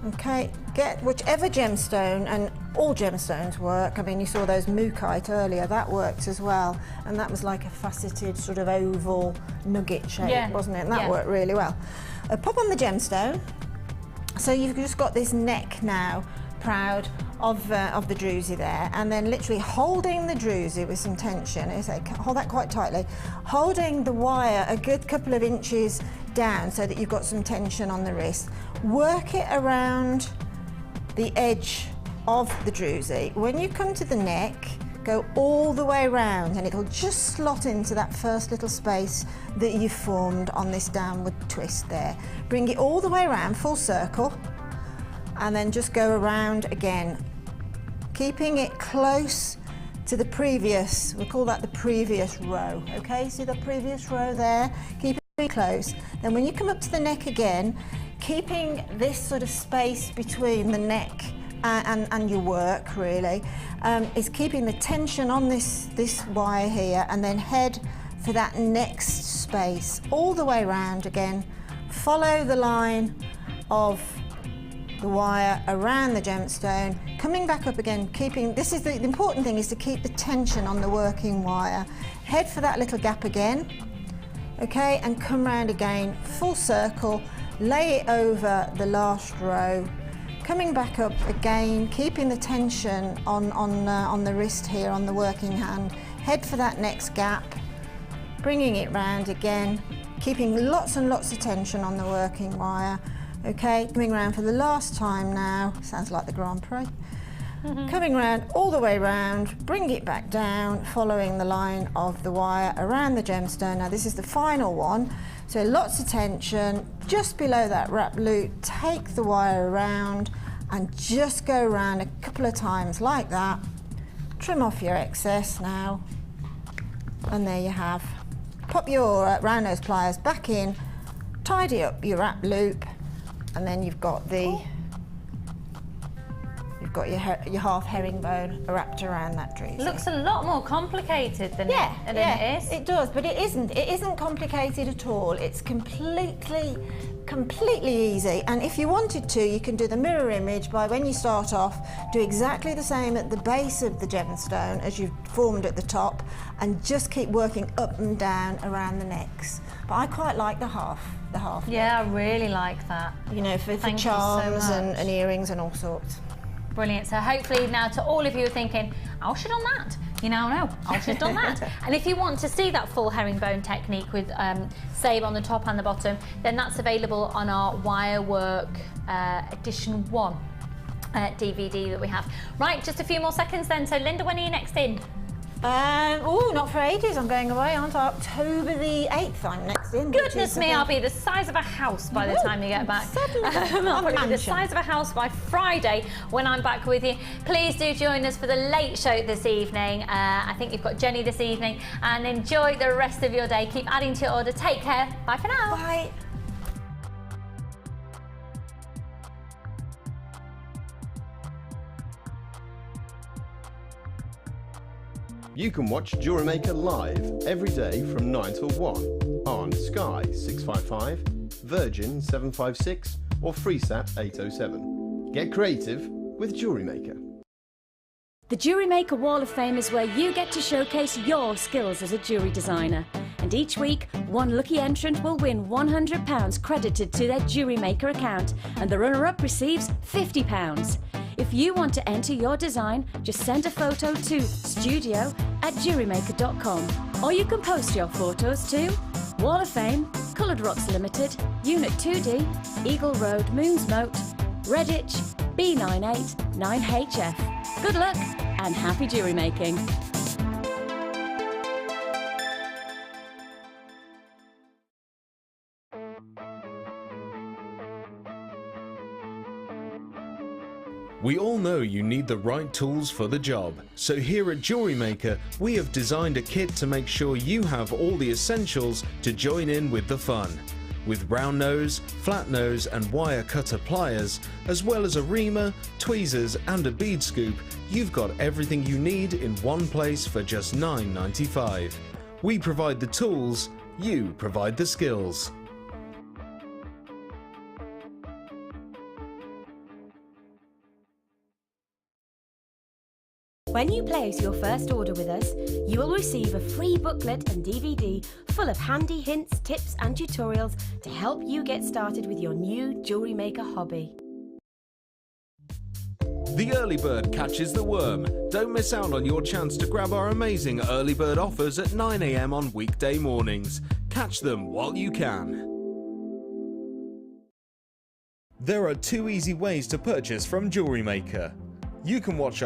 Okay, get whichever gemstone, and all gemstones work. I mean, you saw those mookaite earlier, that worked as well, and that was like a faceted sort of oval nugget shape, wasn't it? And that worked really well. Pop on the gemstone. So you've just got this neck now, proud of the druzy there, and then literally holding the druzy with some tension. Hold that quite tightly, holding the wire a good couple of inches down so that you've got some tension on the wrist. Work it around the edge of the druzy. When you come to the neck, go all the way around, and it'll just slot into that first little space that you've formed on this downward twist there. Bring it all the way around, full circle, and then just go around again, keeping it close to the previous, we call that the previous row. Okay, see the previous row there? Keep it close. Then when you come up to the neck again, keeping this sort of space between the neck and your work really, is keeping the tension on this wire here, and then head for that next space all the way around again. Follow the line of the wire around the gemstone, coming back up again, keeping, this is the important thing, is to keep the tension on the working wire. Head for that little gap again, okay, and come round again, full circle, lay it over the last row, coming back up again, keeping the tension on the wrist here, on the working hand. Head for that next gap, bringing it round again, keeping lots and lots of tension on the working wire. Okay, coming round for the last time now, sounds like the Grand Prix. Coming round all the way round, bring it back down, following the line of the wire around the gemstone. Now this is the final one, so lots of tension, just below that wrap loop, take the wire around and just go around a couple of times like that. Trim off your excess now, and there you have. Pop your round nose pliers back in, tidy up your wrap loop, and then you've got the your half herringbone wrapped around that druzy. Looks a lot more complicated than it is. It does, but it isn't complicated at all. It's completely easy, and if you wanted to, you can do the mirror image by, when you start off, do exactly the same at the base of the gemstone as you've formed at the top, and just keep working up and down around the necks. But I quite like the half. Yeah, I really like that. You know, for Thank charms you so much. and earrings and all sorts. Brilliant. So hopefully now, to all of you who are thinking, I should have done that, you now know, I should have done that. And if you want to see that full herringbone technique with sable on the top and the bottom, then that's available on our Wirework Edition 1 DVD that we have. Right, just a few more seconds then. So Linda, when are you next in? Oh, not for ages. I'm going away, aren't I? October the 8th I'm next in. Goodness me, I'll be the size of a house by the time you get back. I'll probably be the size of a house by Friday when I'm back with you. Please do join us for the late show this evening. I think you've got Jenny this evening, and enjoy the rest of your day. Keep adding to your order. Take care. Bye for now. Bye. You can watch Jewellery Maker live every day from 9 till 1 on Sky 655, Virgin 756 or FreeSat 807. Get creative with Jewellery Maker. The Jewellery Maker Wall of Fame is where you get to showcase your skills as a jewellery designer. And each week, one lucky entrant will win £100 credited to their Jewellery Maker account, and the runner-up receives £50. If you want to enter your design, just send a photo to studio@jewellerymaker.com, or you can post your photos to Wall of Fame, Coloured Rocks Limited, Unit 2D, Eagle Road, Moonsmote, Redditch, B989HF. Good luck and happy jewellery making. We all know you need the right tools for the job, so here at Jewellery Maker we have designed a kit to make sure you have all the essentials to join in with the fun. With round nose, flat nose and wire cutter pliers, as well as a reamer, tweezers and a bead scoop, you've got everything you need in one place for just $9.95. We provide the tools, you provide the skills. When you place your first order with us, you will receive a free booklet and DVD full of handy hints, tips and tutorials to help you get started with your new jewellery maker hobby. The early bird catches the worm. Don't miss out on your chance to grab our amazing early bird offers at 9 AM on weekday mornings. Catch them while you can. There are 2 easy ways to purchase from Jewellery Maker. You can watch our